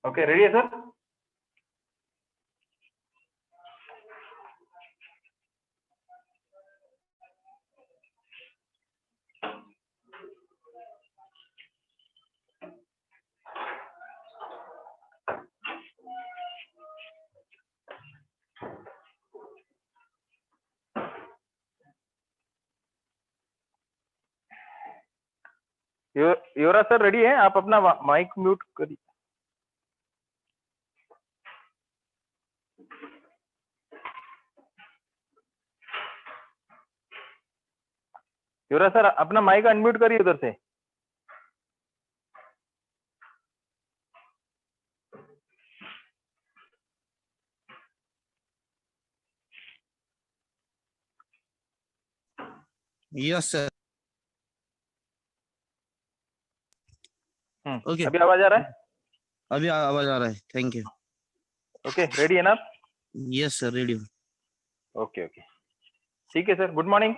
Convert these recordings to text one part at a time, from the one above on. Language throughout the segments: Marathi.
ओके, रेडी है सर? युवराज सर रेडी है? आप अपना माइक म्यूट करिए। युवराज सर अपना माइक अनम्यूट करिए उधर से। Yes sir. ओके, अभी आवाज आ रहा है? अभी आवाज आ रहा है। Thank you. ओके, रेडी है ना आप? Yes sir, ready. Okay okay, ठीक है sir. Good morning.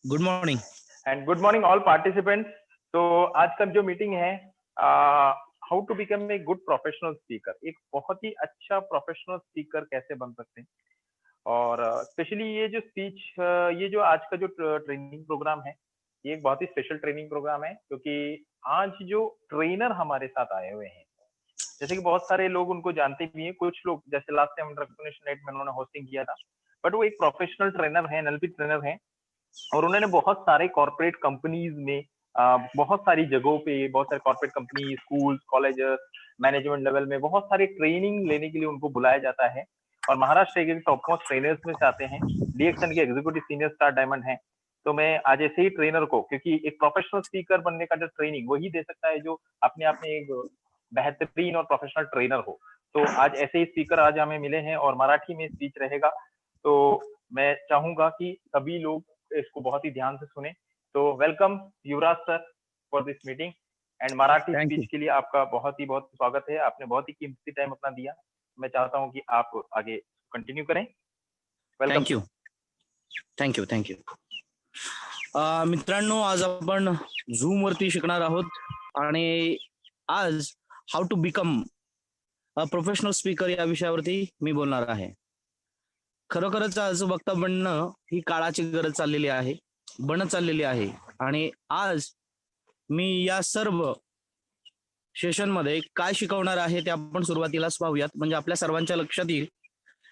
Good morning and good morning all participants. तो आज का जो मीटिंग है, how to become a good professional speaker, एक बहुत ही अच्छा प्रोफेशनल स्पीकर कैसे बन सकते हैं। और स्पेशली ये जो स्पीच, ये जो आज का जो ट्रेनिंग प्रोग्राम है, ये एक बहुत ही स्पेशल ट्रेनिंग प्रोग्राम है, क्योंकि आज जो ट्रेनर हमारे साथ आए हुए हैं, जैसे कि बहुत सारे लोग उनको जानते भी हैं, कुछ लोग जैसे लास्ट टाइम रेकग्निशन नेट में उन्होंने होस्टिंग किया था, बट वो एक प्रोफेशनल ट्रेनर है, एनएलपी ट्रेनर है, और उन्होंने बहुत सारे कॉर्पोरेट कंपनीज में, बहुत सारी जगहों पे, बहुत सारे corporate company, school, colleges, management level में बहुत सारे ट्रेनिंग लेने के लिए उनको बुलाया जाता है। और महाराष्ट्र के टॉप मोस्ट ट्रेनर्स में से आते हैं, डीएक्सन के एग्जीक्यूटिव सीनियर स्टार डायमंड हैं। तो मैं आज ऐसे ही ट्रेनर को, क्योंकि एक प्रोफेशनल स्पीकर बनने का जो ट्रेनिंग वही दे सकता है जो अपने आप में एक बेहतरीन और प्रोफेशनल ट्रेनर हो। तो आज ऐसे ही स्पीकर आज हमें मिले हैं और मराठी में स्पीच रहेगा। तो मैं चाहूंगा कि सभी लोग इसको बहुत ही ध्यान से सुने। तो welcome Yuvraj sir for this meeting, and Marathi speech के लिए आपका बहुत ही स्वागत है। आपने बहुत ही कीमती टाइम अपना दिया। मैं चाहता हूं कि आप आगे कंटिन्यू करें। वेलकम। Thank you thank you. मित्रांनो, आज आपण झूम वरती शिकणार आहोत आणि आज how to become a professional speaker या विषयावरती मी बोलणार आहे. खरोखरच आज वक्ता बनणं ही काळाची गरज चाललेली आहे, बनत चाललेली आहे. आणि आज मी या सर्व सेशन मध्ये काय शिकवणार आहे ते आपण सुरुवातीलाच पाहूयात, म्हणजे आपल्या सर्वांच्या लक्षात येईल.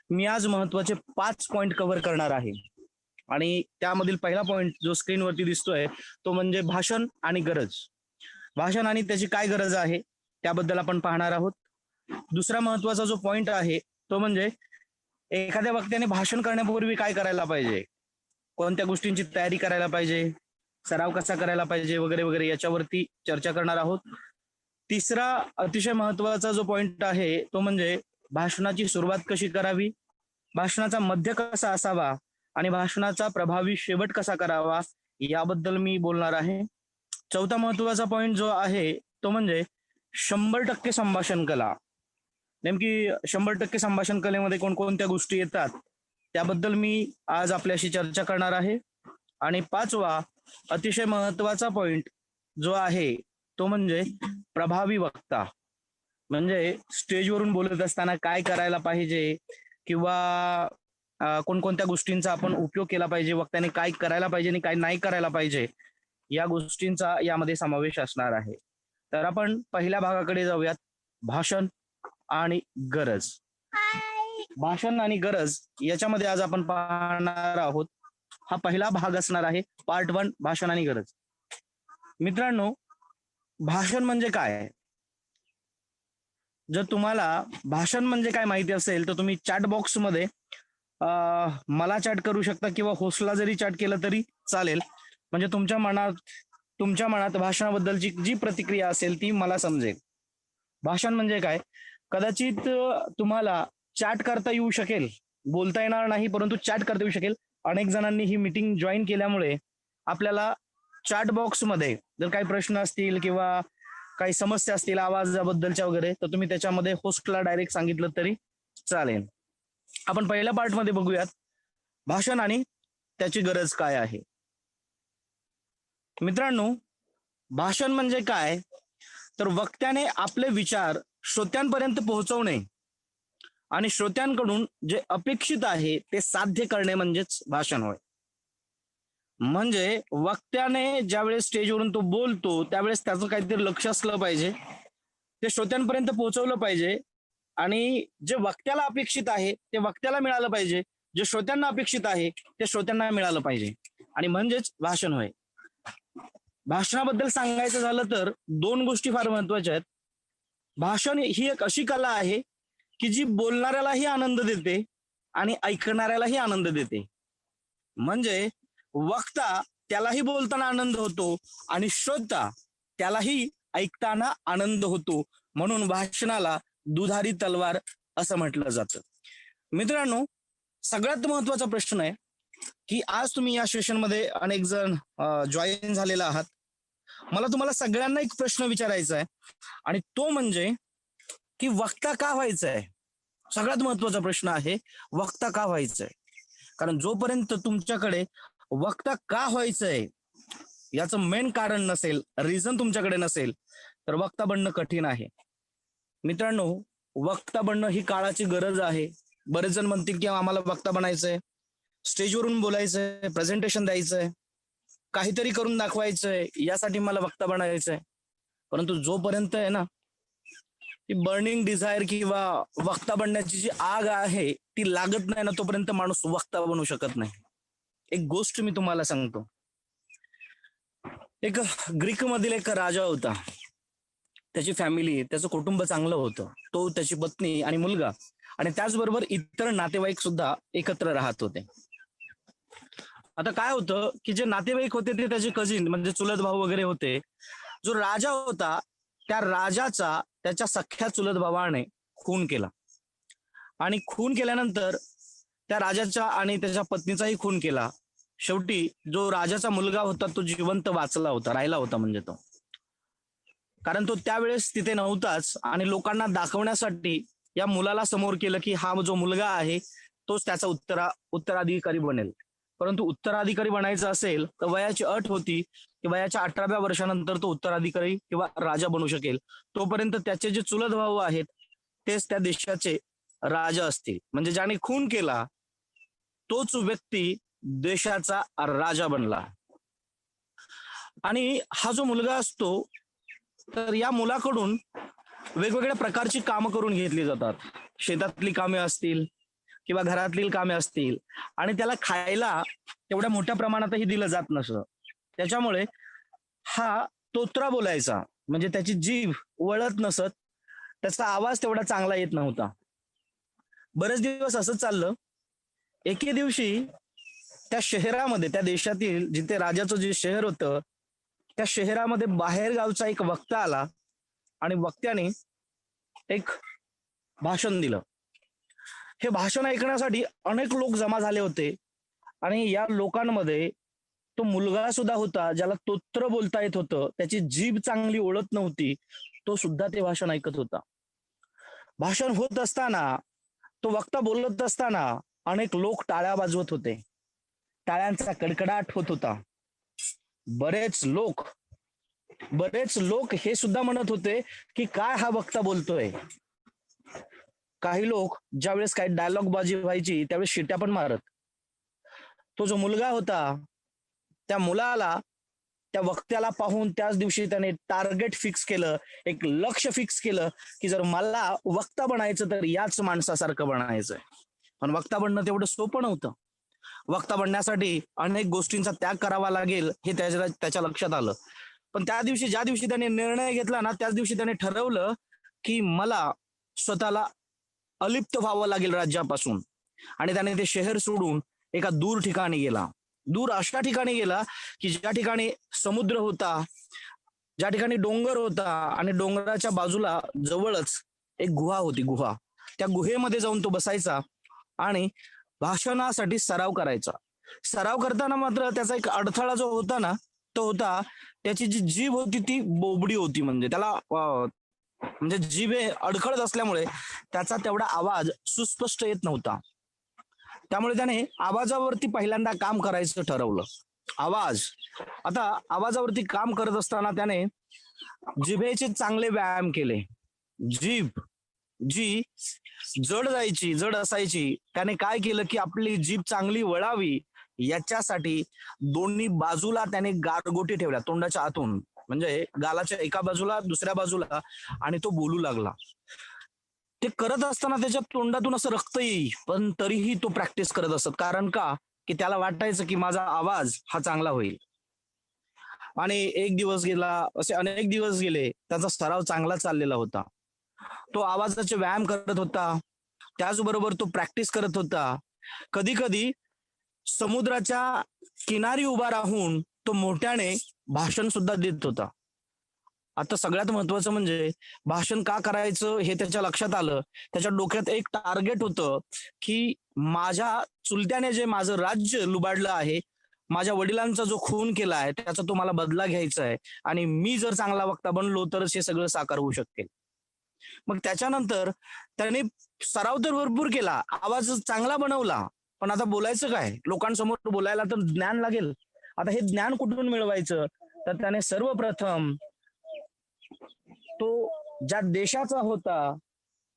मी आज महत्वाचे 5 पॉइंट कव्हर करणार आहे आणि त्यामधील पहिला पॉइंट जो स्क्रीनवरती दिसतोय तो म्हणजे भाषण आणि गरज. भाषण आणि त्याची काय गरज आहे त्याबद्दल आपण पाहणार आहोत. दुसरा महत्वाचा जो पॉइंट आहे तो म्हणजे एखाद्या वक्त्याने भाषण करण्यापूर्वी काय करायला पाहिजे, कोणत्या गोष्टींची तयारी करायला पाहिजे, सराव कसा करायला पाहिजे वगैरे वगैरे याच्यावरती चर्चा करणार आहोत. तिसरा अतिशय महत्वाचा जो पॉइंट आहे तो म्हणजे भाषणाची सुरुवात कशी करावी, भाषणाचा मध्य कसा असावा आणि भाषणाचा प्रभावी शेवट कसा करावा याबद्दल मी बोलणार आहे. चौथा महत्वाचा पॉइंट जो आहे तो म्हणजे 100% संभाषण कला. नेमकी 100% संभाषण कलेमध्ये कोणकोणत्या गोष्टी येतात त्याबद्दल मी आज आपल्याशी चर्चा करणार आहे. आणि पाचवा अतिशय महत्वाचा पॉइंट जो आहे तो म्हणजे प्रभावी वक्ता, म्हणजे स्टेजवरून बोलत असताना काय करायला पाहिजे किंवा कोणकोणत्या गोष्टींचा आपण उपयोग केला पाहिजे, वक्त्याने काय करायला पाहिजे आणि काय नाही करायला पाहिजे या गोष्टींचा यामध्ये समावेश असणार आहे. तर आपण पहिल्या भागाकडे जाऊयात, भाषण आणि गरज. भाषण आणि गरज याच्यामध्ये आज आपण पाहणार आहोत. हा पहिला भाग असणार आहे, पार्ट 1, भाषण आणि गरज. मित्रांनो, भाषण म्हणजे काय? जर तुम्हाला भाषण म्हणजे काय माहिती असेल तर तुम्ही चॅट बॉक्स मध्ये मला चॅट करू शकता किंवा होस्टला जरी चॅट केलं तरी चालेल, म्हणजे तुमच्या मनात भाषणाबद्दलची जी प्रतिक्रिया असेल ती मला समजेल. भाषण म्हणजे काय? कदाचित तुम्हाला चॅट करता येऊ शकेल, बोलता येणार नाही परंतु चॅट करता येऊ शकेल. अनेक जणांनी ही मीटिंग जॉईन केल्यामुळे आपल्याला चॅट बॉक्स मध्ये जर काही प्रश्न असतील किंवा काही समस्या असतील आवाजाबद्दलच्या वगैरे तर तुम्ही त्याच्यामध्ये होस्टला डायरेक्ट सांगितलं तरी चालेल. आपण पहिल्या पार्ट मध्ये बघूयात भाषण आणि त्याची गरज काय आहे. मित्रांनो, भाषण म्हणजे काय तर वक्त्याने आपले विचार श्रोत्यांपर्यंत पोहोचवणे आणि श्रोत्यांकडून जे अपेक्षित आहे ते साध्य करणे म्हणजेच भाषण होय. म्हणजे वक्त्याने ज्यावेळेस स्टेजवरून तो बोलतो त्यावेळेस त्याचं काहीतरी लक्ष असलं पाहिजे, ते श्रोत्यांपर्यंत पोहोचवलं पाहिजे आणि जे वक्त्याला अपेक्षित आहे ते वक्त्याला मिळालं पाहिजे, जे श्रोत्यांना अपेक्षित आहे ते श्रोत्यांना मिळालं पाहिजे आणि म्हणजेच भाषण होय. भाषणाबद्दल सांगायचं झालं तर दोन गोष्टी फार महत्वाच्या आहेत. भाषण ही एक अशी कला आहे की जी बोलणाऱ्यालाही आनंद देते आणि ऐकणाऱ्यालाही आनंद देते. म्हणजे वक्ता त्यालाही बोलताना आनंद होतो आणि श्रोता त्यालाही ऐकताना आनंद होतो. म्हणून भाषणाला दुधारी तलवार असं म्हटलं जातं. मित्रांनो, सगळ्यात महत्वाचा प्रश्न आहे की आज तुम्ही या सेशनमध्ये अनेक जण जॉईन झालेला आहात. मला तुम्हाला सगळ्यांना एक प्रश्न विचारायचा आहे आणि तो म्हणजे की वक्ता का व्हायचं आहे. सगळ्यात महत्वाचा प्रश्न आहे, वक्ता का व्हायचंय. कारण जोपर्यंत तुमच्याकडे वक्ता का व्हायचंय याचं मेन कारण नसेल, रिझन तुमच्याकडे नसेल, तर वक्ता बनणं कठीण आहे. मित्रांनो, वक्ता बनणं ही काळाची गरज आहे. बरेच जण म्हणतील की आम्हाला वक्ता बनायचंय, स्टेजवरून बोलायचंय, प्रेझेंटेशन द्यायचंय, काहीतरी करून दाखवायचंय, यासाठी मला वक्ता बनायचंय. परंतु जोपर्यंत आहे ना ती बर्निंग डिझायर किंवा वक्ता बनण्याची जी आग आहे ती लागत नाही ना, तोपर्यंत माणूस वक्ता बनू शकत नाही. एक गोष्ट मी तुम्हाला सांगतो. एक ग्रीक मधील एक राजा होता. त्याची फॅमिली, त्याचं कुटुंब चांगलं होतं. तो, त्याची पत्नी आणि मुलगा आणि त्याचबरोबर इतर नातेवाईक सुद्धा एकत्र राहत होते. आता काय होतं की जे नातेवाईक होते ते त्याचे कझिन म्हणजे चुलत भाऊ वगैरे होते. जो राजा होता त्या राजाचा त्याच्या सख्या चुलत भावाने खून केला आणि खून केल्यानंतर त्या राजाच्या आणि त्याच्या पत्नीचाही खून केला. शेवटी जो राजाचा मुलगा होता तो जिवंत वाचला होता, राहिला होता म्हणजे तो, कारण तो त्यावेळेस तिथे नव्हताच आणि लोकांना दाखवण्यासाठी या मुलाला समोर केलं की हा जो मुलगा आहे तोच त्याचा उत्तराधिकारी बनेल. परंतु उत्तराधिकारी बनायचं असेल तर वयाची अट होती की वयाच्या 18व्या वर्षानंतर तो उत्तराधिकारी किंवा राजा बनू शकेल. तोपर्यंत त्याचे जे चुलत भाऊ आहेत तेच त्या देशाचे राजा असतील. म्हणजे ज्याने खून केला तोच व्यक्ती देशाचा राजा बनला. आणि हा जो मुलगा असतो तर या मुलाकडून वेगवेगळ्या प्रकारची कामं करून घेतली जातात. शेतातली कामे असतील किंवा घरातली कामे असतील आणि त्याला खायला तेवढ्या मोठ्या प्रमाणातही दिलं जात नसतं. त्याच्यामुळे हा तोत्रा बोलायचा, म्हणजे त्याची जीभ वळत नसत, त्याचा आवाज तेवढा चांगला येत नव्हता. बरेच दिवस असंच चाललं. एके दिवशी त्या शहरामध्ये, त्या देशातील जिथे राजाचं जे शहर होतं त्या शहरामध्ये बाहेर गावचा एक वक्ता आला आणि वक्त्याने एक भाषण दिलं. हे भाषण ऐकण्यासाठी अनेक लोक जमा झाले होते आणि या लोकांमध्ये तो मुलगा सुद्धा होता ज्याला तोत्र बोलता येत होतं, त्याची जीभ चांगली ओळख नव्हती, तो सुद्धा ते भाषण ऐकत होता. भाषण होत असताना, तो वक्ता बोलत असताना अनेक लोक टाळ्या वाजवत होते, टाळ्यांचा कडकडाट होत होता. बरेच लोक हे सुद्धा म्हणत होते की काय हा वक्ता बोलतोय. काही लोक ज्यावेळेस काही डायलॉग बाजी व्हायची त्यावेळेस शिट्या पण मारत. तो जो मुलगा होता त्या मुलाला, त्या वक्त्याला पाहून त्याच दिवशी त्याने टार्गेट फिक्स केलं, एक लक्ष फिक्स केलं की जर मला वक्ता बनायचं तर याच माणसासारखं बनायचंय. पण वक्ता बनणं तेवढं सोपं नव्हतं. वक्ता बनण्यासाठी अनेक गोष्टींचा त्याग करावा लागेल हे त्याच्या लक्षात आलं. पण त्या दिवशी, ज्या दिवशी त्याने निर्णय घेतला ना, त्याच दिवशी त्याने ठरवलं की मला स्वतःला अलिप्त व्हावं लागेल राज्यापासून. आणि त्याने ते शहर सोडून एका दूर ठिकाणी गेला. दूर अशा ठिकाणी गेला की ज्या ठिकाणी समुद्र होता, ज्या ठिकाणी डोंगर होता आणि डोंगराच्या बाजूला जवळच एक गुहा होती. त्या गुहेमध्ये जाऊन तो बसायचा आणि भाषणासाठी सराव करायचा. सराव करताना मात्र त्याचा एक अडथळा जो होता ना, तो होता त्याची जी जीभ होती ती बोबडी होती. म्हणजे त्याला म्हणजे जीभ अडखळत असल्यामुळे त्याचा तेवढा आवाज सुस्पष्ट येत नव्हता. त्यामुळे त्याने आवाजावरती पहिल्यांदा काम करायचं ठरवलं. आता आवाजावरती काम करत असताना त्याने जिभेचे चांगले व्यायाम केले. जीभ जी जड जायची, जड असायची, त्याने काय केलं की आपली जीभ चांगली वळावी याच्यासाठी दोन्ही बाजूला त्याने गारगोटी ठेवल्या तोंडाच्या आतून, म्हणजे गालाच्या एका बाजूला दुसऱ्या बाजूला, आणि तो बोलू लागला. ते करत असताना त्याच्या तोंडातून असं रक्त येई, पण तरीही तो प्रॅक्टिस करत असत. कारण का? की त्याला वाटायचं की माझा आवाज हा चांगला होईल. आणि एक दिवस गेला, असे अनेक दिवस गेले, त्याचा सराव चांगला चाललेला होता. तो आवाजाचे व्यायाम करत होता, त्याचबरोबर तो प्रॅक्टिस करत होता. कधी कधी समुद्राच्या किनारी उभा राहून तो मोठ्याने भाषण सुद्धा देत होता. आता सगळ्यात महत्वाचं म्हणजे भाषण का करायचं हे त्याच्या लक्षात आलं. त्याच्या डोक्यात एक टार्गेट होतं की माझ्या चुलत्याने जे माझं राज्य लुबाडलं आहे, माझ्या वडिलांचा जो खून केला आहे, त्याचा तो मला बदला घ्यायचा आहे, आणि मी जर चांगला वक्ता बनलो तरच हे सगळं साकार होऊ शकेल. मग त्याच्यानंतर त्याने सराव तर भरपूर केला, आवाज चांगला बनवला, पण आता बोलायचं काय? लोकांसमोर बोलायला तर ज्ञान लागेल. आता हे ज्ञान कुठून मिळवायचं? तर त्याने सर्वप्रथम तो ज्या देशाचा होता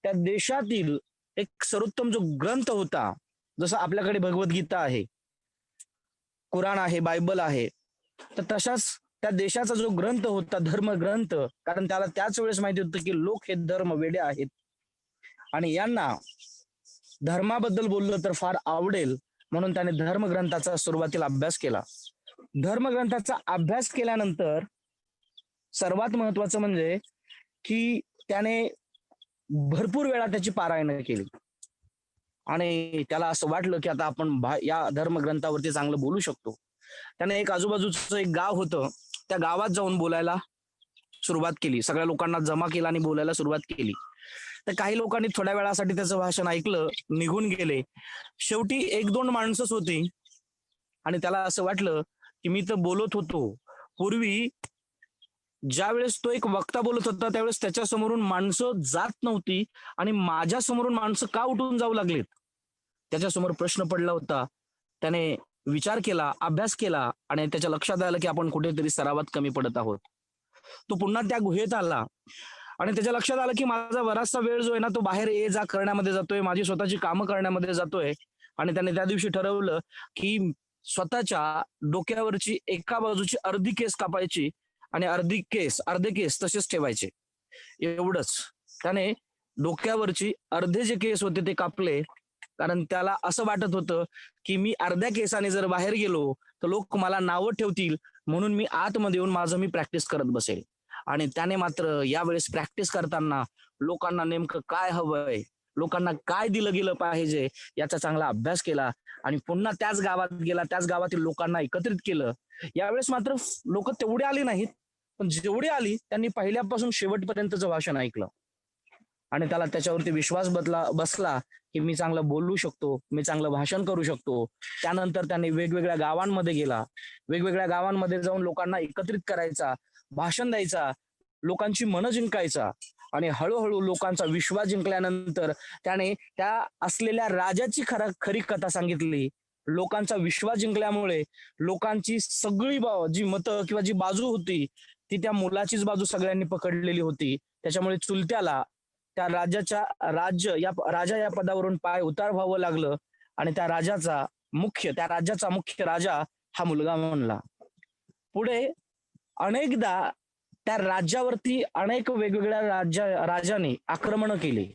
त्या देशातील एक सर्वोत्तम जो ग्रंथ होता, जसं आपल्याकडे भगवद्गीता आहे, कुराण आहे, बायबल आहे, तर तशाच त्या देशाचा जो ग्रंथ होता, धर्मग्रंथ, कारण त्याला त्याच वेळेस माहिती होतं की लोक हे धर्म वेडे आहेत आणि यांना धर्माबद्दल बोललं तर फार आवडेल, म्हणून त्याने धर्मग्रंथाचा सुरुवातीला अभ्यास केला. धर्मग्रंथाचा अभ्यास केल्यानंतर सर्वात महत्वाचं म्हणजे की त्याने भरपूर वेळा त्याची पारायण केली, आणि त्याला असं वाटलं की आता आपण या धर्मग्रंथावरती चांगलं बोलू शकतो. त्याने एक आजूबाजूचं एक गाव होतं, त्या गावात जाऊन बोलायला सुरुवात केली, सगळ्या लोकांना जमा केला आणि बोलायला सुरुवात केली. तर काही लोकांनी थोड्या वेळासाठी त्याचं भाषण ऐकलं, निघून गेले. शेवटी एक दोन माणसंच होती, आणि त्याला असं वाटलं की मी तर बोलत होतो पूर्वी, ज्या वेळेस तो एक वक्ता बोलत होता त्यावेळेस त्याच्या समोरून माणसं जात नव्हती, आणि माझ्या समोरून माणसं का उठून जाऊ लागलेत? त्याच्यासमोर प्रश्न पडला होता. त्याने विचार केला, अभ्यास केला, आणि त्याच्या लक्षात आलं की आपण कुठेतरी सरावात कमी पडत आहोत. तो पुन्हा त्या गुहेत आला, आणि त्याच्या लक्षात आलं की माझा बराचसा वेळ जो आहे ना, तो बाहेर ये जा करण्यामध्ये जातोय, माझी स्वतःची कामं करण्यामध्ये जातोय. आणि त्याने त्या दिवशी ठरवलं की स्वतःच्या डोक्यावरची एका बाजूची अर्धी केस कापायची, आणि अर्धे केस तसेच ठेवायचे. एवढंच. त्याने डोक्यावरची अर्धे जे केस होते ते कापले, कारण त्याला असं वाटत होतं की मी अर्ध्या केसाने जर बाहेर गेलो तर लोक मला नावं ठेवतील, म्हणून मी आतमध्ये येऊन माझं मी प्रॅक्टिस करत बसेल. आणि त्याने मात्र यावेळेस प्रॅक्टिस करताना लोकांना नेमकं काय हवंय, लोकांना काय दिलं गेलं पाहिजे याचा चांगला अभ्यास केला, आणि पुन्हा त्याच गावात गेला, त्याच गावातील लोकांना एकत्रित केलं. यावेळेस मात्र लोक तेवढे आली नाहीत, पण जेवढी आली त्यांनी पहिल्यापासून शेवटपर्यंतचं भाषण ऐकलं, आणि त्याला त्याच्यावरती विश्वास बसला की मी चांगलं बोलू शकतो, मी चांगलं भाषण करू शकतो. त्यानंतर त्याने वेगवेगळ्या गावांमध्ये गेला, वेगवेगळ्या गावांमध्ये जाऊन लोकांना एकत्रित करायचा, भाषण द्यायचा, लोकांची मनं जिंकायचा. आणि हळूहळू लोकांचा विश्वास जिंकल्यानंतर त्याने त्या असलेल्या राजाची खरी कथा सांगितली. लोकांचा विश्वास जिंकल्यामुळे लोकांची सगळी जी मतं किंवा जी बाजू होती ती त्या मुलाचीच बाजू सगळ्यांनी पकडलेली होती. त्याच्यामुळे चुलत्याला त्या राजा या पदावरून पाय उतार व्हावं लागलं, आणि त्या राज्याचा मुख्य राजा हा मुलगा म्हणला. पुढे अनेकदा त्या राज्यावरती अनेक वेगवेगळ्या राजाने आक्रमण केली,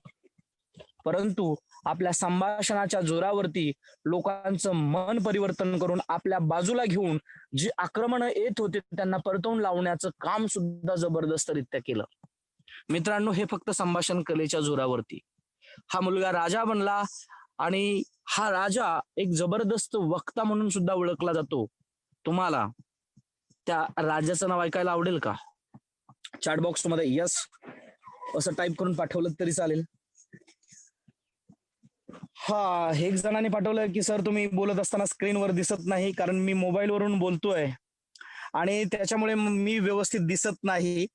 परंतु आपल्या संभाषणाच्या जोरावरती लोकांचं मन परिवर्तन करून आपल्या बाजूला घेऊन जी आक्रमणं येत होते त्यांना परतवून लावण्याचं काम सुद्धा जबरदस्तरित्या केलं. मित्रांनो, हे फक्त संभाषण कलेच्या जोरावरती हा मुलगा राजा बनला, आणि हा राजा एक जबरदस्त वक्ता म्हणून सुद्धा ओळखला जातो. तुम्हाला त्या राजाचं नाव ऐकायला आवडेल का? चॅट बॉक्स मध्ये यस असं टाईप करून पाठवलं तरी चालेल. हा, एक जणांनी पाठवलं की सर तुम्ही बोलत असताना स्क्रीनवर दिसत नाही, कारण मी मोबाईल वरून बोलतोय आणि त्याच्यामुळे मी व्यवस्थित दिसत नाही.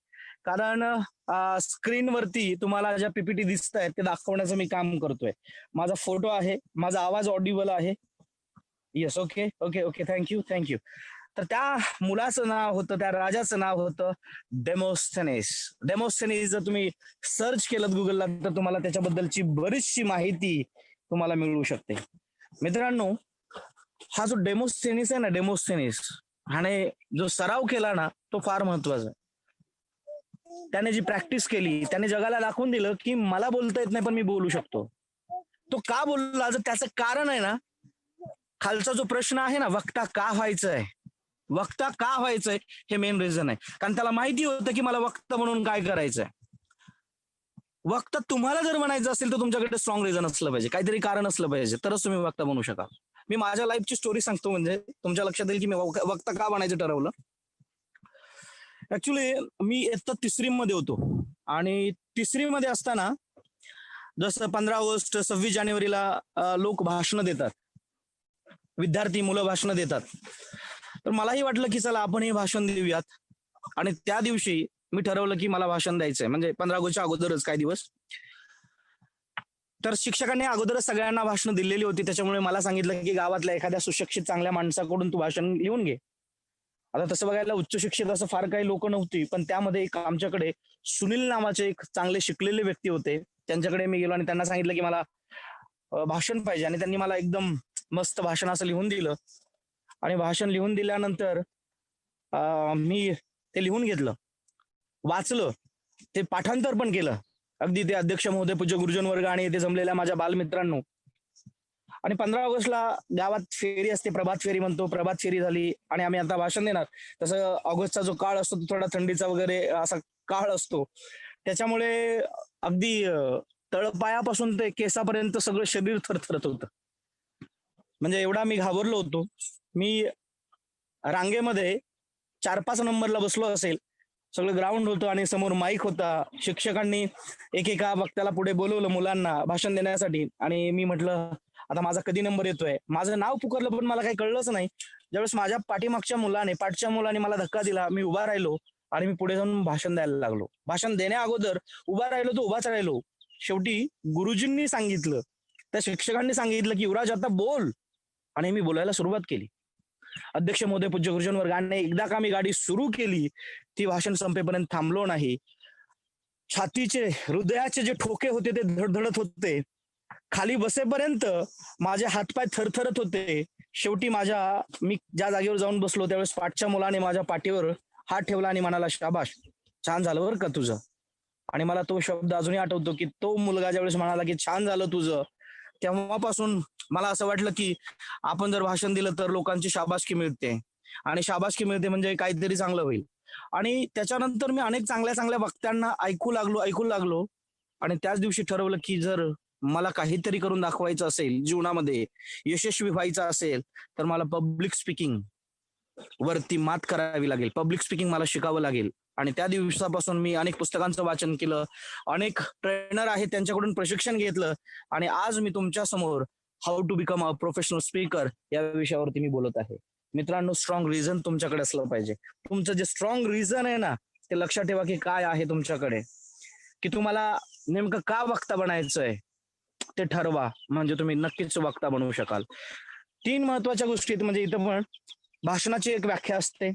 कारण स्क्रीनवरती तुम्हाला ज्या पीपीटी दिसत आहेत ते दाखवण्याचं मी काम करतोय. माझा फोटो आहे, माझा आवाज ऑडिबल आहे. Yes, okay okay okay, thank you. तर त्या मुलाचं नाव होतं, त्या राजाचं नाव होतं डेमोस्थेनेस. डेमोस्थेनेस जर तुम्ही सर्च केलं गुगलला तर तुम्हाला त्याच्याबद्दलची बरीचशी माहिती तुम्हाला मिळू शकते. मित्रांनो, हा जो डेमोस्थेनेस आहे ना, डेमोस्थेनेस ह्याने जो सराव केला ना तो फार महत्वाचा आहे. त्याने जी प्रॅक्टिस केली, त्याने जगाला दाखवून दिलं की मला बोलता येत नाही पण मी बोलू शकतो. तो का बोलला, जर त्याचं कारण आहे ना, खालचा जो प्रश्न आहे ना, वक्ता का व्हायचंय, वक्ता का व्हायचंय, हे मेन रिझन आहे. कारण त्याला माहिती होतं की मला वक्ता म्हणून काय करायचंय. वक्ता तुम्हाला जर म्हणायचं असेल तर तुमच्याकडे स्ट्रॉंग रिझन असलं पाहिजे, काहीतरी कारण असलं पाहिजे, तरच तुम्ही वक्ता बनू शकाल. मी माझ्या लाईफची स्टोरी सांगतो, म्हणजे तुमच्या लक्षात येईल की मी वक्ता का बनायचं ठरवलं. ऍक्च्युली मी इयत्ता 3री मध्ये होतो आणि 3री मध्ये असताना जसं 15 ऑगस्ट 26 जानेवारीला लोक भाषणं देतात, विद्यार्थी मुलं भाषणं देतात, तर मलाही वाटलं की चला आपण हे भाषण देऊयात. आणि त्या दिवशी मी ठरवलं की मला भाषण द्यायचंय, म्हणजे 15 ऑगस्टच्या अगोदरच काही दिवस. तर शिक्षकांनी अगोदरच सगळ्यांना भाषण दिलेली होती, त्याच्यामुळे मला सांगितलं की गावातल्या एखाद्या सुशिक्षित चांगल्या माणसाकडून तू भाषण लिहून घे. आता तसं बघायला उच्च शिक्षित असं फार काही लोक नव्हती, पण त्यामध्ये एक आमच्याकडे सुनील नावाचे एक चांगले शिकलेले व्यक्ती होते. त्यांच्याकडे मी गेलो आणि त्यांना सांगितलं की मला भाषण पाहिजे, आणि त्यांनी मला एकदम मस्त भाषण असं लिहून दिलं. आणि भाषण लिहून दिल्यानंतर मी ते लिहून घेतलं, वाचलं, ते पाठांतर पण केलं. अगदी ते अध्यक्ष महोदय, पूज्य गुरुजन वर्ग आणि इथे जमलेल्या माझ्या बालमित्रांनो. आणि 15 ऑगस्टला गावात फेरी असते, प्रभात फेरी म्हणतो, प्रभात फेरी झाली आणि आम्ही आता भाषण देणार. तसं ऑगस्टचा जो काळ असतो तो थोडा थंडीचा वगैरे असा काळ असतो, त्याच्यामुळे अगदी तळपायापासून ते केसापर्यंत सगळं शरीर थरथरत होतं. म्हणजे एवढा मी घाबरलो होतो. मी रांगेमध्ये 4-5 नंबरला बसलो असेल, सगळं ग्राउंड होतं आणि समोर माईक होता. शिक्षकांनी एकेका वक्त्याला पुढे बोलवलं मुलांना भाषण देण्यासाठी, आणि मी म्हटलं आता माझा कधी नंबर येतोय. माझं नाव पुकारलं पण मला काही कळलंच नाही. ज्यावेळेस माझ्या पाठच्या मुलाने मला धक्का दिला, मी उभा राहिलो आणि मी पुढे जाऊन भाषण द्यायला लागलो. भाषण देण्या अगोदर उभा राहिलो तो उभाच राहिलो. शेवटी गुरुजींनी सांगितलं, त्या शिक्षकांनी सांगितलं की युवराज आता बोल, आणि मी बोलायला सुरुवात केली. अध्यक्ष महोदय, पूज्य गुरुजन वर्गाने एकदा का मी गाडी सुरू केली, ती भाषण संपेपर्यंत थांबलो नाही. छातीचे, हृदयाचे जे ठोके होते ते धडधडत होते. खाली बसेपर्यंत माझे हातपाय थरथरत होते. शेवटी मी ज्या जागेवर जाऊन बसलो त्यावेळेस पाठच्या मुलाने माझ्या पाठीवर हात ठेवला आणि म्हणाला, शाबाश, छान झालं बरं का तुझं. आणि मला तो शब्द अजूनही आठवतो की तो मुलगा ज्यावेळेस म्हणाला की छान झालं तुझं, तेव्हापासून मला असं वाटलं की आपण जर भाषण दिलं तर लोकांची शाबासकी मिळते, आणि शाबासकी मिळते म्हणजे काहीतरी चांगलं होईल. आणि त्याच्यानंतर मी अनेक चांगल्या चांगल्या वक्त्यांना ऐकू लागलो. आणि त्याच दिवशी ठरवलं की जर मला काहीतरी करून दाखवायचं असेल, जीवनामध्ये यशस्वी व्हायचं असेल, तर मला पब्लिक स्पीकिंग वरती मात करावी लागेल, पब्लिक स्पीकिंग मला शिकावं लागेल. आणि त्या दिवसापासून मी अनेक पुस्तकांचं वाचन केलं, अनेक ट्रेनर आहेत त्यांच्याकडून प्रशिक्षण घेतलं, आणि आज मी तुमच्या समोर how to become a professional speaker या विषयावरती मी बोलत आहे. मित्रांनो, स्ट्रॉंग रिझन तुमच्याकडे असलं पाहिजे. तुमचं जे स्ट्रॉंग रिझन आहे ना, ते लक्षात ठेवा की काय आहे तुमच्याकडे, की तुम्हाला नेमकं का वक्ता बनायचंय ते ठरवा, म्हणजे तुम्ही नक्कीच वक्ता बनवू शकाल. 3 महत्वाच्या गोष्टी आहेत, म्हणजे इथं पण भाषणाची एक व्याख्या असते,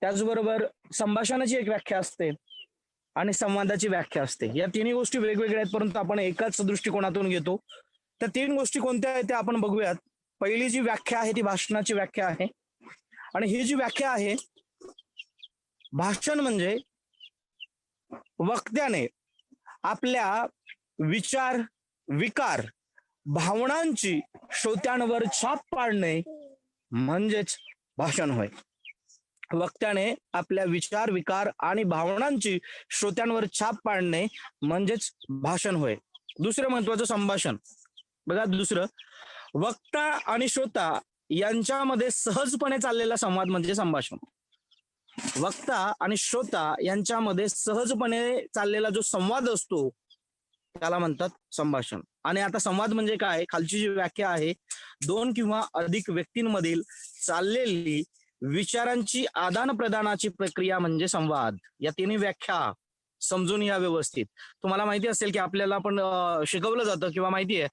त्याचबरोबर संभाषणाची एक व्याख्या असते, आणि संवादाची व्याख्या असते. या तिन्ही गोष्टी वेगवेगळ्या आहेत, परंतु आपण एकाच दृष्टिकोनातून घेतो. त्या 3 गोष्टी कोणत्या आहेत त्या आपण बघूयात. पहिली जी व्याख्या आहे ती भाषणाची व्याख्या आहे, आणि ही जी व्याख्या आहे, भाषण म्हणजे वक्त्याने आपल्या विचार, विकार, भावनांची श्रोत्यांवर छाप पाडणे म्हणजेच भाषण होय. वक्त्याने आपल्या विचार, विकार आणि भावनांची श्रोत्यांवर छाप पाडणे म्हणजेच भाषण होय. दुसरं महत्वाचं संभाषण. बघा, दुसरं, वक्ता आणि श्रोता यांच्यामध्ये सहजपणे चाललेला संवाद म्हणजे संभाषण. वक्ता आणि श्रोता यांच्यामध्ये सहजपणे चाललेला जो संवाद असतो त्याला म्हणतात संभाषण. आणि आता संवाद म्हणजे काय, खालची जी व्याख्या आहे, 2 किंवा अधिक व्यक्तींमधील चाललेली विचारांची आदान प्रदानाची प्रक्रिया म्हणजे संवाद. या तिन्ही व्याख्या समजून या व्यवस्थित. तुम्हाला माहिती असेल की आपल्याला पण शिकवलं जातं किंवा माहिती आहे,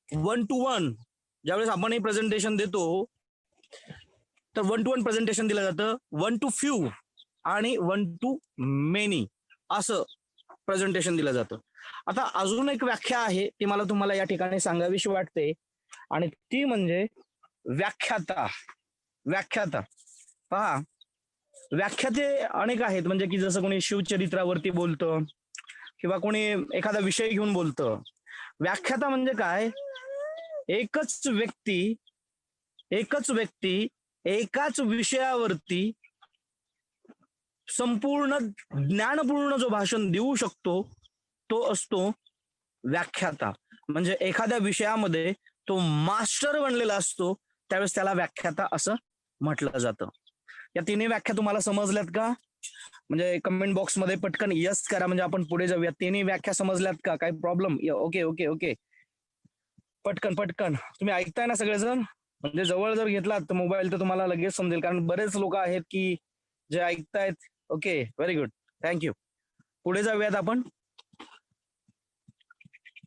1 to 1 ज्यावेळेस आपण हे प्रेझेंटेशन देतो तर 1 to 1 प्रेझेंटेशन दिलं जातं, 1 to few आणि 1 to many असं प्रेझेंटेशन दिलं जातं. आता अजून एक व्याख्या आहे ती मला तुम्हाला या ठिकाणी सांगावीशी वाटते आणि ती म्हणजे व्याख्याता. व्याख्याता पहा, व्याख्याते अनेक आहेत, म्हणजे की जसं कोणी शिवचरित्रावरती बोलतं किंवा कोणी एखादा विषय घेऊन बोलतं. व्याख्याता म्हणजे काय, एकच व्यक्ती एकाच विषयावरती संपूर्ण ज्ञानपूर्ण जो भाषण देऊ शकतो तो असतो व्याख्याता. म्हणजे एखाद्या विषयामध्ये तो मास्टर बनलेला असतो, त्यावेळेस त्याला व्याख्याता असं म्हटलं जातं. या तिन्ही व्याख्या तुम्हाला समजल्यात का? म्हणजे कमेंट बॉक्स मध्ये पटकन यस करा, म्हणजे आपण पुढे जाऊया. तिन्ही व्याख्या समजल्यात का? काही प्रॉब्लेम? ओके ओके ओके, पटकन पटकन. तुम्ही ऐकताय ना सगळेजण? म्हणजे जवळ जर घेतलात तर मोबाईल तर तुम्हाला लगेच समजेल, कारण बरेच लोक आहेत की जे ऐकतायत. Okay, very good, thank you. पुढे जाऊयात आपण.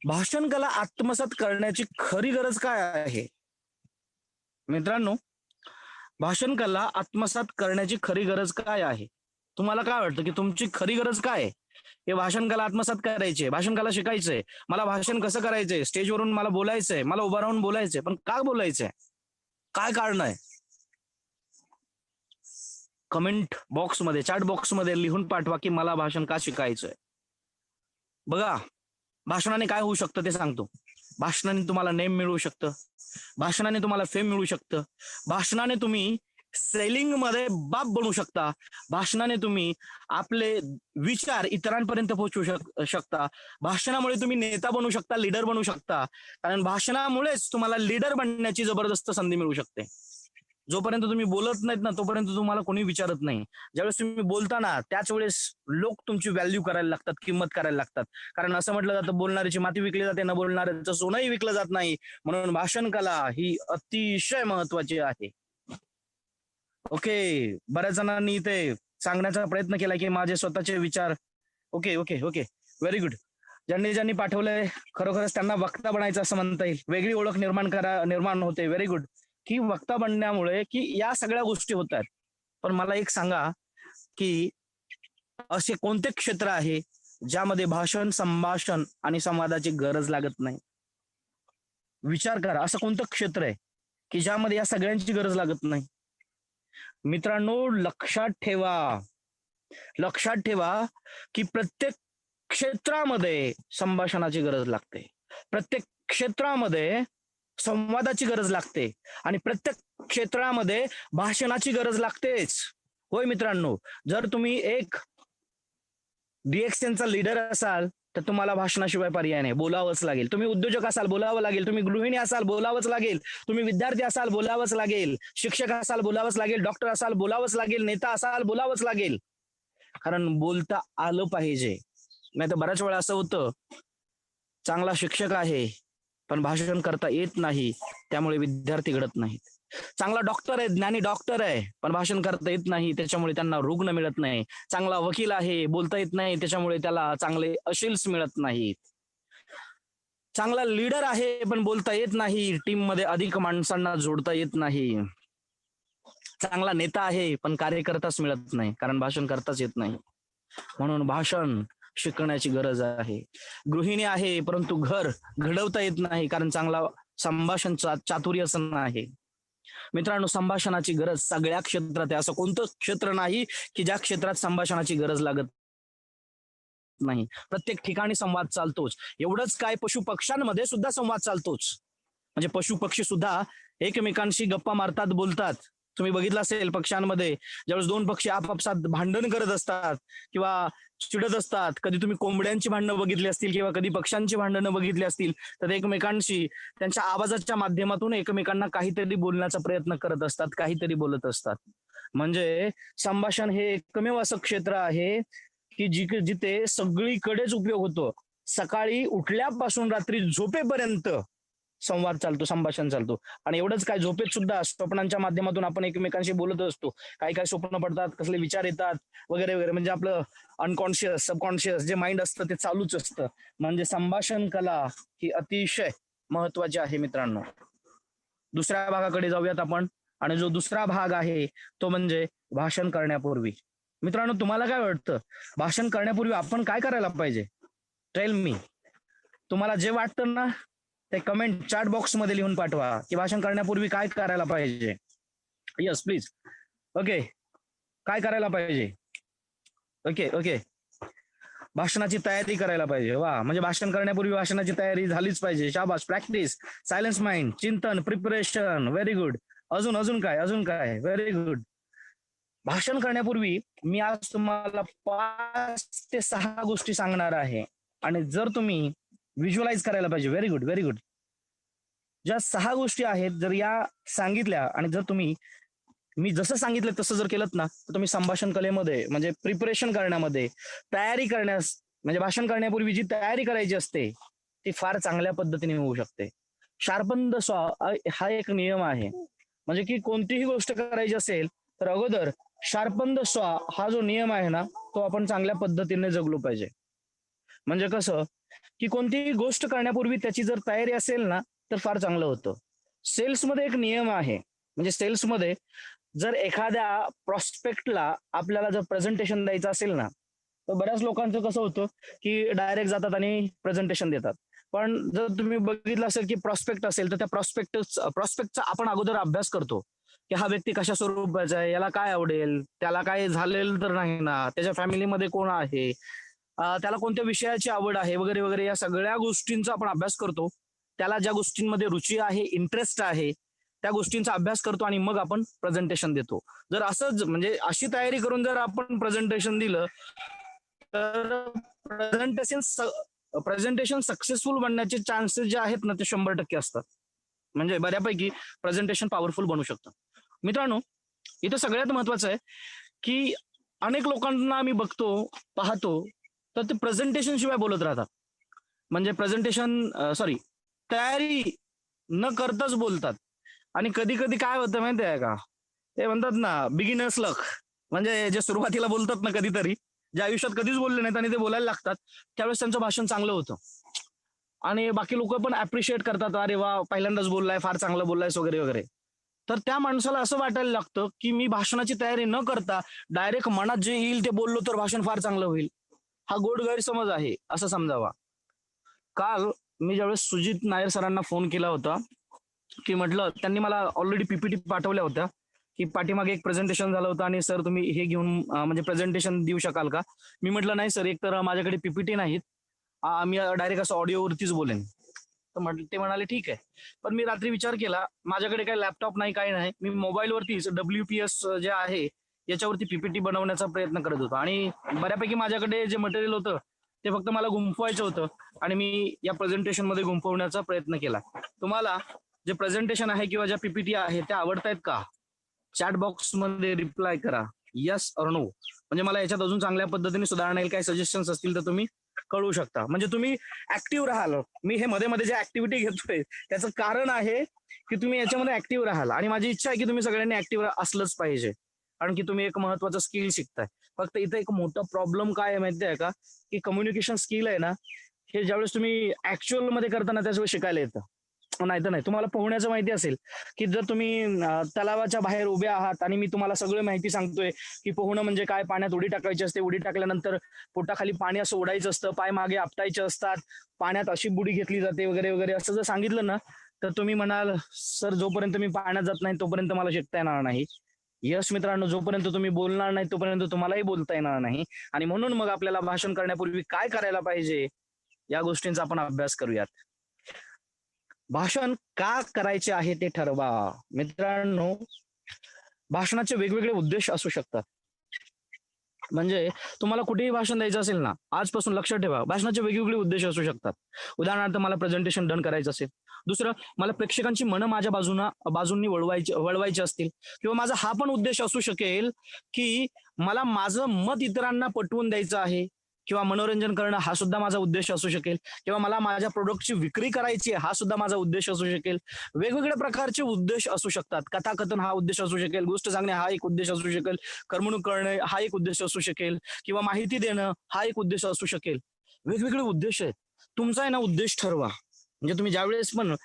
भाषण कला आत्मसात करण्याची खरी गरज काय आहे मित्रांनो? भाषण कला आत्मसात करण्याची खरी गरज काय आहे? तुम्हाला काय वाटतं की तुमची खरी गरज काय आहे? हे भाषण कला आत्मसात करायची, भाषण कला शिकायचंय, मला भाषण कसं करायचंय, स्टेजवरून मला बोलायचंय, मला उभं राहून बोलायचंय, पण काय बोलायचंय, काय कारण आहे? कमेंट बॉक्स मध्ये, चॅट बॉक्स मध्ये लिहून पाठवा की मला भाषण का शिकायचंय. बघा, भाषणाने काय होऊ शकतं ते सांगतो. भाषणाने तुम्हाला नेम मिळू शकतं, भाषणाने तुम्हाला फेम मिळू शकतं, भाषणाने तुम्ही सेलिंग मध्ये बाप बनू शकता, भाषणाने तुम्ही आपले विचार इतरांपर्यंत पोहोचवू शकता, भाषणामुळे तुम्ही नेता बनू शकता, लीडर बनू शकता. कारण भाषणामुळेच तुम्हाला लीडर बनण्याची जबरदस्त संधी मिळू शकते. जोपर्यंत तुम्ही बोलत नाहीत ना तोपर्यंत तुम्हाला कोणी विचारत नाही. ज्यावेळेस तुम्ही बोलता ना त्याच वेळेस लोक तुमची व्हॅल्यू करायला लागतात, किंमत करायला लागतात. कारण असं म्हटलं जातं, बोलणाऱ्याची माती विकली जाते, न बोलणाऱ्याचं सोनंही विकलं जात नाही. म्हणून भाषण कला ही अतिशय महत्वाची आहे. ओके, बऱ्याच जणांनी इथे सांगण्याचा प्रयत्न केला की माझे स्वतःचे विचार. Okay okay okay, very good. ज्यांनी पाठवलंय खरोखरच त्यांना वक्ता बनायचं असं म्हणता येईल. वेगळी ओळख निर्माण होते. Very good. की वक्ता बनण्यामुळे की या सगळ्या गोष्टी होतात. पण मला एक सांगा की असे कोणते क्षेत्र आहे ज्यामध्ये भाषण, संभाषण आणि संवादाची गरज लागत नाही? विचार करा, असं कोणतं क्षेत्र आहे की ज्यामध्ये या सगळ्यांची गरज लागत नाही? मित्रांनो, लक्षात ठेवा की प्रत्येक क्षेत्रामध्ये संभाषणाची गरज लागते, प्रत्येक क्षेत्रामध्ये संवादाची गरज लागते आणि प्रत्येक क्षेत्रामध्ये भाषणाची गरज लागतेच. होय मित्रांनो, जर तुम्ही एक डीएक्सएनचा लीडर असाल तर तुम्हाला भाषणाशिवाय पर्याय नाही, बोलावंच लागेल. तुम्ही उद्योजक असाल, बोलावं लागेल. तुम्ही गृहिणी असाल, बोलावंच लागेल. तुम्ही विद्यार्थी असाल, बोलावंच लागेल. शिक्षक असाल, बोलावंच लागेल. डॉक्टर असाल, बोलावंच लागेल. नेता असाल, बोलावंच लागेल. कारण बोलता आलं पाहिजे. नाही तर बऱ्याच वेळा असं होतं, चांगला शिक्षक आहे पण भाषण करता येत नाही, त्यामुळे विद्यार्थी घडत नाहीत. चांगला डॉक्टर आहे, ज्ञानी डॉक्टर आहे, पण भाषण करता येत नाही, त्याच्यामुळे त्यांना रुग्ण मिळत नाही. चांगला वकील आहे, बोलता येत नाही, त्याच्यामुळे त्याला चांगले अशील्स मिळत नाहीत. चांगला लीडर आहे पण बोलता येत नाही, टीम मध्ये अधिक माणसांना जोडता येत नाही. चांगला नेता आहे पण कार्यकर्ताच मिळत नाही, कारण भाषण करताच येत नाही. म्हणून भाषण शिकण्याची गरज आहे. गृहिणी आहे परंतु घर घडवता येत नाही, कारण चांगला संभाषण चातुर्य नाही. मित्रांनो, संभाषणाची गरज सगळ्या क्षेत्रात आहे. असं कोणतं क्षेत्र नाही की ज्या क्षेत्रात संभाषणाची गरज लागत नाही. प्रत्येक ठिकाणी संवाद चालतोच. एवढंच काय, पशु पक्ष्यांमध्ये सुद्धा संवाद चालतोच. म्हणजे पशु पक्षी सुद्धा एकमेकांशी गप्पा मारतात, बोलतात. तुम्ही बघितलं असेल पक्ष्यांमध्ये, ज्यावेळेस दोन पक्षी आपापसात भांडण करत असतात किंवा चिडत असतात, कधी तुम्ही कोंबड्यांची भांडणं बघितली असतील किंवा कधी पक्ष्यांची भांडणं बघितली असतील, तर एकमेकांशी त्यांच्या आवाजाच्या माध्यमातून एकमेकांना काहीतरी बोलण्याचा प्रयत्न करत असतात, काहीतरी बोलत असतात. म्हणजे संभाषण हे एकमेव असं क्षेत्र आहे की जिथे सगळीकडेच उपयोग होतो. सकाळी उठल्यापासून रात्री झोपेपर्यंत संवाद चालतो, संभाषण चालतो. आणि एवढंच काय, झोपेत सुद्धा स्वप्नांच्या माध्यमातून आपण एकमेकांशी बोलत असतो. काही काही स्वप्न पडतात, कसले विचार येतात वगैरे वगैरे. म्हणजे आपलं अनकॉन्शियस, सबकॉन्शियस जे माइंड असतं ते चालूच असतं. म्हणजे संभाषण कला ही अतिशय महत्वाची आहे मित्रांनो. दुसऱ्या भागाकडे जाऊयात आपण. आणि जो दुसरा भाग आहे तो म्हणजे भाषण करण्यापूर्वी. मित्रांनो, तुम्हाला काय वाटतं, भाषण करण्यापूर्वी आपण काय करायला पाहिजे? Tell me. तुम्हाला जे वाटतं ना ते कमेंट चॅट बॉक्स मध्ये लिहून पाठवा की भाषण करण्यापूर्वी काय करायला पाहिजे. Yes please. ओके, काय करायला पाहिजे? ओके ओके, भाषणाची तयारी करायला पाहिजे. वा, म्हणजे भाषण करण्यापूर्वी भाषणाची तयारी झालीच पाहिजे. शाबास, प्रॅक्टिस, सायलेन्स माइंड, चिंतन, प्रिपरेशन. Very good. अजून अजून काय, अजून काय? Very good. भाषण करण्यापूर्वी मी आज तुम्हाला 5 ते 6 गोष्टी सांगणार आहे आणि जर तुम्ही व्हिज्युअलाइज करायला पाहिजे. Very good, very good. ज्या 6 गोष्टी आहेत जर या सांगितल्या आणि जर तुम्ही मी जसं सांगितलं तसं जर केलं ना तर तुम्ही संभाषण कलेमध्ये म्हणजे प्रिपरेशन करण्यामध्ये तयारी करण्यास म्हणजे भाषण करण्यापूर्वी जी तयारी करायची असते ती फार चांगल्या पद्धतीने होऊ शकते. शार्पन द सॉ हा एक नियम आहे. म्हणजे की कोणतीही गोष्ट करायची असेल तर अगोदर शार्पन द सॉ हा जो नियम आहे ना तो आपण चांगल्या पद्धतीने जगलो पाहिजे. म्हणजे कसं की कोणतीही गोष्ट करण्यापूर्वी त्याची जर तयारी असेल ना तर फार चांगलं होतं. सेल्समध्ये एक नियम आहे. म्हणजे सेल्समध्ये जर एखाद्या प्रॉस्पेक्टला आपल्याला जर प्रेझेंटेशन द्यायचं असेल ना तर बऱ्याच लोकांचं कसं होतं की डायरेक्ट जातात आणि प्रेझेंटेशन देतात. पण जर तुम्ही बघितलं असेल की प्रॉस्पेक्ट असेल तर त्या प्रॉस्पेक्टचा आपण अगोदर अभ्यास करतो की हा व्यक्ती कशा स्वरूपाचा आहे, याला काय आवडेल, त्याला काय झालेलं तर नाही ना, त्याच्या फॅमिलीमध्ये कोण आहे, त्याला कोणत्या विषयाची आवड आहे वगैरे वगैरे, या सगळ्या गोष्टींचा आपण अभ्यास करतो. त्याला ज्या गोष्टींमध्ये रुची आहे, इंटरेस्ट आहे, त्या गोष्टींचा अभ्यास करतो आणि मग आपण प्रेझेंटेशन देतो. जर असंच म्हणजे अशी तयारी करून जर आपण प्रेझेंटेशन दिलं तर प्रेझेंटेशन सक्सेसफुल बनण्याचे चान्सेस जे आहेत ना ते 100% असतात. म्हणजे बऱ्यापैकी प्रेझेंटेशन पॉवरफुल बनू शकतं. मित्रांनो, इथं सगळ्यात महत्वाचं आहे की अनेक लोकांना आम्ही बघतो, पाहतो, तर ते प्रेझेंटेशन शिवाय बोलत राहतात. म्हणजे प्रेझेंटेशन सॉरी तयारी न करताच बोलतात. आणि कधी कधी काय होतं माहिती आहे का, ते म्हणतात ना बिगिनर्स लक. म्हणजे जे सुरुवातीला बोलतात ना कधीतरी, जे आयुष्यात कधीच बोलले नाहीत आणि ते बोलायला लागतात, त्यावेळेस त्यांचं भाषण चांगलं होतं आणि बाकी लोक पण अप्रिशिएट करतात, अरे वा पहिल्यांदाच बोललाय, फार चांगलं बोललायस वगैरे वगैरे. तर त्या माणसाला असं वाटायला लागतं की मी भाषणाची तयारी न करता डायरेक्ट मनात जे येईल ते बोललो तर भाषण फार चांगलं होईल. हा गोड गैरसमज आहे असं समजावा. काल मी ज्यावेळेस सुजित नायर सरांना फोन केला होता की म्हटलं, त्यांनी मला ऑलरेडी पीपीटी पाठवल्या होत्या की पाठीमागे एक प्रेझेंटेशन झालं होतं आणि सर तुम्ही हे घेऊन म्हणजे प्रेझेंटेशन देऊ शकाल का. मी म्हटलं नाही सर, एक तर माझ्याकडे पीपीटी नाहीत, मी डायरेक्ट असं ऑडिओवरतीच बोलेन. तर म्हटलं, ते म्हणाले ठीक आहे. पण मी रात्री विचार केला, माझ्याकडे काही लॅपटॉप नाही, काही नाही, मी मोबाईलवरतीच WPS जे आहे याच्यावरती पीपीटी बनवण्याचा प्रयत्न करत होतो आणि बऱ्यापैकी माझ्याकडे जे मटेरियल होतं ते फक्त मला गुंफवायचं होतं आणि मी या प्रेझेंटेशन मध्ये गुंफवण्याचा प्रयत्न केला. तुम्हाला जे प्रेझेंटेशन आहे किंवा ज्या पीपीटी आहे त्या आवडतायत का? चॅट बॉक्स मध्ये रिप्लाय करा, यस ऑर नो. म्हणजे मला याच्यात अजून चांगल्या पद्धतीने सुधारणा येईल, काही सजेशन्स असतील तर तुम्ही कळवू शकता. म्हणजे तुम्ही ऍक्टिव्ह राहाल. मी हे मध्ये मध्ये जे ऍक्टिव्हिटी घेतोय त्याचं कारण आहे की तुम्ही याच्यामध्ये ऍक्टिव्ह राहाल आणि माझी इच्छा आहे की तुम्ही सगळ्यांनी ऍक्टिव्ह असलंच पाहिजे, कारण की तुम्ही एक महत्वाचं स्किल शिकताय. फक्त इथं एक मोठा प्रॉब्लेम काय आहे माहिती आहे का, की कम्युनिकेशन स्किल आहे ना, हे ज्यावेळेस तुम्ही ऍक्च्युअल मध्ये करताना त्याच वेळेस शिकायला येतं. नाही तर नाही. तुम्हाला पोहण्याचं माहिती असेल की जर तुम्ही तलावाच्या बाहेर उभे आहात आणि मी तुम्हाला सगळं माहिती सांगतोय की पोहणं म्हणजे काय, पाण्यात उडी टाकायची असते, उडी टाकल्यानंतर पोटाखाली पाणी असं ओढायचं असतं, पाय मागे आपटायचे असतात, पाण्यात अशी बुडी घेतली जाते वगैरे वगैरे, असं जर सांगितलं ना तर तुम्ही म्हणाल सर जोपर्यंत मी पाण्यात जात नाही तोपर्यंत मला शिकता येणार नाही. यस मित्रांनो, जोपर्यंत तुम्ही बोलणार नाही तोपर्यंत तुम्हालाही बोलता येणार नाही. आणि म्हणून मग आपल्याला भाषण करण्यापूर्वी काय करायला पाहिजे या गोष्टींचा आपण अभ्यास करूयात. भाषण का करायचे आहे ते ठरवा. मित्रांनो, भाषणाचे वेगवेगळे उद्देश असू शकतात. म्हणजे तुम्हाला कुठेही भाषण द्यायचं असेल ना, आजपासून लक्षात ठेवा, भाषणाचे वेगवेगळे उद्देश असू शकतात. उदाहरणार्थ मला प्रेझेंटेशन डन करायचं असेल. दुसरं, मला प्रेक्षकांची मनं माझ्या बाजूंनी वळवायची असतील. किंवा माझा हा पण उद्देश असू शकेल की मला माझं मत इतरांना पटवून द्यायचं आहे किंवा मनोरंजन करणं हा सुद्धा माझा उद्देश असू शकेल. किंवा मला माझ्या प्रोडक्टची विक्री करायची आहे हा सुद्धा माझा उद्देश असू शकेल. वेगवेगळ्या प्रकारचे उद्देश असू शकतात. कथाकथन हा उद्देश असू शकेल, गोष्ट सांगणे हा एक उद्देश असू शकेल, करमणूक करणे हा एक उद्देश असू शकेल, किंवा माहिती देणं हा एक उद्देश असू शकेल. वेगवेगळे उद्देश आहेत. तुमचा आहे ना उद्देश ठरवा. म्हणजे तुम्ही ज्यावेळेस पण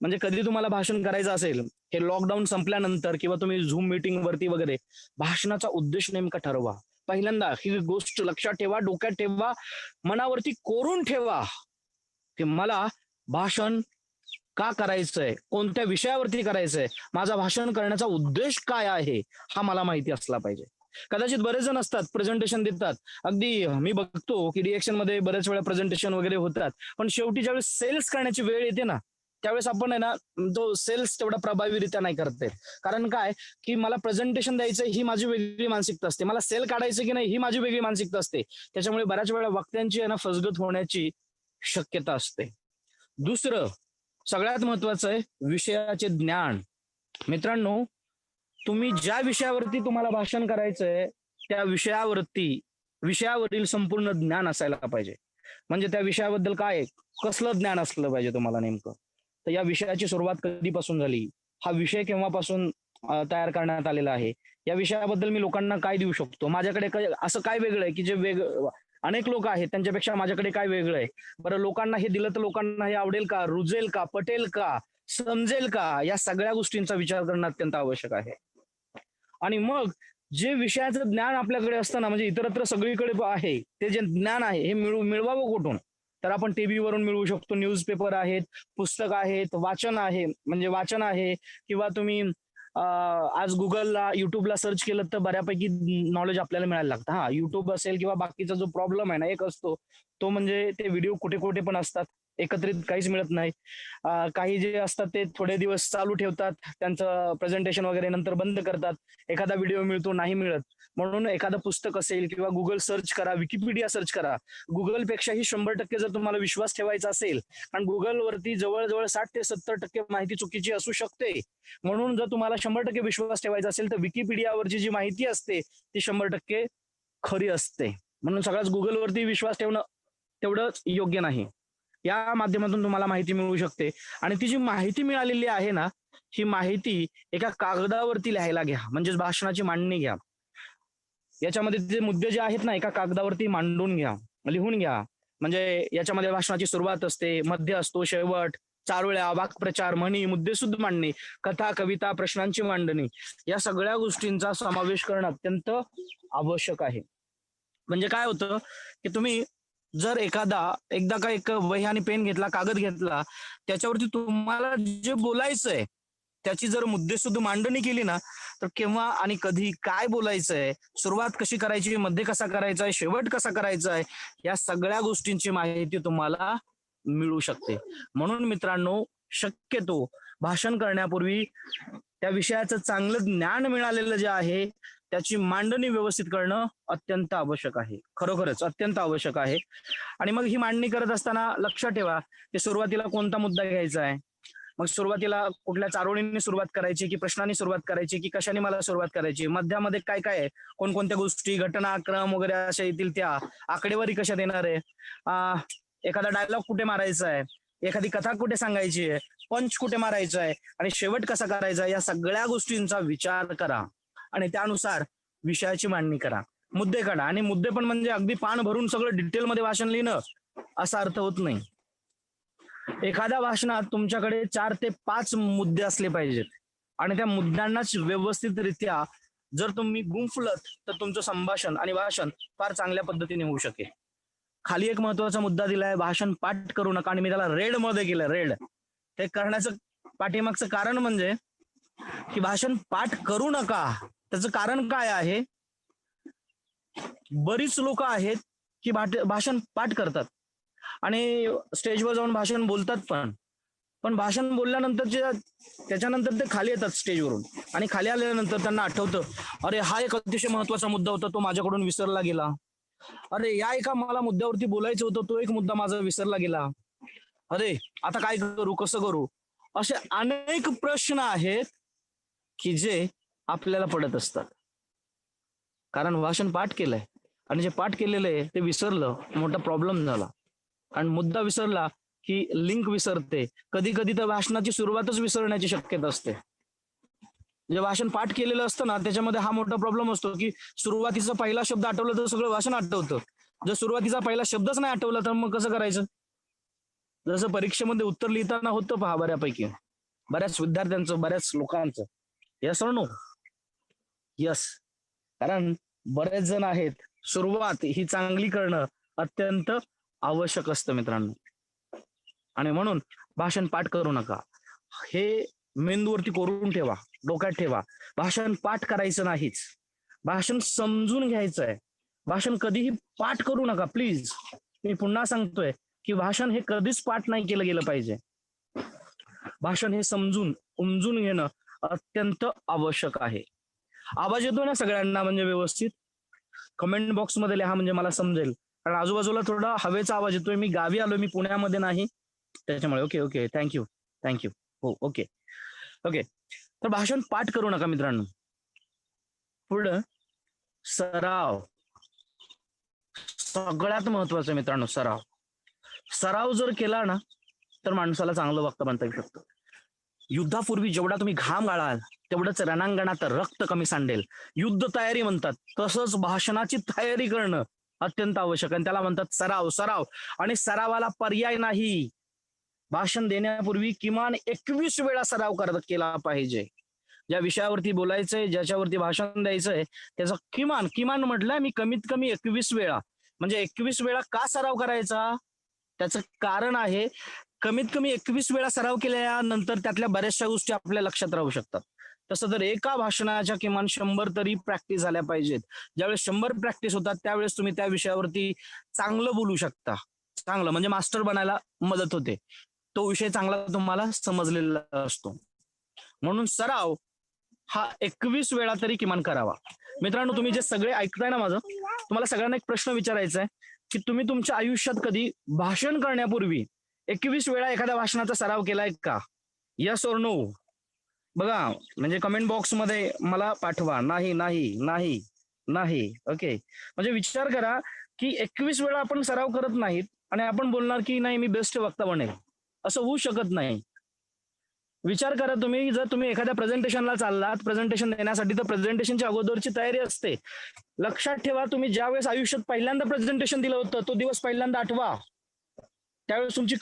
म्हणजे कधी तुम्हाला भाषण करायचं असेल, हे लॉकडाऊन संपल्यानंतर किंवा तुम्ही झूम मीटिंग वरती वगैरे, भाषणाचा उद्देश नेमका ठरवा. पहिल्यांदा ही गोष्ट लक्षात ठेवा, डोक्यात ठेवा, मनावरती कोरून ठेवा की मला भाषण का करायचंय, कोणत्या विषयावरती करायचंय, माझा भाषण करण्याचा उद्देश काय आहे, हा मला माहिती असला पाहिजे. कदाचित बरेच जण असतात, प्रेझेंटेशन देतात, अगदी मी बघतो की रिएक्शन मध्ये बऱ्याच वेळा प्रेझेंटेशन वगैरे होतात, पण शेवटी ज्यावेळेस सेल्स करण्याची वेळ येते ना, त्यावेळेस आपण आहे ना, तो सेल्स तेवढा प्रभावीरित्या नाही करत. कारण काय, की मला प्रेझेंटेशन द्यायचं ही माझी वेगळी मानसिकता असते, मला सेल काढायचं की नाही ही माझी वेगळी मानसिकता असते. त्याच्यामुळे बऱ्याच वेळा वक्त्यांची आहे ना फसगत होण्याची शक्यता असते. दुसरं सगळ्यात महत्वाचं आहे विषयाचे ज्ञान. मित्रांनो, तुम्ही ज्या विषयावरती तुम्हाला भाषण करायचंय त्या विषयावरील संपूर्ण ज्ञान असायला पाहिजे. म्हणजे त्या विषयाबद्दल काय, कसलं ज्ञान असलं पाहिजे तुम्हाला नेमकं. तर या विषयाची सुरुवात कधीपासून झाली, हा विषय केव्हापासून तयार करण्यात आलेला आहे, या विषयाबद्दल मी लोकांना काय देऊ शकतो, माझ्याकडे असं काय वेगळं आहे की जे अनेक लोक आहेत त्यांच्यापेक्षा माझ्याकडे काय वेगळं आहे. बरं, लोकांना हे दिलं तर लोकांना हे आवडेल का, रुजेल का, पटेल का, समजेल का, या सगळ्या गोष्टींचा विचार करणं अत्यंत आवश्यक आहे. आणि मग जे विषयाचं ज्ञान आपल्याकडे असतं ना, म्हणजे इतरत्र सगळीकडे आहे, ते जे ज्ञान आहे हे मिळवावं कुठून, तर आपण टीव्ही वरून मिळवू शकतो. न्यूजपेपर आहेत, पुस्तक आहेत, वाचन आहे, किंवा तुम्ही आज गुगलला, युट्यूबला सर्च केलं तर बऱ्यापैकी नॉलेज आपल्याला मिळायला लागतं. हा, युट्यूब असेल किंवा बाकीचा जो प्रॉब्लेम आहे ना एक असतो तो म्हणजे ते व्हिडिओ कुठे कुठे पण असतात, एकत्रित काहीच मिळत नाही. काही जे असतात ते थोडे दिवस चालू ठेवतात, त्यांचं प्रेझेंटेशन वगैरे नंतर बंद करतात. एखादा व्हिडिओ मिळतो, नाही मिळत. म्हणून एखादं पुस्तक असेल किंवा गुगल सर्च करा, विकिपीडिया सर्च करा. गुगलपेक्षाही 100% जर तुम्हाला विश्वास ठेवायचा असेल, कारण गुगलवरती जवळजवळ 60 ते 70% माहिती चुकीची असू शकते. म्हणून जर तुम्हाला 100% विश्वास ठेवायचा असेल तर विकिपीडियावरची जी माहिती असते ती 100% खरी असते. म्हणून सगळ्याच गुगलवरती विश्वास ठेवणं तेवढंच योग्य नाही. या माध्यमातून तुम्हाला माहिती मिळू शकते. आणि ती जी माहिती मिळालेली आहे ना, ही माहिती एका कागदावरती लिहायला घ्या, म्हणजेच भाषणाची मांडणी घ्या. याच्यामध्ये जे मुद्दे जे आहेत ना, एका कागदावरती मांडून घ्या, लिहून घ्या. म्हणजे याच्यामध्ये भाषणाची सुरुवात असते, मध्य असतो, शेवट, चारोळ्या, वाक्प्रचार, म्हणी, मुद्देसूद मांडणी, कथा, कविता, प्रश्नांची मांडणी, या सगळ्या गोष्टींचा समावेश करणं अत्यंत आवश्यक आहे. म्हणजे काय होतं की तुम्ही जर एकदा का एक वही आणि पेन घेतला, कागद घेतला, त्याच्यावरती तुम्हाला जे बोलायचंय त्याची जर मुद्देसूद मांडणी केली ना, तर केव्हा आणि कधी काय बोलायचंय, सुरुवात कशी करायची, मध्ये कसा करायचा आहे, शेवट कसा करायचा आहे, या सगळ्या गोष्टींची माहिती तुम्हाला मिळू शकते. म्हणून मित्रांनो, शक्यतो भाषण करण्यापूर्वी त्या विषयाचं चांगलं ज्ञान मिळालेलं जे आहे त्याची मांडणी व्यवस्थित करणं अत्यंत आवश्यक आहे, खरोखरच अत्यंत आवश्यक आहे. आणि मग ही मांडणी करत असताना लक्षात ठेवा की सुरुवातीला कोणता मुद्दा घ्यायचा आहे, मग सुरुवातीला कुठल्या चारोळींनी सुरुवात करायची, की प्रश्नांनी सुरुवात करायची, की कशाने मला सुरुवात करायची, मध्यामध्ये काय काय आहे, कोणकोणत्या गोष्टी, घटना, क्रम वगैरे अशा येतील, त्या आकडेवारी कशात येणार आहे, एखादा डायलॉग कुठे मारायचा आहे, एखादी कथा कुठे सांगायची आहे, पंच कुठे मारायचा आहे, आणि शेवट कसा करायचा, या सगळ्या गोष्टींचा विचार करा आणि त्यानुसार विषयाची मांडणी करा. मुद्दे काढा, आणि मुद्दे पण म्हणजे अगदी पान भरून सगळं डिटेलमध्ये भाषण लिहिणं असा अर्थ होत नाही. एखाद्या भाषणात तुमच्याकडे 4 ते 5 मुद्दे असले पाहिजेत, आणि त्या मुद्द्यांनाच व्यवस्थितरित्या जर तुम्ही गुंफलत तर तुमचं संभाषण आणि भाषण फार चांगल्या पद्धतीने होऊ शकेल. खाली एक महत्वाचा मुद्दा दिलाय, भाषण पाठ करू नका, आणि मी त्याला रेड मध्ये केलं. रेड ते करण्याचं पाठीमागचं कारण म्हणजे की भाषण पाठ करू नका, त्याचं कारण काय आहे, बरीच लोक आहेत की भाषण पाठ करतात आणि स्टेजवर जाऊन भाषण बोलतात, पण भाषण बोलल्यानंतर त्याच्यानंतर ते खाली येतात स्टेजवरून, आणि खाली आल्यानंतर त्यांना आठवतं, अरे हा एक अतिशय महत्वाचा मुद्दा होता, तो माझ्याकडून विसरला गेला. अरे या एका मला मुद्द्यावरती बोलायचं होतं, तो एक मुद्दा माझा विसरला गेला. अरे आता काय करू, कसं करू. असे अनेक प्रश्न आहेत की जे आपल्याला पडत असतात, कारण भाषण पाठ केलंय आणि जे पाठ केलेलं आहे ते विसरलं, मोठा प्रॉब्लेम झाला. आणि मुद्दा विसरला की लिंक विसरते, कधी कधी तर भाषणाची सुरुवातच विसरण्याची शक्यता असते. जे भाषण पाठ केलेलं असतं ना, त्याच्यामध्ये हा मोठा प्रॉब्लेम असतो की सुरुवातीचा पहिला शब्द आठवला तर सगळं भाषण आठवतं, जर सुरुवातीचा पहिला शब्दच नाही आठवला तर मग कसं करायचं. जसं परीक्षेमध्ये उत्तर लिहिताना होतं पहा बऱ्यापैकी, बऱ्याच विद्यार्थ्यांचं, बऱ्याच लोकांचं? यस और नो? यस. कारण बरेच जण आहेत, सुरुवात ही चांगली करणं अत्यंत आवश्यक असतं मित्रांनो. आणि म्हणून भाषण पाठ करू नका. हे मेंदूवरती कोरून ठेवा, डोक्यात ठेवा. भाषण पाठ करायचं नाहीच, भाषण समजून घ्यायचं आहे. भाषण कधीही पाठ करू नका प्लीज. मी पुन्हा सांगतोय की भाषण हे कधीच पाठ नाही केलं गेलं पाहिजे. भाषण हे समजून उमजून घेणं अत्यंत आवश्यक आहे. आवाज येतो ना सगळ्यांना म्हणजे व्यवस्थित? कमेंट बॉक्स मध्ये लिहा म्हणजे मला समजेल. कारण आजूबाजूला थोडा हवेचा आवाज येतोय. मी गावी आलो, मी पुण्यामध्ये नाही, त्याच्यामुळे. Okay okay, thank you thank you. हो ओके ओके. तर भाषण पाठ करू नका मित्रांनो. पुढं सराव सगळ्यात महत्वाचं मित्रांनो. सराव सराव जर केला ना तर माणसाला चांगलं वक्ता बनता येऊ शकतं. युद्धापूर्वी जेवढा तुम्ही घाम गाळाल तेवढंच रणांगणात रक्त कमी सांडेल. युद्ध तयारी म्हणतात, तसंच भाषणाची तयारी करणं अत्यंत आवश्यक आहे. त्याला म्हणतात सराव. सराव आणि सरावाला पर्याय नाही. भाषण देण्यापूर्वी किमान 21 वेळा सराव केला पाहिजे. ज्या विषयावरती बोलायचंय, ज्याच्यावरती भाषण द्यायचंय, त्याचा किमान किमान म्हटलंय मी, कमीत कमी 21 वेळा. म्हणजे 21 वेळा का सराव करायचा? त्याचं कारण आहे, कमीत कमी 21 वेळा सराव केल्यानंतर त्यातल्या बऱ्याचशा गोष्टी आपल्या लक्षात राहू शकतात. तसं तर एका भाषणाच्या किमान 100 तरी प्रॅक्टिस झाल्या पाहिजेत. ज्यावेळेस 100 प्रॅक्टिस होतात त्यावेळेस तुम्ही त्या विषयावरती चांगलं बोलू शकता. चांगलं म्हणजे मास्टर बनायला मदत होते. तो विषय चांगला तुम्हाला समजलेला असतो. म्हणून सराव हा 21 वेळा तरी किमान करावा. मित्रांनो, तुम्ही जे सगळे ऐकताय ना माझं, तुम्हाला सगळ्यांना एक प्रश्न विचारायचा आहे की तुम्ही तुमच्या आयुष्यात कधी भाषण करण्यापूर्वी 21 वेळा एखाद्या भाषणाचा सराव केलाय का? यस और नो? बघा, म्हणजे कमेंट बॉक्स मध्ये मला पाठवा. नाही नाही नाही नाही. ओके. म्हणजे विचार करा की 21 वेळा आपण सराव करत नाहीत आणि आपण बोलणार की नाही मी बेस्ट वक्ता बनेल. असं होऊ शकत नाही. विचार करा तुम्ही, जर तुम्ही एखाद्या प्रेझेंटेशनला चाललात, प्रेझेंटेशन देण्यासाठी, तर प्रेझेंटेशनच्या अगोदरची तयारी असते. लक्षात ठेवा, तुम्ही ज्या वेळेस आयुष्यात पहिल्यांदा प्रेझेंटेशन दिलं होतं तो दिवस पहिल्यांदा आठवा. त्यावेळेस तुमची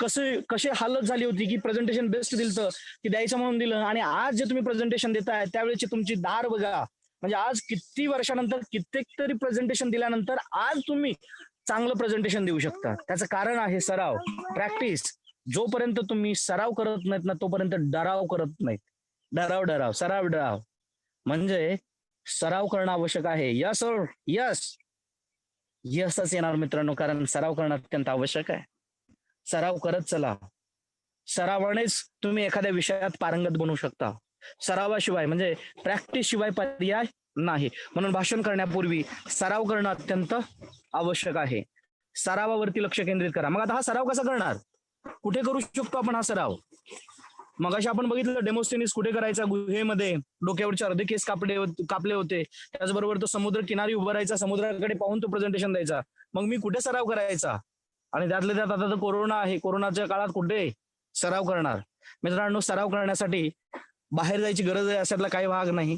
कशी हालत झाली होती की प्रेझेंटेशन बेस्ट दिलं की द्यायचं म्हणून दिलं, आणि आज जे तुम्ही प्रेझेंटेशन देताय त्यावेळेची तुमची दार बघा. म्हणजे आज किती वर्षानंतर, कित्येक तरी प्रेझेंटेशन दिल्यानंतर आज तुम्ही चांगलं प्रेझेंटेशन देऊ शकता. त्याचं कारण आहे सराव, प्रॅक्टिस. जोपर्यंत तुम्ही सराव करत नाहीत ना तोपर्यंत डराव करत नाहीत. डराव डराव, सराव डराव. म्हणजे सराव करणं आवश्यक आहे. यस और यस? यसच येणार मित्रांनो, कारण सराव करणं अत्यंत आवश्यक आहे. सराव करत चला. सरावानेच तुम्ही एखाद्या विषयात पारंगत बनू शकता. सरावाशिवाय म्हणजे प्रॅक्टिस शिवाय पर्याय नाही. म्हणून भाषण करण्यापूर्वी सराव करणं अत्यंत आवश्यक आहे. सरावावरती लक्ष केंद्रित करा. मग आता हा सराव कसा करणार? कुठे करू शकतो आपण हा सराव? मगाशी आपण बघितलं डेमोस्टेनिस कुठे करायचा? गुहेमध्ये. डोक्यावरचे अर्धे केस कापले होते. त्याचबरोबर तो समुद्र किनारी उभा राहायचा, समुद्राकडे पाहून तो प्रेझेंटेशन द्यायचा. मग मी कुठे सराव करायचा? आणि त्यातल्या त्यात आता तर कोरोना आहे, कोरोनाच्या काळात कुठे सराव करणार? मित्रांनो, सराव करण्यासाठी बाहेर जायची गरज आहे अशातला काही भाग नाही.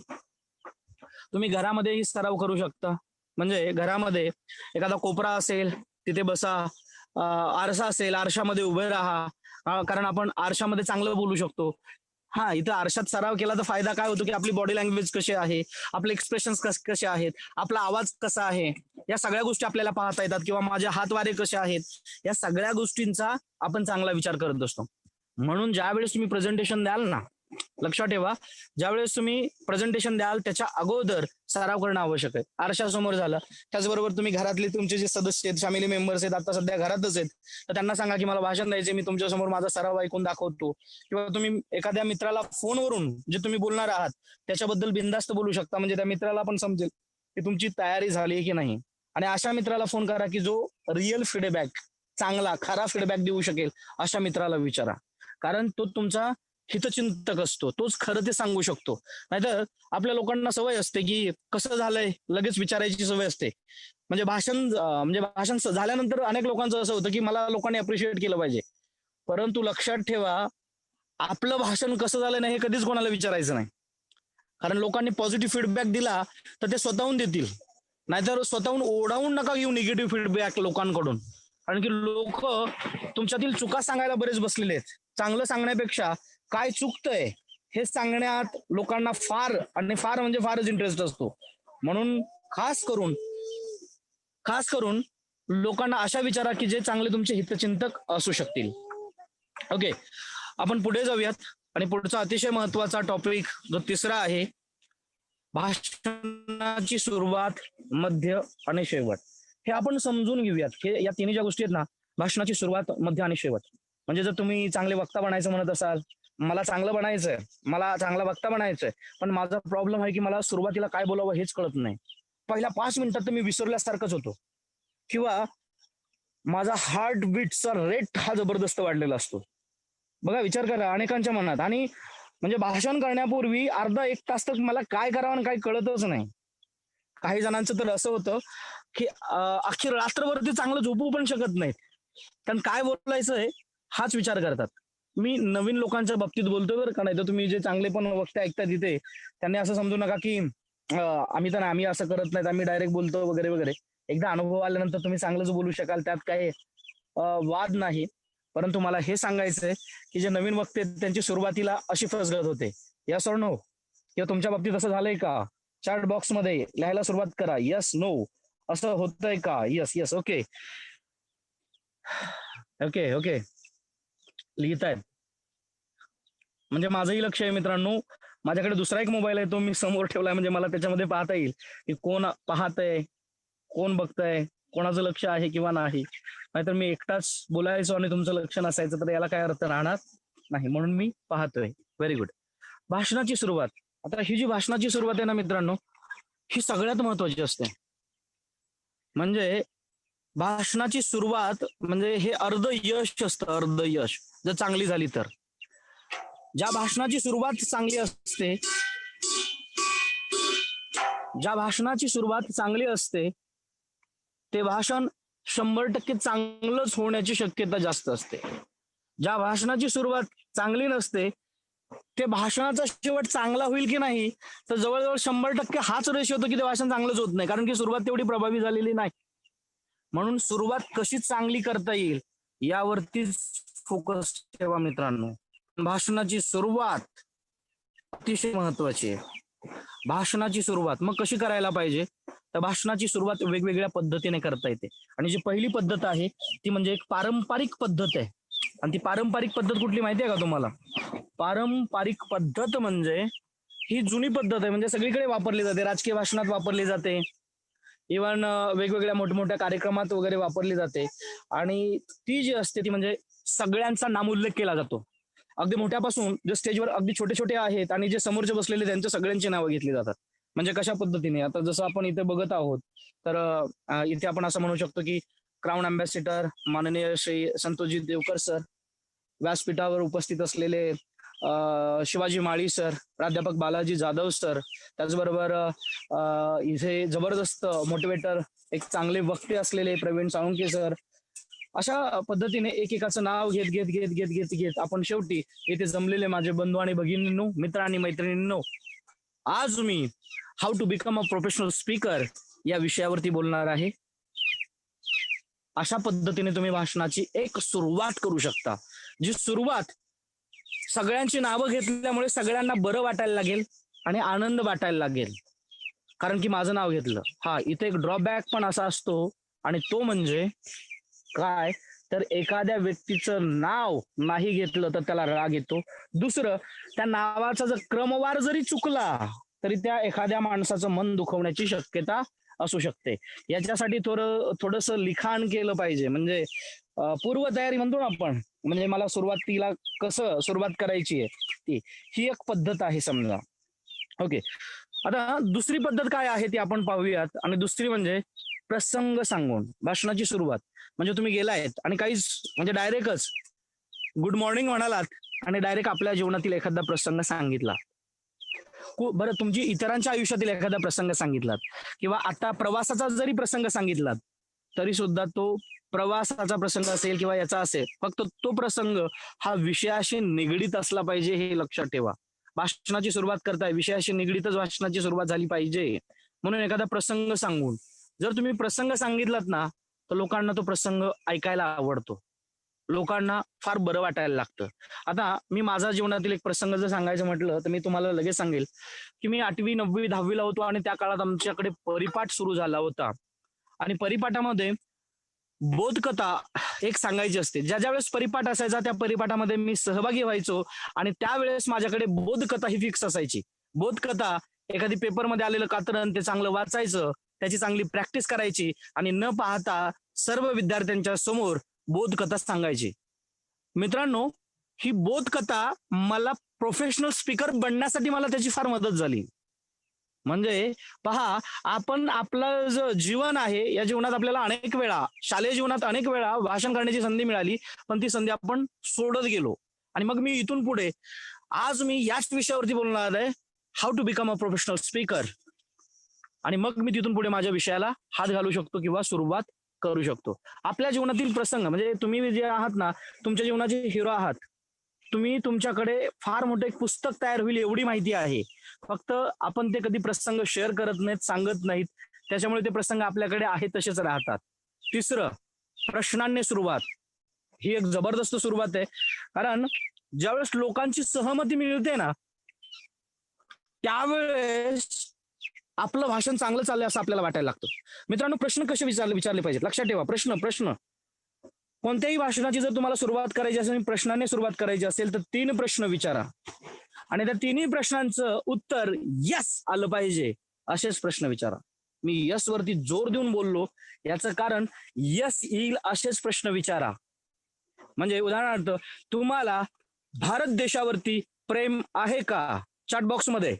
तुम्ही घरामध्येही सराव करू शकता. म्हणजे घरामध्ये एखादा कोपरा असेल तिथे बसा, आरसा असेल आरशामध्ये उभे राहा. कारण आपण आरशामध्ये चांगलं बोलू शकतो. हा, इथं आरशात सराव केला तर फायदा काय होतो की आपली बॉडी लँग्वेज कशी आहे, आपले एक्सप्रेशन कसे आहेत, आपला आवाज कसा आहे, या सगळ्या गोष्टी आपल्याला पाहता येतात. किंवा माझे हातवारे कसे आहेत, या सगळ्या गोष्टींचा आपण चांगला विचार करत असतो. म्हणून ज्यावेळेस तुम्ही प्रेझेंटेशन द्याल ना, लक्षात ठेवा, ज्यावेळेस तुम्ही प्रेझेंटेशन द्याल त्याच्या अगोदर सराव करणं आवश्यक आहे. आरशासमोर झालं. त्याचबरोबर तुम्ही घरातले तुमचे जे सदस्य आहेत, फॅमिली मेंबर्स आहेत, आता सध्या घरातच आहेत, तर त्यांना सांगा की मला भाषण द्यायचे, मी तुमच्यासमोर माझा सराव ऐकून दाखवतो. किंवा तुम्ही एखाद्या मित्राला फोनवरून जे तुम्ही बोलणार आहात त्याच्याबद्दल बिनधास्त बोलू शकता. म्हणजे त्या मित्राला पण समजेल की तुमची तयारी झाली की नाही. आणि अशा मित्राला फोन करा की जो रिअल फीडबॅक, चांगला खरा फीडबॅक देऊ शकेल अशा मित्राला विचारा. कारण तो तुमचा हितचिंतक असतो, तोच खरं ते सांगू शकतो. नाहीतर आपल्या लोकांना सवय असते की कसं झालंय लगेच विचारायची सवय असते. म्हणजे भाषण झाल्यानंतर अनेक लोकांचं असं होतं की मला लोकांनी अप्रिशिएट केलं पाहिजे. परंतु लक्षात ठेवा, आपलं भाषण कसं झालं नाही हे कधीच कोणाला विचारायचं नाही. कारण लोकांनी पॉझिटिव्ह फीडबॅक दिला तर ते स्वतःहून देतील. नाहीतर स्वतःहून ओढावून नका घेऊ निगेटिव्ह फीडबॅक लोकांकडून. कारण की लोक तुमच्यातील चुका सांगायला बरेच बसलेले आहेत. चांगलं सांगण्यापेक्षा काय चुकतंय हे सांगण्यात लोकांना फार आणि फार म्हणजे फारच इंटरेस्ट असतो. म्हणून खास करून लोकांना अशा विचारा की जे चांगले तुमचे हितचिंतक असू शकतील. ओके, आपण पुढे जाऊयात आणि पुढचा अतिशय महत्वाचा टॉपिक जो तिसरा आहे, भाषणाची सुरुवात, मध्य आणि शेवट. हे आपण समजून घेऊयात. हे या तिन्ही ज्या गोष्टी आहेत ना, भाषणाची सुरुवात, मध्य आणि शेवट. म्हणजे जर तुम्ही चांगले वक्ता बनायचं म्हणत असाल, मला चांगलं बनायचंय, मला चांगला वक्ता बनायचंय, पण माझा प्रॉब्लेम आहे की मला सुरुवातीला काय बोलावं हेच कळत नाही. पहिल्या 5 मिनिटात तर मी विसरल्यासारखंच होतो, किंवा माझा हार्ट बीटचा रेट हा जबरदस्त वाढलेला असतो. बघा, विचार करा अनेकांच्या मनात. आणि म्हणजे भाषण करण्यापूर्वी अर्धा 1 तास तर मला काय करावं आणि काय कळतच नाही. काही जणांचं तर असं होतं की अख्खी रात्रभर ते चांगलं झोपू पण शकत नाहीत, कारण काय बोलायचंय हाच विचार करतात. मी नवीन लोकांच्या बाबतीत बोलतोय बरं का, नाही तर तुम्ही जे चांगले पण वक्ते ऐकता तिथे त्यांनी असं समजू नका की आम्ही असं करत नाहीत, आम्ही डायरेक्ट बोलतो वगैरे वगैरे. एकदा अनुभव आल्यानंतर तुम्ही चांगलंच बोलू शकाल, त्यात काही वाद नाही. परंतु मला हे सांगायचंय की जे नवीन वक्ते आहेत, त्यांची सुरुवातीला अशी फसगत होते. यस और नो? किंवा तुमच्या बाबतीत असं झालंय का? चॅट बॉक्स मध्ये लिहायला सुरुवात करा, यस नो. असं होतंय का? Yes yes, okay okay okay, लिहितायत. म्हणजे माझंही लक्ष आहे मित्रांनो. माझ्याकडे दुसरा एक मोबाईल आहे, तो मी समोर ठेवलाय, म्हणजे मला त्याच्यामध्ये पाहता येईल की कोण पाहतंय, कोण बघतंय, कोणाचं लक्ष आहे किंवा नाही. नाहीतर मी एकटाच बोलायचो आणि तुमचं लक्ष नसायचं, तर याला काय अर्थ राहणार नाही. म्हणून मी पाहतोय. Very good. भाषणाची सुरुवात. आता ही जी भाषणाची सुरुवात आहे ना मित्रांनो, ही सगळ्यात महत्वाची असते. म्हणजे भाषणाची सुरुवात म्हणजे हे अर्ध यश असतं, अर्ध यश, जर चांगली झाली तर. ज्या भाषणाची सुरुवात चांगली असते, ज्या भाषणाची सुरुवात चांगली असते, ते भाषण 100% चांगलंच होण्याची शक्यता जास्त असते. ज्या भाषणाची सुरुवात चांगली नसते, ते भाषणाचा शेवट चांगला होईल की नाही, तर जवळजवळ 100% हाच रेश होतो की ते भाषण चांगलंच होत नाही, कारण की सुरुवात तेवढी प्रभावी झालेली नाही. म्हणून सुरुवात कशी चांगली करता येईल यावरतीच फोकस ठेवा मित्रांनो. भाषणाची सुरुवात अतिशय महत्वाची आहे. भाषणाची सुरुवात मग कशी करायला पाहिजे, तर भाषणाची सुरुवात वेगवेगळ्या पद्धतीने करता येते. आणि जी पहिली पद्धत आहे ती म्हणजे एक पारंपरिक पद्धत आहे. आणि ती पारंपरिक पद्धत कुठली माहिती आहे का तुम्हाला? पारंपरिक पद्धत म्हणजे ही जुनी पद्धत आहे, म्हणजे सगळीकडे वापरली जाते, राजकीय भाषणात वापरली जाते, इव्हन वेगवेगळ्या मोठमोठ्या कार्यक्रमात वगैरे वापरली जाते. आणि ती जी असते ती म्हणजे सगळ्यांचा नामोल्लेख केला जातो, अगदी मोठ्यापासून जे स्टेजवर अगदी छोटे छोटे आहेत आणि जे समोरचे बसलेले त्यांच्या सगळ्यांची नावं घेतली जातात. म्हणजे कशा पद्धतीने, आता जसं आपण इथे बघत आहोत, तर इथे आपण असं म्हणू शकतो की क्राऊन अँबॅसिडर माननीय श्री संतोषजी देवकर सर, व्यासपीठावर उपस्थित असलेले शिवाजी माळी सर, प्राध्यापक बालाजी जाधव सर, त्याचबरोबर इथे जबरदस्त मोटिवेटर, एक चांगले वक्ते असलेले प्रवीण साळुंके सर. अशा पद्धतीने एकेकाचं नाव घेत घेत घेत घेत घेत घेत आपण शेवटी इथे जमलेले माझे बंधू आणि भगिनींनो, मित्र आणि मैत्रिणींनो, आज मी how to become a professional speaker या विषयावरती बोलणार आहे. अशा पद्धतीने तुम्ही भाषणाची एक सुरुवात करू शकता, जी सुरुवात सगळ्यांची नावं घेतल्यामुळे सगळ्यांना बरं वाटायला लागेल आणि आनंद वाटायला लागेल, कारण की माझं नाव घेतलं. हा, इथे एक ड्रॉबॅक पण असा असतो, आणि तो म्हणजे काय, तर एखाद्या व्यक्तीचं नाव नाही घेतलं तर त्याला राग येतो. दुसरं, त्या नावाचा जर क्रमवार जरी चुकला तरी त्या एखाद्या माणसाचं मन दुखवण्याची शक्यता असू शकते. याच्यासाठी थोडस लिखाण केलं पाहिजे, म्हणजे पूर्वतयारी म्हणतो ना आपण, म्हणजे मला सुरुवातीला कसं सुरुवात करायची आहे ती, ही एक पद्धत आहे समजा. ओके, आता दुसरी पद्धत काय आहे ती आपण पाहूयात. आणि दुसरी म्हणजे प्रसंग सांगून भाषणाची सुरुवात. म्हणजे तुम्ही गेलायत आणि काहीच म्हणजे डायरेक्टच गुड मॉर्निंग म्हणालात आणि डायरेक्ट आपल्या जीवनातील एखादा प्रसंग सांगितला. बरं, तुमची इतरांच्या आयुष्यातील एखादा प्रसंग सांगितलात, किंवा आता प्रवासाचा जरी प्रसंग सांगितलात, तरी सुद्धा तो प्रवासाचा प्रसंग असेल किंवा याचा असेल, फक्त तो प्रसंग हा विषयाशी निगडीत असला पाहिजे, हे लक्षात ठेवा. भाषणाची सुरुवात करताय, विषयाशी निगडीतच भाषणाची सुरुवात झाली पाहिजे. म्हणून एखादा प्रसंग सांगून जर तुम्ही प्रसंग सांगितलात ना, तर लोकांना तो प्रसंग ऐकायला आवडतो. लोकांना फार बरं वाटायला लागतं. आता मी माझा जीवनातील एक प्रसंग जर सांगायचं म्हटलं तर मी तुम्हाला लगेच सांगेल की मी 8वी 9वी 10वी ला होतो आणि त्या काळात आमच्याकडे परिपाठ सुरू झाला होता आणि परिपाठामध्ये बोधकथा एक सांगायची असते. ज्या ज्यावेळेस परिपाठ असायचा त्या परिपाठामध्ये मी सहभागी व्हायचो आणि त्यावेळेस माझ्याकडे बोधकथा ही फिक्स असायची. बोधकथा एखादी पेपरमध्ये आलेलं कात्रण ते चांगलं वाचायचं, त्याची चांगली प्रॅक्टिस करायची आणि न पाहता सर्व विद्यार्थ्यांच्या समोर बोधकथा सांगायची. मित्रांनो, ही बोधकथा मला प्रोफेशनल स्पीकर बनण्यासाठी मला त्याची फार मदत झाली. म्हणजे पहा, आपण आपलं जो जीवन आहे या जीवनात आपल्याला अनेक वेळा शालेय जीवनात अनेक वेळा भाषण करण्याची संधी मिळाली, पण ती संधी आपण सोडत गेलो. आणि मग मी इथून पुढे आज मी याच विषयावरती बोलणार आहे, how to become a professional speaker. आणि मग मी तिथून पुढे माझ्या विषयाला हात घालू शकतो किंवा सुरुवात करू शकतो. आपल्या जीवनातील प्रसंग म्हणजे तुम्ही जे आहात ना, तुमच्या जीवनाचे हिरो आहात. तुम्ही तुमच्याकडे फार मोठं एक पुस्तक तयार होईल एवढी माहिती आहे. फक्त आपण ते कधी प्रसंग शेअर करत नाहीत, सांगत नाहीत. त्याच्यामुळे ते प्रसंग आपल्याकडे आहेत तसेच राहतात. तिसरं, प्रश्नांनी सुरुवात. ही एक जबरदस्त सुरुवात आहे. कारण ज्यावेळेस लोकांची सहमती मिळते ना, त्यावेळेस आपलं भाषण चांगलं चाललंय असं आपल्याला वाटायला लागतं. मित्रांनो, प्रश्न कसे विचारले पाहिजेत लक्षात ठेवा. प्रश्न कोणत्याही भाषणाची जर तुम्हाला सुरुवात करायची असेल, प्रश्नाने सुरुवात करायची असेल तर 3 प्रश्न विचारा आणि त्या 3ही प्रश्नांचं उत्तर यस आलं पाहिजे असेच प्रश्न विचारा. मी यस वरती जोर देऊन बोललो याचं कारण यस येईल असेच प्रश्न विचारा. म्हणजे उदाहरणार्थ, तुम्हाला भारत देशावरती प्रेम आहे का? चॅट बॉक्स मध्ये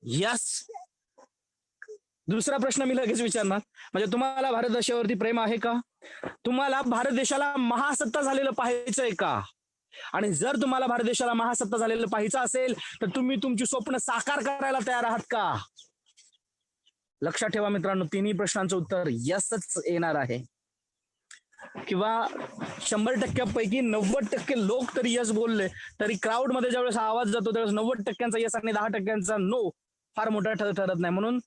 यस. दुसरा प्रश्न मी लगेच विचारणार, म्हणजे तुम्हाला भारत देशावरती प्रेम आहे का? तुम्हाला भारत देशाला महासत्ता झालेलं पाहायचंय का? आणि जर तुम्हाला भारत देशाला महासत्ता झालेलं पाहायचं असेल तर तुम्ही तुमची स्वप्न साकार करायला तयार आहात का? लक्षात ठेवा मित्रांनो, 3ही प्रश्नांचं उत्तर यसच येणार आहे. किंवा 100% 90% लोक तरी यस बोलले तरी क्राऊड मध्ये ज्यावेळेस आवाज जातो त्यावेळेस 90%चा यस आणि 10%चा नो फार मोठा ठरत नाही. म्हणून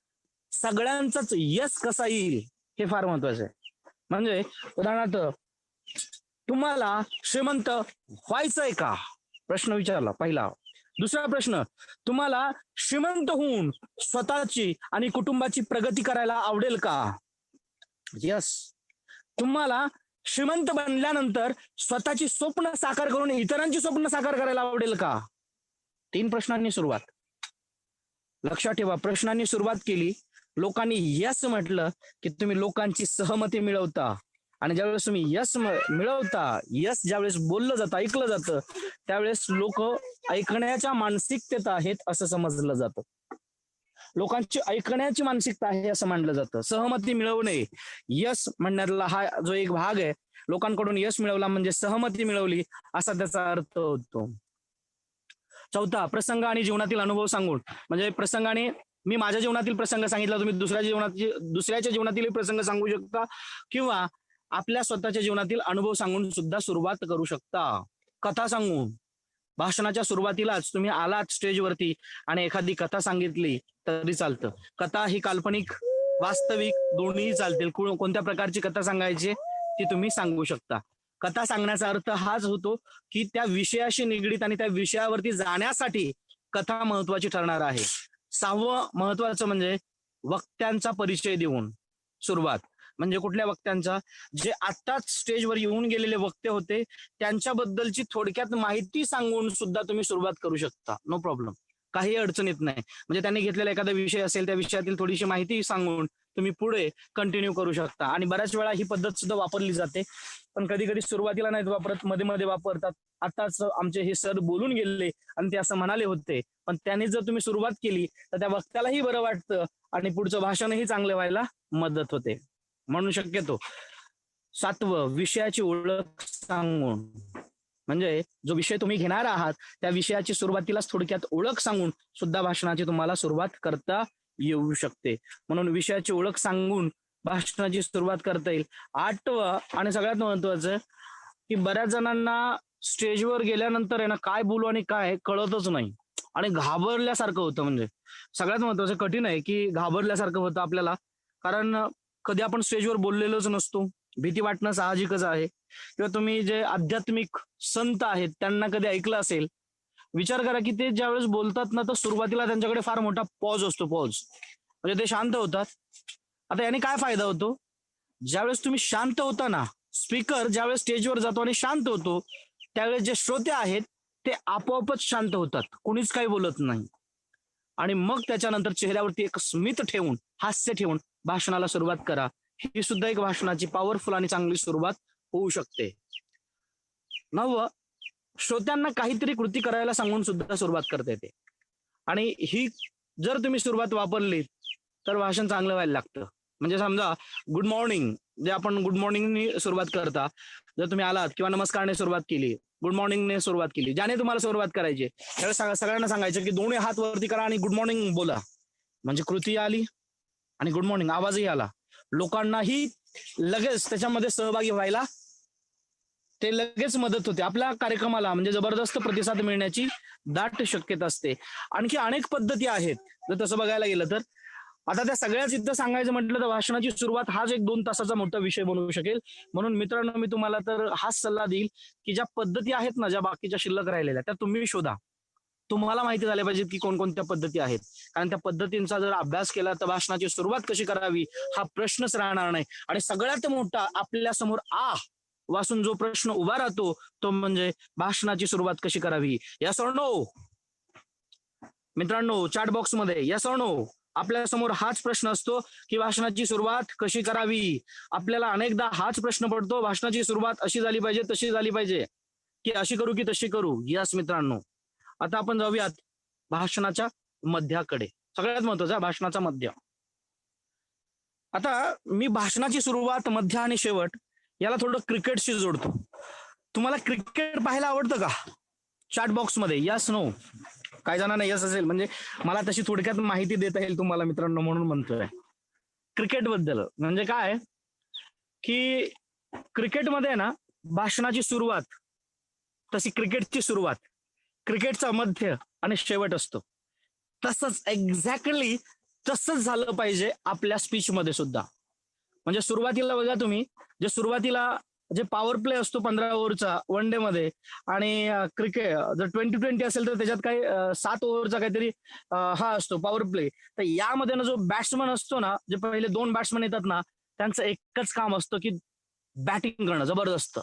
सगळ्यांचाच यस कसा येईल हे फार महत्वाचं आहे. म्हणजे उदाहरणार्थ, तुम्हाला श्रीमंत व्हायचंय का? प्रश्न विचारला पहिला. दुसरा प्रश्न, तुम्हाला श्रीमंत होऊन स्वतःची आणि कुटुंबाची प्रगती करायला आवडेल का? यस. तुम्हाला श्रीमंत बनल्यानंतर स्वतःची स्वप्न साकार करून इतरांची स्वप्न साकार करायला आवडेल का? 3 प्रश्नांनी सुरुवात. लक्षात ठेवा, प्रश्नांनी सुरुवात केली, लोकांनी यस म्हटलं की तुम्ही लोकांची सहमती मिळवता आणि ज्यावेळेस तुम्ही यस मिळवता, यस ज्यावेळेस बोललं जातं, ऐकलं जातं, त्यावेळेस लोक ऐकण्याच्या मानसिकतेत आहेत असं समजलं जातं. लोकांची ऐकण्याची मानसिकता आहे असं मानलं जातं. सहमती मिळवणे, यस म्हणण्यातला हा जो एक भाग आहे, लोकांकडून यस मिळवला म्हणजे सहमती मिळवली असा त्याचा अर्थ होतो. चौथा, प्रसंग आणि जीवनातील अनुभव सांगून. म्हणजे प्रसंगाने मी माझ्या जीवनातील प्रसंग सांगितला, तुम्ही दुसऱ्याच्या जीवनातील प्रसंग सांगू शकता किंवा आपल्या स्वतःच्या जीवनातील अनुभव सांगून सुद्धा सुरुवात करू शकता. कथा सांगून. भाषणाच्या सुरुवातीलाच तुम्ही आलात स्टेजवरती आणि एखादी कथा सांगितली तरी चालतं. कथा ही काल्पनिक वास्तविक दोन्ही चालतील. कोणत्या प्रकारची कथा सांगायची ती तुम्ही सांगू शकता. कथा सांगण्याचा अर्थ हाच होतो की त्या विषयाशी निगडीत आणि त्या विषयावरती जाण्यासाठी कथा महत्वाची ठरणार आहे. 6वं महत्वाचं म्हणजे वक्त्यांचा परिचय देऊन सुरुवात. म्हणजे कुठल्या वक्त्यांचा? जे आत्ताच स्टेजवर येऊन गेलेले वक्ते होते त्यांच्याबद्दलची थोडक्यात माहिती सांगून सुद्धा तुम्ही सुरुवात करू शकता. नो प्रॉब्लेम, काही अडचण येत नाही. म्हणजे त्यांनी घेतलेला एखादा विषय असेल त्या विषयातील थोडीशी माहिती सांगून तुम्ही पुढे कंटिन्यू करू शकता. आणि बऱ्याच वेळा ही पद्धत सुद्धा वापरली जाते, पण कधी कधी सुरुवातीला नाहीत वापरत, मध्ये मध्ये वापरतात. आताच आमचे हे सर बोलून गेले आणि ते असं म्हणाले होते, पण त्यांनी जर तुम्ही सुरुवात केली तर त्या वक्त्यालाही बरं वाटतं आणि पुढचं भाषणही चांगलं व्हायला मदत होते. म्हणून शक्यतो 7वं, विषयाची ओळख सांगून. म्हणजे जो विषय तुम्ही घेणार आहात त्या विषयाची सुरुवातीलाच थोडक्यात ओळख सांगून सुद्धा भाषणाची तुम्हाला सुरुवात करता येऊ शकते. म्हणून विषयाची ओळख सांगून भाषणाची सुरुवात करता येईल. 8वं आणि सगळ्यात महत्वाचं की बऱ्याच जणांना स्टेजवर गेल्यानंतर आहे ना, काय बोलू आणि काय कळतच नाही आणि घाबरल्यासारखं होतं. म्हणजे सगळ्यात महत्वाचं कठीण आहे की घाबरल्यासारखं होतं आपल्याला, कारण कधी आपण स्टेजवर बोललेलोच नसतो. भीती वाटणं साहजिकच आहे. किंवा तुम्ही जे आध्यात्मिक संत आहेत त्यांना कधी ऐकलं असेल, विचार करा की ते ज्यावेळेस बोलतात ना, तर सुरुवातीला त्यांच्याकडे फार मोठा पॉज असतो, पॉज. म्हणजे ते शांत होतात. आता याने काय फायदा होतो? ज्यावेळेस तुम्ही शांत होता ना, स्पीकर ज्यावेळेस स्टेजवर जातो आणि शांत होतो, त्यावेळेस जे श्रोते आहेत ते आपोआपच शांत होतात, कोणीच काही बोलत नाही. आणि मग त्याच्यानंतर चेहऱ्यावरती एक स्मित ठेवून, हास्य ठेवून भाषणाला सुरुवात करा. ही सुद्धा एक भाषणाची पॉवरफुल आणि चांगली सुरुवात होऊ शकते. 9, श्रोत्यांना काहीतरी कृती करायला सांगून सुद्धा सुरुवात करता येते. आणि ही जर तुम्ही सुरुवात वापरली तर भाषण चांगलं व्हायला लागतं. म्हणजे समजा गुड मॉर्निंग, जे आपण गुड मॉर्निंगनी सुरुवात करता, जर तुम्ही आलात किंवा नमस्कारने सुरुवात केली, गुड मॉर्निंगने सुरुवात केली, ज्याने तुम्हाला सुरुवात करायची त्यावेळेस सगळ्यांना सांगायचं की दोन्ही हात वरती करा आणि गुड मॉर्निंग बोला. म्हणजे कृती आली आणि गुड मॉर्निंग आवाजही आला. लोकांनाही लगेच त्याच्यामध्ये सहभागी व्हायला ते लगेच मदत होते. आपल्या कार्यक्रमाला म्हणजे जबरदस्त प्रतिसाद मिळण्याची दाट शक्यता असते. आणखी अनेक पद्धती आहेत जर तसं बघायला गेलं तर. आता त्या सगळ्याच इथं सांगायचं म्हटलं तर भाषणाची सुरुवात हाच 1-2 तासाचा मोठा विषय बनवू शकेल. म्हणून मित्रांनो, मी तुम्हाला तर हाच सल्ला देईल की ज्या पद्धती आहेत ना, ज्या बाकीच्या शिल्लक राहिलेल्या त्या तुम्ही शोधा. तुम्हाला माहिती झाल्या पाहिजेत की कोणकोणत्या पद्धती आहेत. कारण त्या पद्धतींचा जर अभ्यास केला तर भाषणाची सुरुवात कशी करावी हा प्रश्नच राहणार नाही. आणि सगळ्यात मोठा आपल्या समोर वासून जो प्रश्न उभा राहतो तो म्हणजे भाषणाची सुरुवात कशी करावी. यस ऑर नो मित्रांनो, चॅट बॉक्स मध्ये यस ऑर नो. आपल्या समोर हाच प्रश्न असतो की भाषणाची सुरुवात कशी करावी. आपल्याला अनेकदा हाच प्रश्न पडतो, भाषणाची सुरुवात अशी झाली पाहिजे, तशी झाली पाहिजे, की अशी करू की तशी करू. यस मित्रांनो, आता आपण जाऊयात भाषणाच्या मध्याकडे. सगळ्यात महत्वाचा भाषणाचा मध्य. आता मी भाषणाची सुरुवात, मध्य आणि शेवट याला थोडं क्रिकेटशी जोडतो. तुम्हाला क्रिकेट पाहायला आवडतं का? चॅट बॉक्स मध्ये यस नो. काही जणांना यस असेल म्हणजे मला तशी थोडक्यात माहिती देता येईल तुम्हाला मित्रांनो, म्हणून म्हणतोय. क्रिकेट बद्दल म्हणजे काय की क्रिकेटमध्ये ना भाषणाची सुरुवात तशी क्रिकेटची सुरुवात, क्रिकेटचा मध्य आणि शेवट असतो. तसंच एक्झॅक्टली तसंच झालं पाहिजे आपल्या स्पीच मध्ये सुद्धा. म्हणजे सुरुवातीला बघा तुम्ही, जे सुरुवातीला जे पॉवर प्ले असतो 15 ओव्हरचा वन डे मध्ये, आणि क्रिकेट जर 20-20 असेल तर त्याच्यात काही 7 ओव्हरचा काहीतरी हा असतो पॉवर प्ले. तर यामध्ये ना जो बॅट्समन असतो ना, जे पहिले 2 बॅट्समन येतात ना, त्यांचं एकच काम असतं की बॅटिंग करणं जबरदस्त.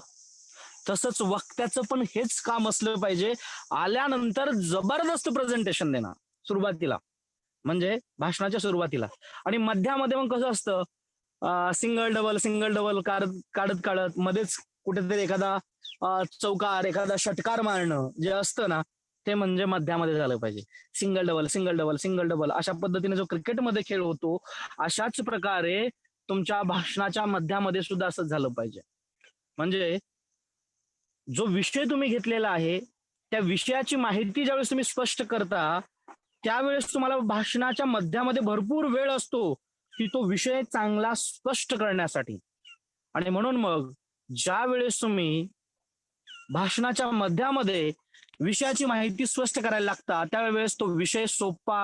तसंच वक्त्याचं पण हेच काम असलं पाहिजे, आल्यानंतर जबरदस्त प्रेझेंटेशन देणं सुरुवातीला, म्हणजे भाषणाच्या सुरुवातीला. आणि मध्यामध्ये मग कसं असतं, सिंगल डबल काढत काढत मध्येच कुठेतरी एखादा चौकार, एखादा षटकार मारणं जे असतं ना, ते म्हणजे मध्यामध्ये झालं पाहिजे. सिंगल डबल अशा पद्धतीने जो क्रिकेटमध्ये खेळ होतो, अशाच प्रकारे तुमच्या भाषणाच्या मध्यामध्ये सुद्धा असंच झालं पाहिजे. म्हणजे जो विषय तुम्ही घेतलेला आहे त्या विषयाची माहिती ज्यावेळेस तुम्ही स्पष्ट करता, त्यावेळेस तुम्हाला भाषणाच्या मध्यामध्ये भरपूर वेळ असतो की तो विषय चांगला स्पष्ट करण्यासाठी. आणि म्हणून मग ज्या वेळेस तुम्ही भाषणाच्या मध्यामध्ये विषयाची माहिती स्पष्ट करायला लागता, त्यावेळेस तो विषय सोपा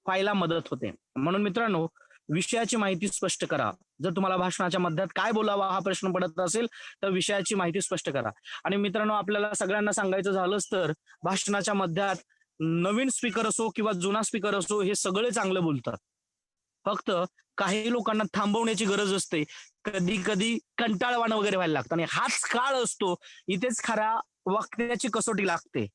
व्हायला मदत होते. म्हणून मित्रांनो, विषयाची माहिती स्पष्ट करा. जर तुम्हाला भाषणाच्या मध्यात काय बोलावा हा प्रश्न पडत असेल तर विषयाची माहिती स्पष्ट करा. आणि मित्रांनो, आपल्याला सगळ्यांना सांगायचं झालंच तर भाषणाच्या मध्यात नवीन स्पीकर असो किंवा जुना स्पीकर असो, हे सगळे चांगलं बोलतात. फक्त काही लोकांना थांबवण्याची गरज असते. कधी कधी कंटाळवाणं वगैरे व्हायला लागतं, आणि हाच काळ असतो. इथेच खऱ्या वक्त्याची कसोटी लागते.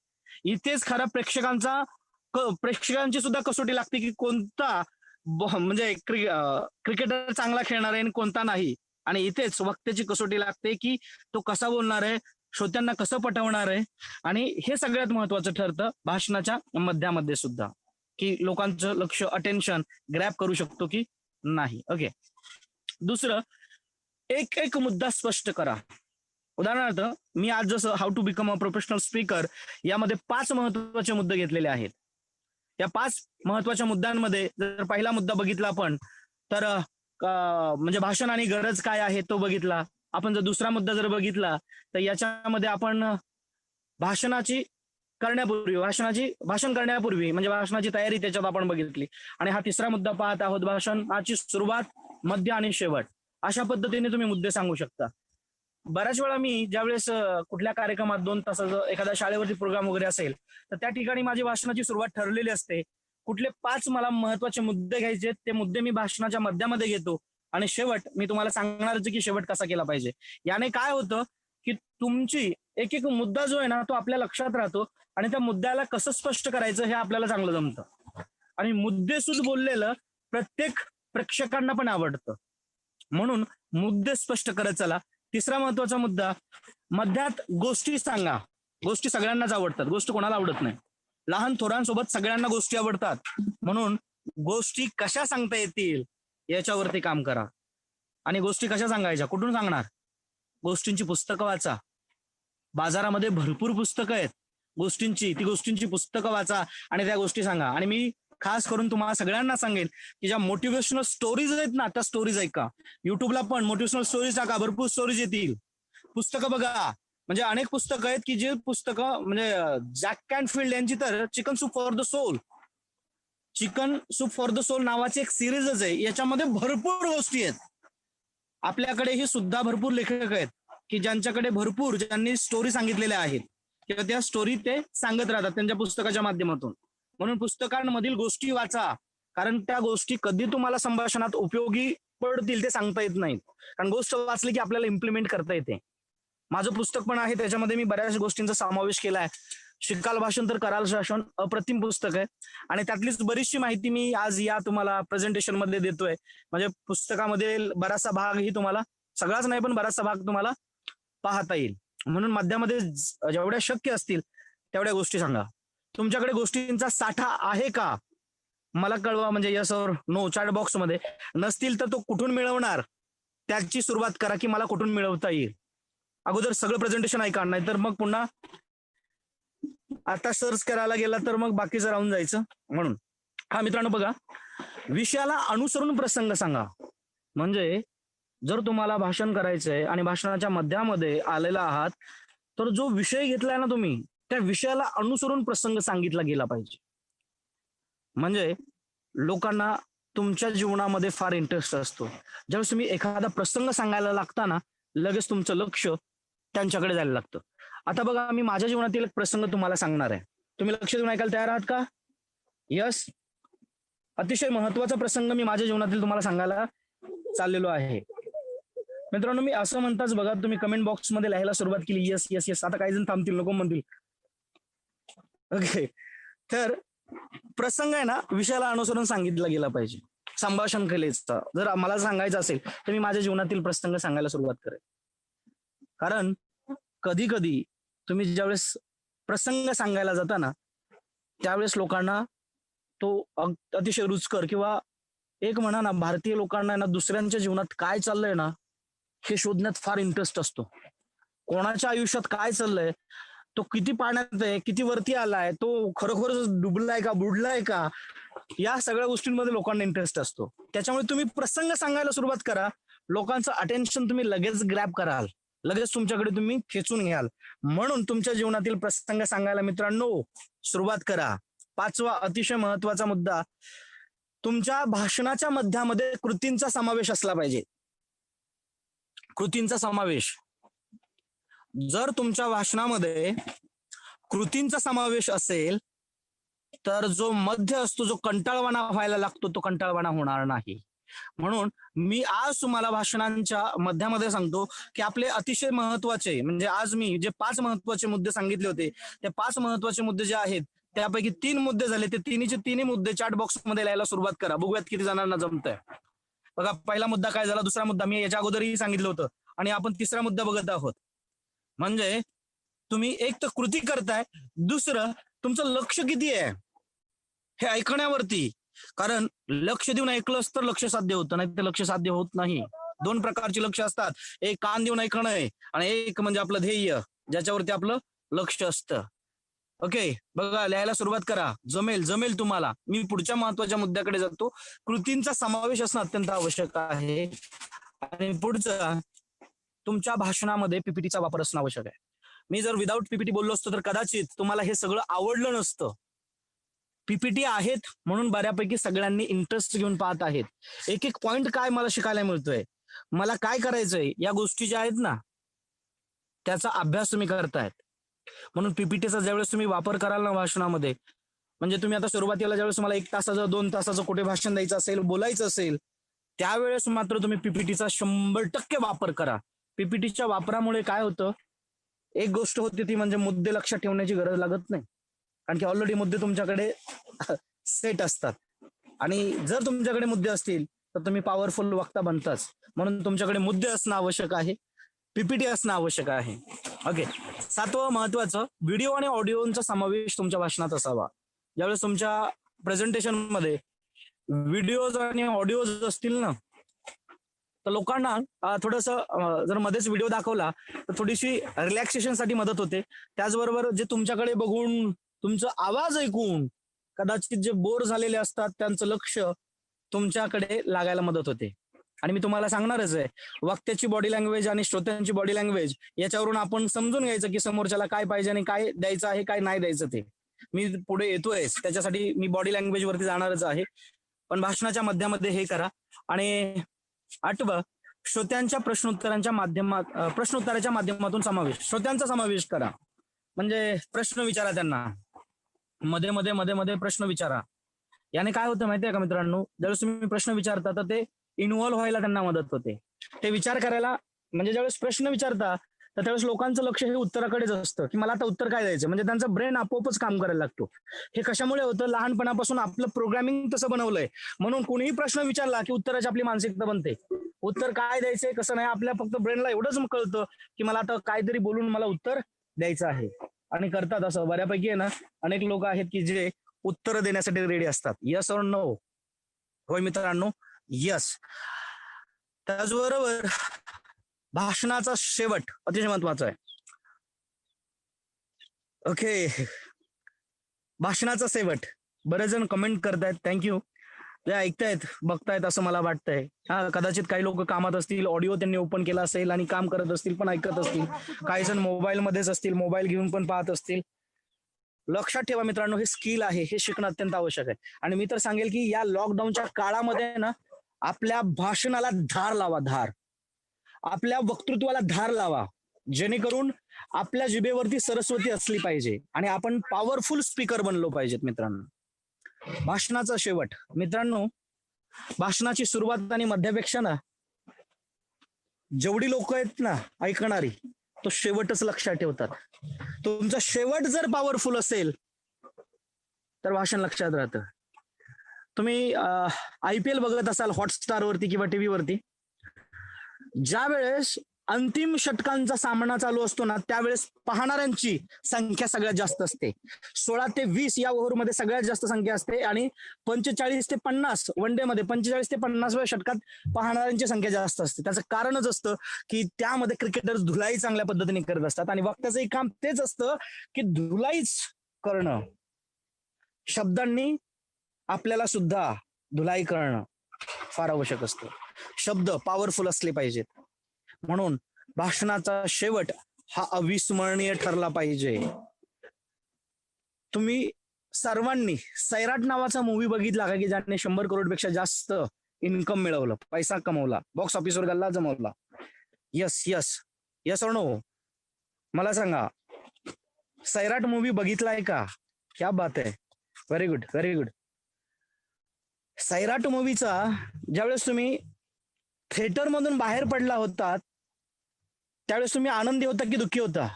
इथेच खऱ्या प्रेक्षकांची सुद्धा कसोटी लागते की कोणता म्हणजे क्रिकेटर चांगला खेळणार आहे आणि कोणता नाही. आणि इथेच वक्त्याची कसोटी लागते की तो कसा बोलणार आहे, श्रोत्यांना कसं पटवणार आहे. आणि हे सगळ्यात महत्वाचं ठरतं भाषणाच्या मध्यामध्ये सुद्धा, की लोकांचं लक्ष, अटेन्शन ग्रॅब करू शकतो की नाही. ओके. दुसरं, एक एक मुद्दा स्पष्ट करा. उदाहरणार्थ, मी आज जसं how to become a professional speaker यामध्ये 5 महत्वाचे मुद्दे घेतलेले आहेत. या 5 महत्वाच्या मुद्द्यांमध्ये जर पहिला मुद्दा बघितला आपण तर म्हणजे भाषण आणि गरज काय आहे तो बघितला आपण. जर दुसरा मुद्दा जर बघितला तर याच्यामध्ये आपण भाषण करण्यापूर्वी म्हणजे भाषणाची तयारी त्याच्यात आपण बघितली. आणि हा तिसरा मुद्दा पाहत आहोत, भाषणाची सुरुवात, मध्य आणि शेवट. अशा पद्धतीने तुम्ही मुद्दे सांगू शकता. बऱ्याच वेळा मी ज्यावेळेस कुठल्या कार्यक्रमात 2 तासाचा एखाद्या शाळेवरती प्रोग्राम वगैरे असेल, तर त्या ठिकाणी माझी भाषणाची सुरुवात ठरलेली असते. कुठले 5 मला महत्वाचे मुद्दे घ्यायचे, ते मुद्दे मी भाषणाच्या मध्यामध्ये घेतो आणि शेवट मी तुम्हाला सांगणारच की शेवट कसा केला पाहिजे. याने काय होतं, की तुमची एक एक मुद्दा जो आहे ना, तो आपल्या लक्षात राहतो आणि त्या मुद्द्याला कसं स्पष्ट करायचं हे आपल्याला चांगलं जमतं. आणि मुद्देसूद बोललेलं प्रत्येक प्रेक्षकांना पण आवडतं. म्हणून मुद्दे स्पष्ट करत चला. तिसरा महत्वाचा मुद्दा, मध्यात गोष्टी सांगा. गोष्टी सगळ्यांनाच आवडतात, गोष्ट कोणाला आवडत नाही. लहान थोरांसोबत सगळ्यांना गोष्टी आवडतात. म्हणून गोष्टी कशा सांगता येतील याच्यावरती काम करा. आणि गोष्टी कशा सांगायच्या, कुठून सांगणार? गोष्टींची पुस्तकं वाचा. बाजारामध्ये भरपूर पुस्तकं आहेत गोष्टींची, ती गोष्टींची पुस्तकं वाचा आणि त्या गोष्टी सांगा. आणि मी खास करून तुम्हाला सगळ्यांना सांगेन की ज्या मोटिवेशनल स्टोरीज आहेत ना, त्या स्टोरीज ऐका. युट्यूबला पण मोटिवेशनल स्टोरीज टाका, भरपूर स्टोरीज येतील. पुस्तकं बघा, म्हणजे अनेक पुस्तकं आहेत की जे पुस्तकं म्हणजे जॅक कॅनफिल्ड यांची तर Chicken Soup for the Soul, Chicken Soup for the Soul नावाची एक सिरीजच आहे. याच्यामध्ये भरपूर गोष्टी आहेत. आपल्याकडेही सुद्धा भरपूर लेखक आहेत की ज्यांच्याकडे भरपूर, ज्यांनी स्टोरी सांगितलेल्या आहेत किंवा त्या स्टोरी ते सांगत राहतात त्यांच्या पुस्तकाच्या माध्यमातून. म्हणून पुस्तकांमधील गोष्टी वाचा, कारण त्या गोष्टी कधी तुम्हाला संभाषणात उपयोगी पडतील ते सांगता येत नाहीत. कारण गोष्ट वाचली की आपल्याला इम्प्लिमेंट करता येते. माझं पुस्तक पण आहे, त्याच्यामध्ये मी बऱ्याच गोष्टींचा समावेश केला आहे. शिकाल भाषण तर कराल शासन अप्रतिम पुस्तक आहे आणि त्यातलीच बरीचशी माहिती मी आज या तुम्हाला प्रेझेंटेशन मध्ये देतोय. म्हणजे पुस्तकामध्ये बराचसा भाग ही तुम्हाला, सगळाच नाही पण बराचसा भाग तुम्हाला पाहता येईल. म्हणून मध्यामध्ये जेवढ्या शक्य असतील तेवढ्या गोष्टी सांगा. तुमच्याकडे गोष्टींचा साठा आहे का मला कळवा, म्हणजे यस और नो चॅट बॉक्स मध्ये. नसतील तर तो कुठून मिळवणार त्याची सुरुवात करा की मला कुठून मिळवता येईल. अगोदर सगळं प्रेझेंटेशन ऐका, नाही तर मग पुन्हा आता सर्च करायला गेला तर मग बाकीचं राहून जायचं. म्हणून हा मित्रांनो बघा, विषयाला अनुसरून प्रसंग सांगा. म्हणजे जर तुम्हाला भाषण करायचंय आणि भाषणाच्या मध्यामध्ये आलेला आहात, तर जो विषय घेतलाय ना तुम्ही, त्या विषयाला अनुसरून प्रसंग सांगितला गेला पाहिजे. म्हणजे लोकांना तुमच्या जीवनामध्ये फार इंटरेस्ट असतो. ज्यावेळेस तुम्ही एखादा प्रसंग सांगायला लागता ना, लगेच तुमचं लक्ष त्यांच्याकडे जायला लागतं. आता बघा, मी माझ्या जीवनातील एक प्रसंग तुम्हाला सांगणार आहे. तुम्ही लक्ष देऊन ऐकायला तयार आहात का? यस. अतिशय महत्वाचा प्रसंग मी माझ्या जीवनातील तुम्हाला सांगायला चाललेलो आहे. मित्रांनो, मी असं म्हणताच बघा, तुम्ही कमेंट बॉक्स मध्ये लिहायला सुरुवात केली यस यस यस. आता काही जण थांबतील, नको म्हणतील. ओके, तर प्रसंग आहे ना, विषयाला अनुसरून सांगितला गेला पाहिजे. संभाषण कलेचा जर मला सांगायचं असेल तर मी माझ्या जीवनातील प्रसंग सांगायला सुरुवात करेन. कारण कधी कधी तुम्ही ज्यावेळेस प्रसंग सांगायला जाता ना, त्यावेळेस लोकांना तो अतिशय रुचकर किंवा एक म्हणा ना, भारतीय लोकांना ना दुसऱ्यांच्या जीवनात काय चाललंय ना हे शोधण्यात फार इंटरेस्ट असतो. कोणाच्या आयुष्यात काय चाललंय, तो किती पाण्यात आहे, किती वरती आलाय, तो खरोखरच डुबलाय का बुडलाय का, या सगळ्या गोष्टींमध्ये लोकांना इंटरेस्ट असतो. त्याच्यामुळे तुम्ही प्रसंग सांगायला सुरुवात करा, लोकांचं अटेन्शन तुम्ही लगेच ग्रॅब कराल, लगेच तुमच्याकडे तुम्ही खेचून घ्याल. म्हणून तुमच्या जीवनातील प्रसंग सांगायला मित्रांनो सुरुवात करा. 5वा अतिशय महत्वाचा मुद्दा, तुमच्या भाषणाच्या मध्यामध्ये कृतींचा समावेश असला पाहिजे. कृतींचा समावेश. जर तुमच्या भाषणामध्ये कृतींचा समावेश असेल तर जो मध्य असतो, जो कंटाळवाणा व्हायला लागतो, तो कंटाळवाणा होणार नाही. म्हणून मी आज तुम्हाला भाषणांच्या मध्यामध्ये सांगतो की आपले अतिशय महत्वाचे, म्हणजे आज मी जे 5 महत्वाचे मुद्दे सांगितले होते, ते 5 महत्वाचे मुद्दे जे आहेत त्यापैकी 3 मुद्दे झाले. ते तिन्ही मुद्दे चॅट बॉक्स मध्ये लिहायला सुरुवात करा. बघूयात किती जणांना जमतंय. बघा, पहिला मुद्दा काय झाला, दुसरा मुद्दा मी याच्या अगोदरही सांगितलं होतं आणि आपण तिसरा मुद्दा बघत आहोत. म्हणजे तुम्ही एक तर कृती करताय, दुसरं तुमचं लक्ष किती आहे हे ऐकण्यावरती. कारण लक्ष देऊन ऐकलंच तर लक्ष साध्य होतं, नाही तर लक्ष साध्य होत नाही. 2 प्रकारचे लक्ष असतात, एक कान देऊन ऐकणं आहे आणि एक म्हणजे आपलं ध्येय, ज्याच्यावरती आपलं लक्ष असतं. ओके, बघा, लिहायला सुरुवात करा. जमेल तुम्हाला. मी पुढच्या महत्वाच्या मुद्द्याकडे जातो. कृतींचा समावेश असणं अत्यंत आवश्यक आहे. आणि पुढचं, तुमच्या भाषणामध्ये पीपीटीचा वापर असणं आवश्यक आहे. मी जर विदाऊट पीपीटी बोललो असतो तर कदाचित तुम्हाला हे सगळं आवडलं नसतं. पीपीटी आहेत म्हणून बऱ्यापैकी सगळ्यांनी इंटरेस्ट घेऊन पाहत आहेत. एक एक पॉइंट काय मला शिकायला मिळतोय. मला काय करायचंय या गोष्टी ज्या आहेत ना त्याचा अभ्यास तुम्ही करतायत. म्हणून पीपीटीचा ज्यावेळेस तुम्ही वापर कराल ना भाषणामध्ये, म्हणजे तुम्ही आता सुरुवातीला ज्यावेळेस तुम्हाला 1 तासाचं 2 तासाचं कुठे भाषण द्यायचं असेल, बोलायचं असेल, त्यावेळेस मात्र तुम्ही पीपीटीचा 100% वापर करा. पीपीटीच्या वापरामुळे काय होतं, एक गोष्ट होती ती म्हणजे मुद्दे लक्षात ठेवण्याची गरज लागत नाही, कारण की ऑलरेडी मुद्दे तुमच्याकडे सेट असतात. आणि जर तुमच्याकडे मुद्दे असतील तर तुम्ही पॉवरफुल वक्ता बनताच. म्हणून तुमच्याकडे मुद्दे असणं आवश्यक आहे, पीपीटी असणं आवश्यक आहे. ओके. 7वं महत्वाचं, व्हिडिओ आणि ऑडिओचा समावेश तुमच्या भाषणात असावा. ज्यावेळेस तुमच्या प्रेझेंटेशन मध्ये व्हिडिओज आणि ऑडिओज असतील ना, तर लोकांना थोडस जर मध्येच व्हिडिओ दाखवला तर थोडीशी रिलॅक्सेशनसाठी मदत होते. त्याचबरोबर जे तुमच्याकडे बघून तुमचा आवाज ऐकून कदाचित जे बोर झालेले असतात त्यांचं लक्ष तुमच्याकडे लागायला मदत होते. आणि मी तुम्हाला सांगणारच आहे, वक्त्याची बॉडी लँग्वेज आणि श्रोत्यांची बॉडी लँग्वेज याच्यावरून आपण समजून घ्यायचं की समोरच्याला काय पाहिजे आणि काय द्यायचं आहे, काय नाही द्यायचं. ते मी पुढे येतोय, त्याच्यासाठी मी बॉडी लँग्वेज वरती जाणारच आहे. पण भाषणाच्या मध्यामध्ये हे करा. आणि 8वं, श्रोत्यांच्या प्रश्नोत्तराच्या माध्यमातून श्रोत्यांचा समावेश करा. म्हणजे प्रश्न विचारा त्यांना, मध्ये मध्ये प्रश्न विचारा. याने काय होतं माहितीये का मित्रांनो, ज्यावेळेस तुम्ही प्रश्न विचारता तर ते इन्व्हॉल्व्ह व्हायला त्यांना मदत होते, ते विचार करायला. म्हणजे ज्यावेळेस प्रश्न विचारता तर त्यावेळेस लोकांचं लक्ष हे उत्तराकडेच असतं की मला आता उत्तर काय द्यायचं. म्हणजे त्यांचा ब्रेन आपोआपच काम करायला लागतो. हे कशामुळे होतं, लहानपणापासून आपलं प्रोग्रामिंग तसं बनवलंय. म्हणून कोणीही प्रश्न विचारला की उत्तराची आपली मानसिकता बनते. उत्तर काय द्यायचंय कसं नाही, आपल्या फक्त ब्रेनला एवढंच कळतं की मला आता काहीतरी बोलून मला उत्तर द्यायचं आहे. आणि करतात असं बऱ्यापैकी आहे ना. अनेक लोक आहेत की जे उत्तर देण्यासाठी रेडी असतात. यस और नो? होय मित्रांनो, यस. त्याचबरोबर भाषणाचा शेवट अतिशय महत्वाचा आहे. ओके, भाषणाचा शेवट. बरेच जण कमेंट करतायत, थँक्यू. जे ऐकतायत बघतायत असं मला वाटतंय. हा, कदाचित काही लोक कामात असतील, ऑडिओ त्यांनी ओपन केला असेल आणि काम करत असतील पण ऐकत असतील. काही जण मोबाईल मध्येच असतील, मोबाईल घेऊन पण पाहत असतील. लक्षात ठेवा मित्रांनो, हे स्किल आहे, हे शिकणं अत्यंत आवश्यक आहे. आणि मी तर सांगेल की या लॉकडाऊनच्या काळामध्ये ना आपल्या भाषणाला धार लावा, धार. आपल्या वक्तृत्वाला धार लावा, जेणेकरून आपल्या जिभेवरती सरस्वती असली पाहिजे आणि आपण पॉवरफुल स्पीकर बनलो पाहिजेत मित्रांनो. भाषणाचा शेवट मित्रांनो, भाषणाची सुरुवात आणि मध्यापेक्षा ना जेवढी लोक आहेत ना ऐकणारी, तो शेवटच लक्षात ठेवतात. तुमचा शेवट जर पॉवरफुल असेल तर भाषण लक्षात राहतं. तुम्ही IPL बघत असाल हॉटस्टार वरती किंवा टीव्ही वरती, ज्या वेळेस अंतिम षटकांचा सामना चालू असतो ना त्यावेळेस पाहणाऱ्यांची संख्या सगळ्यात जास्त असते. 16 ते 20 या ओव्हरमध्ये सगळ्यात जास्त संख्या असते. आणि 45 ते 50 वन डे मध्ये 45 ते 50व्या षटकात पाहणाऱ्यांची संख्या जास्त असते. त्याचं कारणच असतं की त्यामध्ये क्रिकेटर्स धुलाई चांगल्या पद्धतीने करत असतात. आणि वक्त्याचंही काम तेच असतं की धुलाईच करणं, शब्दांनी आपल्याला सुद्धा धुलाई करणं फार आवश्यक असतं. शब्द पॉवरफुल असले पाहिजेत. म्हणून भाषणाचा शेवट हा अविस्मरणीय ठरला पाहिजे. तुम्ही सर्वांनी सैराट नावाचा मूवी बघितला का की ज्याने 100 करोडपेक्षा जास्त इन्कम मिळवलं, पैसा कमवला, बॉक्स ऑफिसवर गल्ला जमवला? यस यस यस और नो? मला सांगा, सैराट मूवी बघितलाय का? क्या बात आहे, very good very good. Sairat मूवीचा ज्यावेळेस तुम्ही थिएटर मधून बाहेर पडला होता त्यावेळेस तुम्ही आनंदी होता की दुःखी होता?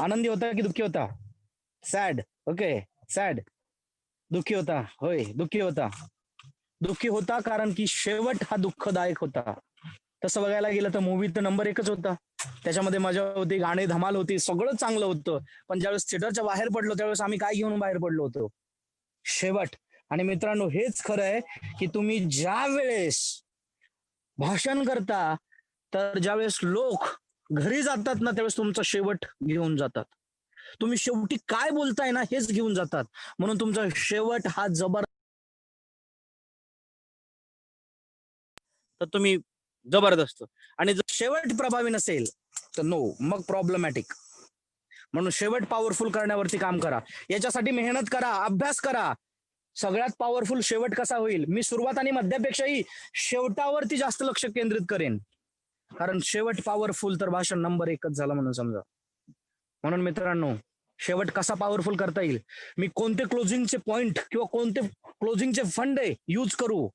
आनंदी होता की दुःखी होता? सॅड. Okay, sad. दुःखी होता? होय, दुःखी होता. दुःखी होता कारण की शेवट हा दुःखदायक होता. तसं बघायला गेलं तर मूवी तर नंबर 1च होता. त्याच्यामध्ये मजा होती, गाणे धमाल होती, सगळं चांगलं होतं. पण ज्यावेळेस थिएटरच्या बाहेर पडलो त्यावेळेस आम्ही काय घेऊन बाहेर पडलो होतो? शेवट. आणि मित्रांनो, हेच खरं आहे की तुम्ही ज्या वेळेस भाषण करता तर ज्यावेळेस लोक घरी जातात ना त्यावेळेस तुमचा शेवट घेऊन जातात. तुम्ही शेवटी काय बोलताय ना हेच घेऊन जातात. म्हणून तुमचा शेवट हा तर तुम्ही जबरदस्त. आणि जर शेवट प्रभावी नसेल तर नो, मग प्रॉब्लेमॅटिक. म्हणून शेवट पॉवरफुल करण्यावरती काम करा, याच्यासाठी मेहनत करा, अभ्यास करा. सगळ्यात पॉवरफुल शेवट कसा होईल, मी सुरुवात आणि मध्यापेक्षाही शेवटावरती जास्त लक्ष केंद्रित करेन, कारण शेवट पॉवरफुल तर भाषण नंबर एकच झालं म्हणून समजा. म्हणून मित्रांनो, शेवट कसा पॉवरफुल करता येईल, मी कोणते क्लोजिंगचे पॉइंट किंवा कोणते क्लोजिंगचे फंडे यूज करू.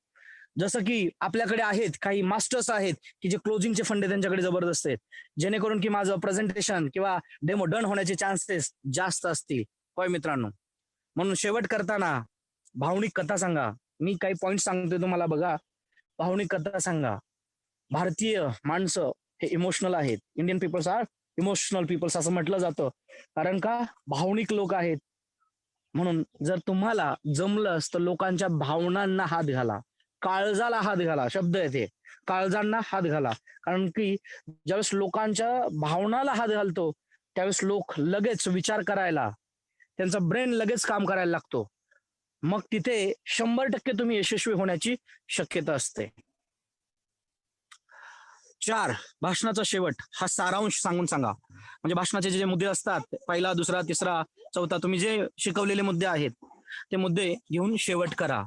जसं की आपल्याकडे आहेत काही मास्टर्स आहेत की जे क्लोजिंगचे फंडे त्यांच्याकडे जबरदस्त आहेत, जेणेकरून की माझं प्रेझेंटेशन किंवा डेमो डन होण्याचे चान्सेस जास्त असतील. होय मित्रांनो, म्हणून शेवट करताना भावनिक कथा सांगा. मी काही पॉइंट सांगतोय तुम्हाला, बघा. भावनिक कथा सांगा. भारतीय माणसं हे इमोशनल आहेत. Indian peoples are emotional peoples असं म्हटलं जातं, कारण का भावनिक लोक आहेत. म्हणून जर तुम्हाला जमलं तर लोकांच्या भावनांना हात घाला, काळजाला हात घाला. शब्द येते काळजांना हात घाला, कारण की ज्यावेळेस लोकांच्या भावनाला हात घालतो त्यावेळेस लोक लगेच विचार करायला, त्यांचा ब्रेन लगेच काम करायला लागतो. मग तिथे 100% तुम्ही यशस्वी होण्याची शक्यता असते. 4, भाषणाचा शेवट हा सारांश सांगून सांगा. म्हणजे भाषणाचे जे मुद्दे असतात, पहिला, दुसरा, तिसरा, चौथा, तुम्ही जे शिकवलेले मुद्दे आहेत ते मुद्दे घेऊन शेवट करा.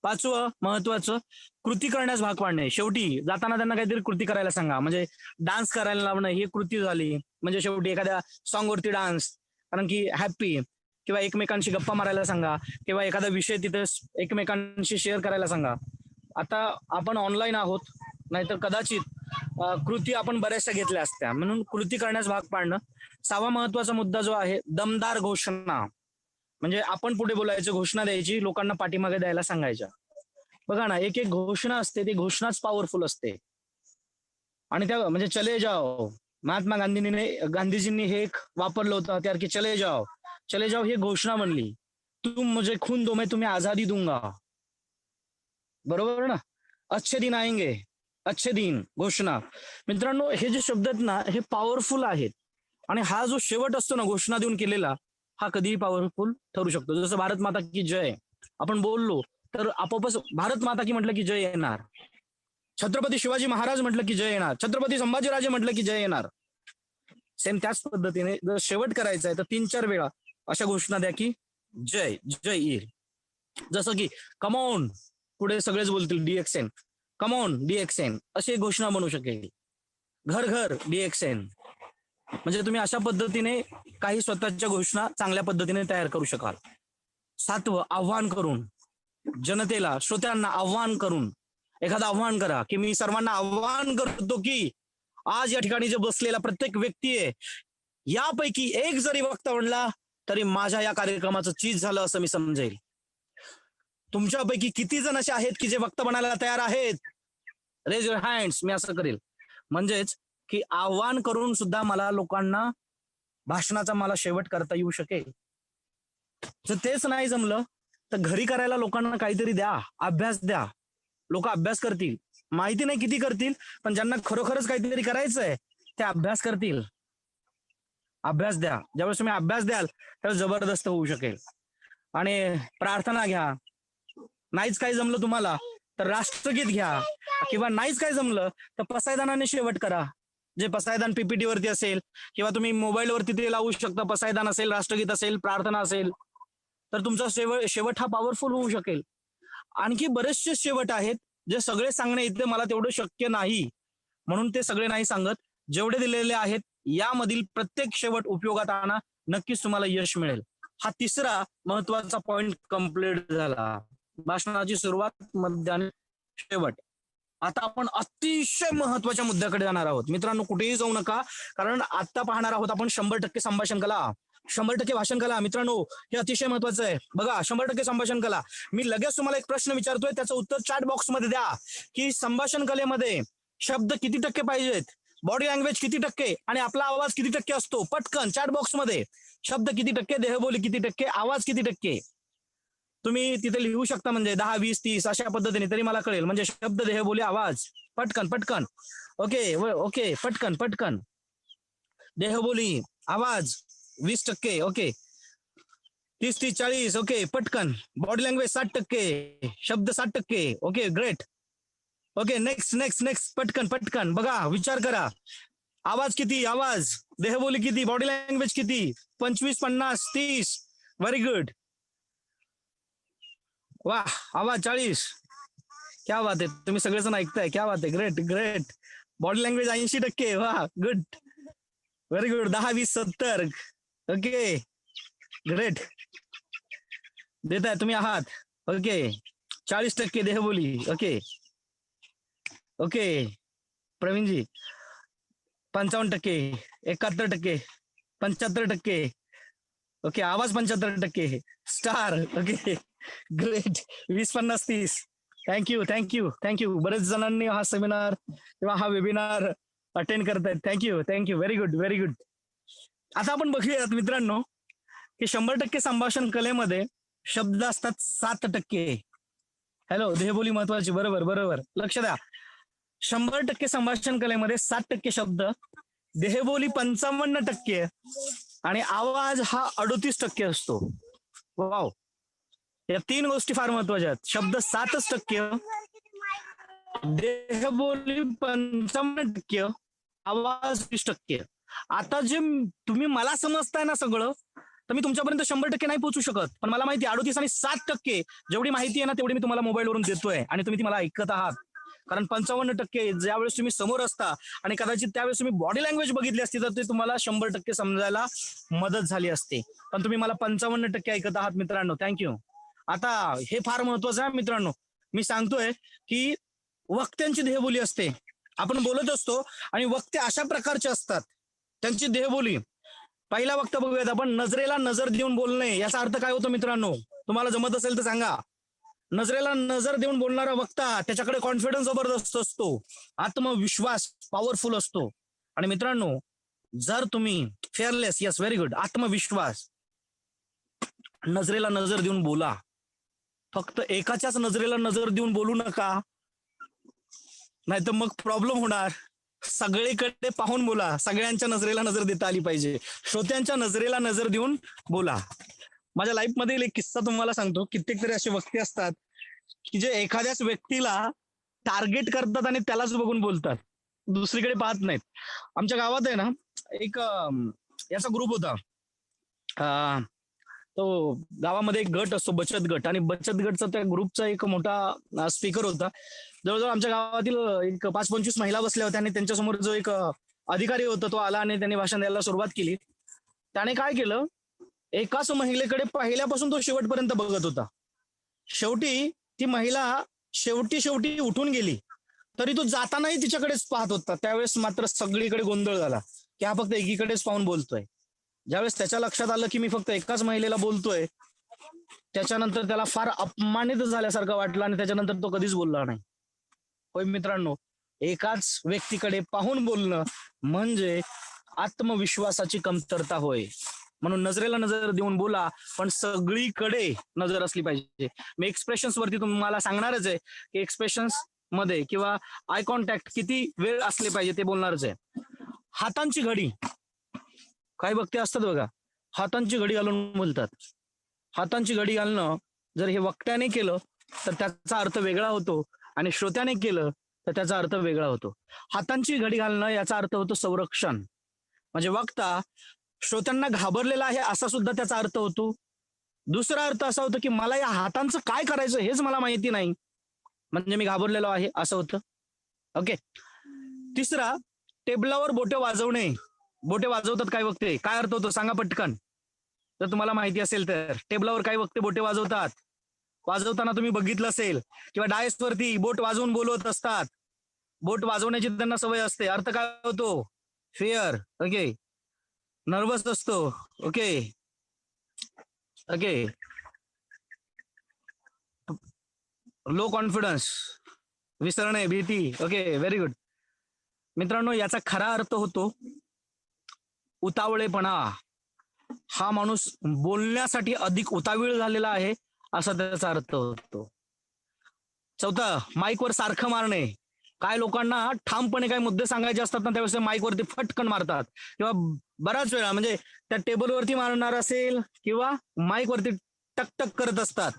5वं महत्वाचं, कृती करण्यास भाग पाडणे. शेवटी जाताना त्यांना काहीतरी कृती करायला सांगा. म्हणजे डान्स करायला लावणं ही कृती झाली. म्हणजे शेवटी एखाद्या सॉन्ग वरती डान्स, कारण की हॅपी, किंवा एकमेकांशी गप्पा मारायला सांगा, किंवा एखादा विषय तिथे एकमेकांशी शेअर करायला सांगा. आता आपण ऑनलाईन आहोत, नाहीतर कदाचित कृती आपण बऱ्याचशा घेतल्या असत्या, म्हणून कृती करण्यास भाग पाडणं. 6वा महत्वाचा मुद्दा जो आहे, दमदार घोषणा. म्हणजे आपण पुढे बोलायचं, घोषणा द्यायची, लोकांना पाठीमागे द्यायला सांगायच्या. बघा ना, एक एक घोषणा असते, ती घोषणाच पॉवरफुल असते. आणि त्या म्हणजे चले जाओ, महात्मा गांधीजींनी हे एक वापरलं होतं त्यार की चले जाओ. चले जाओ ही घोषणा म्हणली. तुम मुझे खून दो, मैं तुम्हें आजादी दूंगा. बरोबर ना. अच्छे दिन आएंगे, अच्छे दिन, घोषणा. मित्रांनो, हे जे शब्द आहेत ना, हे पॉवरफुल आहेत. आणि हा जो शेवट असतो ना घोषणा देऊन केलेला, हा कधीही पॉवरफुल ठरू शकतो. जसं भारत माता की जय आपण बोललो तर आपोआपच भारत माता की म्हटलं की जय येणार. छत्रपती शिवाजी महाराज म्हटलं की जय येणार. छत्रपती संभाजीराजे म्हटलं की जय येणार. सेम त्याच पद्धतीने जर शेवट करायचा आहे तर 3-4 वेळा अशा घोषणा द्या की जय जय येईल. जसं की कमॉन, पुढे सगळेच बोलतील डीएक्सएन, कमॉन डीएक्सएन, अशी एक घोषणा बनू शकेल. घर घर डीएक्सएन. म्हणजे तुम्ही अशा पद्धतीने काही स्वतःच्या घोषणा चांगल्या पद्धतीने तयार करू शकाल. 7वं, आव्हान करून. जनतेला, श्रोत्यांना आव्हान करून एखादं आव्हान करा की मी सर्वांना आव्हान करतो की आज या ठिकाणी जे बसलेला प्रत्येक व्यक्ती आहे, यापैकी एक जरी वक्ता म्हणला तरी माझ्या या कार्यक्रमाचं चीज झालं असं मी समजेल. तुमच्यापैकी किती जण असे आहेत की जे वक्ता बनायला तयार आहेत? Raise your hands. मी असं करेल. म्हणजेच की आव्हान करून सुद्धा मला लोकांना भाषणाचा मला शेवट करता येऊ शकेल. जर तेच नाही जमलं तर घरी करायला लोकांना काहीतरी द्या, अभ्यास द्या. लोक अभ्यास करतील, माहिती नाही किती करतील, पण ज्यांना खरोखरच काहीतरी करायचंय ते अभ्यास करतील. अभ्यास द्या. ज्यावेळेस तुम्ही अभ्यास द्याल त्यावेळेस जबरदस्त होऊ शकेल. आणि प्रार्थना घ्या. नाहीच काही जमलं तुम्हाला तर राष्ट्रगीत घ्या, किंवा नाहीच काय जमलं तर पसायदानाने शेवट करा. जे पसायदान पीपीटी वरती असेल किंवा तुम्ही मोबाईल वरती ते लावू शकता. पसायदान असेल, राष्ट्रगीत असेल, प्रार्थना असेल, तर तुमचा शेवट हा पॉवरफुल होऊ शकेल. आणखी बरेचसे शेवट आहेत जे सगळे सांगणे इथे मला तेवढं शक्य नाही, म्हणून ते सगळे नाही सांगत. जेवढे दिलेले आहेत यामधील प्रत्येक शेवट उपयोगात आणा, नक्कीच तुम्हाला यश मिळेल. हा 3रा महत्वाचा पॉइंट कंप्लीट झाला. भाषणाची सुरुवात, मध्य आणि शेवट. आता आपण अतिशय महत्वाच्या मुद्द्याकडे जाणार आहोत. मित्रांनो, कुठेही जाऊ नका, कारण आता पाहणार आहोत आपण 100% संभाषण कला, 100% भाषण कला. मित्रांनो, हे अतिशय महत्वाचं आहे. बघा, 100% संभाषण कला. मी लगेच तुम्हाला एक प्रश्न विचारतोय, त्याचं उत्तर चॅट बॉक्स मध्ये द्या की संभाषण कलेमध्ये शब्द किती टक्के पाहिजेत, बॉडी लँग्वेज किती टक्के, आणि आपला आवाज किती टक्के असतो. पटकन चॅट बॉक्स मध्ये शब्द किती टक्के, देहबोली किती टक्के, आवाज किती टक्के तुम्ही तिथे लिहू शकता. म्हणजे 10, 20, 30 अशा पद्धतीने, तरी मला कळेल. म्हणजे शब्द, देहबोली, आवाज. पटकन पटकन. ओके ओके, पटकन पटकन. देहबोली, आवाज 20%. ओके. 30, 40. ओके, पटकन. बॉडी लँग्वेज 60%, शब्द 60%. Okay, great. Okay, next next next. पटकन पटकन. बघा, विचार करा. आवाज किती, आवाज, देहबोली किती, बॉडी लँग्वेज किती, 25, 50, 30. Very good. वा, आवाज 40. क्या बात आहे, तुम्ही सगळेजण ऐकताय, क्या बात आहे, ग्रेट ग्रेट. Body language 80%. वा, good, very good. 10, 20, 70. Okay, great. देताय तुम्ही आहात. ओके, 40% देहबोली. Okay okay, Pravinji 55%, 71%, 75%. ओके, आवाज 75%. Star. Okay, great. 20, 50, 30. Thank you thank you thank you. बरेच जणांनी हा सेमिनार किंवा हा वेबिनार अटेंड करतायत. Thank you thank you, very good very good. आता आपण बघूयात मित्रांनो की 100% संभाषण कलेमध्ये शब्द असतात 7%. हॅलो, देहबोली महत्वाची. बरोबर बरोबर, लक्ष द्या. 100% संभाषण कलेमध्ये 7% शब्द, देहबोली 55% आणि आवाज हा 38% असतो. वाव, या 3 गोष्टी फार महत्वाच्या आहेत. शब्द 7%, देहबोली 55%, आवाज 20%. आता जे तुम्ही मला समजताय ना सगळं, तर मी तुमच्यापर्यंत 100% नाही पोहोचू शकत. पण मला माहिती 38 आणि 7% जेवढी माहिती आहे ना तेवढी मी तुम्हाला मोबाईलवरून देतोय आणि तुम्ही ती मला ऐकत आहात. कारण 55% ज्यावेळेस तुम्ही समोर असता आणि कदाचित त्यावेळेस तुम्ही बॉडी लँग्वेज बघितली असती तर ते तुम्हाला 100% समजायला मदत झाली असते. पण तुम्ही मला 55% ऐकत आहात मित्रांनो. थँक्यू. आता हे फार महत्वाचं आहे मित्रांनो. मी सांगतोय की वक्त्यांची देहबोली असते. आपण बोलत असतो आणि वक्ते अशा प्रकारचे असतात, त्यांची देहबोली. पहिला वक्ता बघूयात आपण. नजरेला नजर देऊन बोलणे, याचा अर्थ काय होतो मित्रांनो? तुम्हाला जमत असेल तर सांगा. नजरेला नजर देऊन बोलणारा वक्ता, त्याच्याकडे कॉन्फिडन्स जबरदस्त असतो, आत्मविश्वास पॉवरफुल असतो. आणि मित्रांनो, जर तुम्ही फेअरलेस, यस व्हेरी गुड, आत्मविश्वास, नजरेला नजर देऊन बोला. फक्त एकाच्याच नजरेला नजर देऊन बोलू नका, नाही तर मग प्रॉब्लेम होणार. सगळीकडे पाहून बोला. सगळ्यांच्या नजरेला नजर देता आली पाहिजे. श्रोत्यांच्या नजरेला नजर देऊन बोला. माझ्या लाईफ मधील एक किस्सा तुम्हाला सांगतो. कित्येक तरी असे वक्ते असतात की जे एखाद्याच व्यक्तीला टार्गेट करतात आणि त्यालाच बघून बोलतात, दुसरीकडे पाहत नाहीत. आमच्या गावात आहे ना एक याचा ग्रुप होता. तो गावामध्ये एक गट असतो, बचत गट, आणि बचत गटचा त्या ग्रुपचा एक मोठा स्पीकर होता. जवळजवळ आमच्या गावातील एक 5-25 महिला बसल्या होत्या आणि त्यांच्यासमोर जो एक अधिकारी होता तो आला आणि त्यांनी भाषण द्यायला सुरुवात केली. त्याने काय केलं, एकाच महिलेकडे पहिल्यापासून तो शेवटपर्यंत बघत होता. शेवटी ती महिला शेवटी उठून गेली, तरी तो जातानाही तिच्याकडेच पाहत होता. त्यावेळेस मात्र सगळीकडे गोंधळ झाला की हा फक्त एकीकडेच पाहून बोलतोय. ज्यावेळेस त्याच्या लक्षात आलं की मी फक्त एकाच महिलेला बोलतोय, त्याच्यानंतर त्याला फार अपमानित झाल्यासारखं वाटलं आणि त्याच्यानंतर तो कधीच बोलला नाही. होय मित्रांनो, एकाच व्यक्तीकडे पाहून बोलणं म्हणजे आत्मविश्वासाची कमतरता होय. म्हणून नजरेला नजर देऊन बोला, पण सगळीकडे नजर असली पाहिजे. मी एक्सप्रेशन्स वरती तुम्हाला सांगणारच आहे की एक्सप्रेशन्स मध्ये किंवा आय कॉन्टॅक्ट किती वेळ असले पाहिजे ते बोलणारच आहे. हातांची घडी, काही वक्ते असतात बघा, हातांची घडी घालून बोलतात. हातांची घडी घालणं जर हे वक्त्याने केलं तर त्याचा अर्थ वेगळा होतो आणि श्रोत्याने केलं तर त्याचा अर्थ वेगळा होतो. हातांची घडी घालणं याचा अर्थ होतो संरक्षण. म्हणजे वक्ता श्रोत्यांना घाबरलेला आहे असा सुद्धा त्याचा अर्थ होतो. दुसरा अर्थ असा होतो की मला या हातांचं काय करायचं हेच मला माहिती नाही, म्हणजे मी घाबरलेलो आहे असं होतं. ओके. तिसरा, टेबलावर बोटे वाजवणे. बोटे वाजवतात काय वक्ते, काय अर्थ होतो सांगा पटकन, जर तुम्हाला माहिती असेल तर. टेबलावर काय वक्ते बोटे वाजवतात, वाजवताना तुम्ही बघितलं असेल, किंवा डायसवरती बोट वाजवून बोलवत असतात. बोट वाजवण्याची त्यांना सवय असते. अर्थ काय होतो, फिअर. ओके, नर्वस असतो. ओके ओके, लो कॉन्फिडन्स, विसरणे, भीती. Okay, very good. मित्रांनो, याचा खरा अर्थ होतो उतावळेपणा. हा माणूस बोलण्यासाठी अधिक उतावीळ झालेला आहे असा त्याचा अर्थ होतो. चौथा, माईकवर सारखं मारणे. काय लोकांना ठामपणे काय मुद्दे सांगायचे असतात ना, त्यावेळेस माईकवरती फटकन मारतात, किंवा बऱ्याच वेळा म्हणजे त्या टेबलवरती मारणार असेल किंवा माईकवरती टक करत असतात.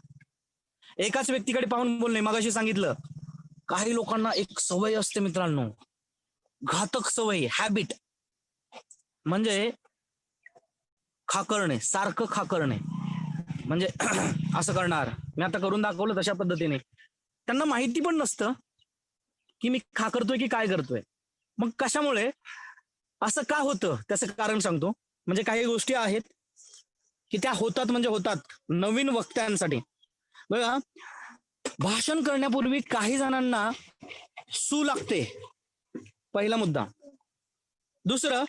एकाच व्यक्तीकडे पाहून बोलणे. मगाशी सांगितलं, काही लोकांना एक सवय असते मित्रांनो, घातक सवय, हॅबिट, म्हणजे खाकरणे, सारखं खाकरणे. म्हणजे असं करणार, मी आता करून दाखवलं तशा पद्धतीने. त्यांना माहिती पण नसतं की मी का करतोय की काय करतोय. मग कशामुळे असं का होतं त्याचं कारण सांगतो. म्हणजे काही गोष्टी आहेत की त्या होतात म्हणजे होतात नवीन वक्त्यांसाठी. बघा, भाषण करण्यापूर्वी काही जणांना सू लागते, पहिला मुद्दा. दुसरं,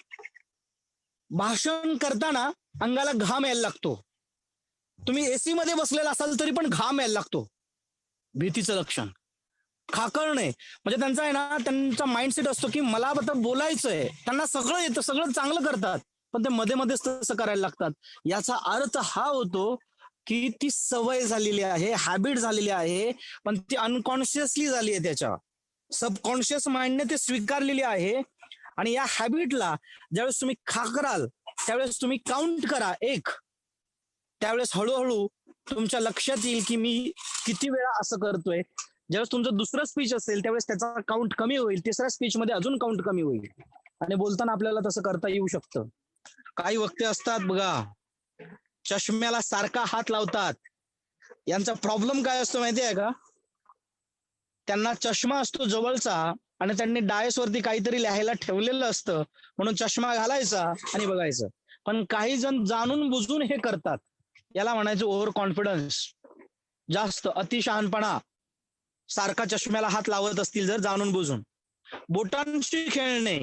भाषण करताना अंगाला घाम यायला लागतो. तुम्ही एसी मध्ये बसलेला असाल तरी पण घाम यायला लागतो, भीतीचं लक्षण. खाकरणे म्हणजे त्यांचा आहे ना, त्यांचा माइंडसेट असतो की मला आता बोलायचंय. त्यांना सगळं येतं, सगळं चांगलं करतात, पण ते मध्ये मध्येच तसं करायला लागतात. याचा अर्थ हा होतो की ती सवय झालेली आहे, हॅबिट झालेली आहे, पण ती अनकॉन्शियसली झाली आहे. त्याच्या सबकॉन्शियस माइंडने ते स्वीकारलेली आहे. आणि या हॅबिटला ज्यावेळेस तुम्ही खाकराल त्यावेळेस तुम्ही काउंट करा 1. त्यावेळेस हळूहळू तुमच्या लक्षात येईल की मी किती वेळा असं करतोय. ज्यावेळेस तुमचं दुसरं स्पीच असेल त्यावेळेस त्याचा काउंट कमी होईल, तिसऱ्या स्पीच मध्ये अजून काउंट कमी होईल. आणि बोलताना आपल्याला तसं करता येऊ शकतं. काही वक्ते असतात बघा, चष्म्याला सारखा हात लावतात. यांचा प्रॉब्लेम काय असतो माहिती आहे का? त्यांना चष्मा असतो जवळचा आणि त्यांनी डायसवरती काहीतरी लिहायला ठेवलेलं असतं, म्हणून चष्मा घालायचा आणि बघायचं. पण काही जण जाणून बुजून हे करतात. याला म्हणायचं ओव्हर कॉन्फिडन्स, जास्त अतिशहाणपणा. सारखा चष्म्याला हात लावत असतील जर जाणून बुजून. बोटांशी खेळणे,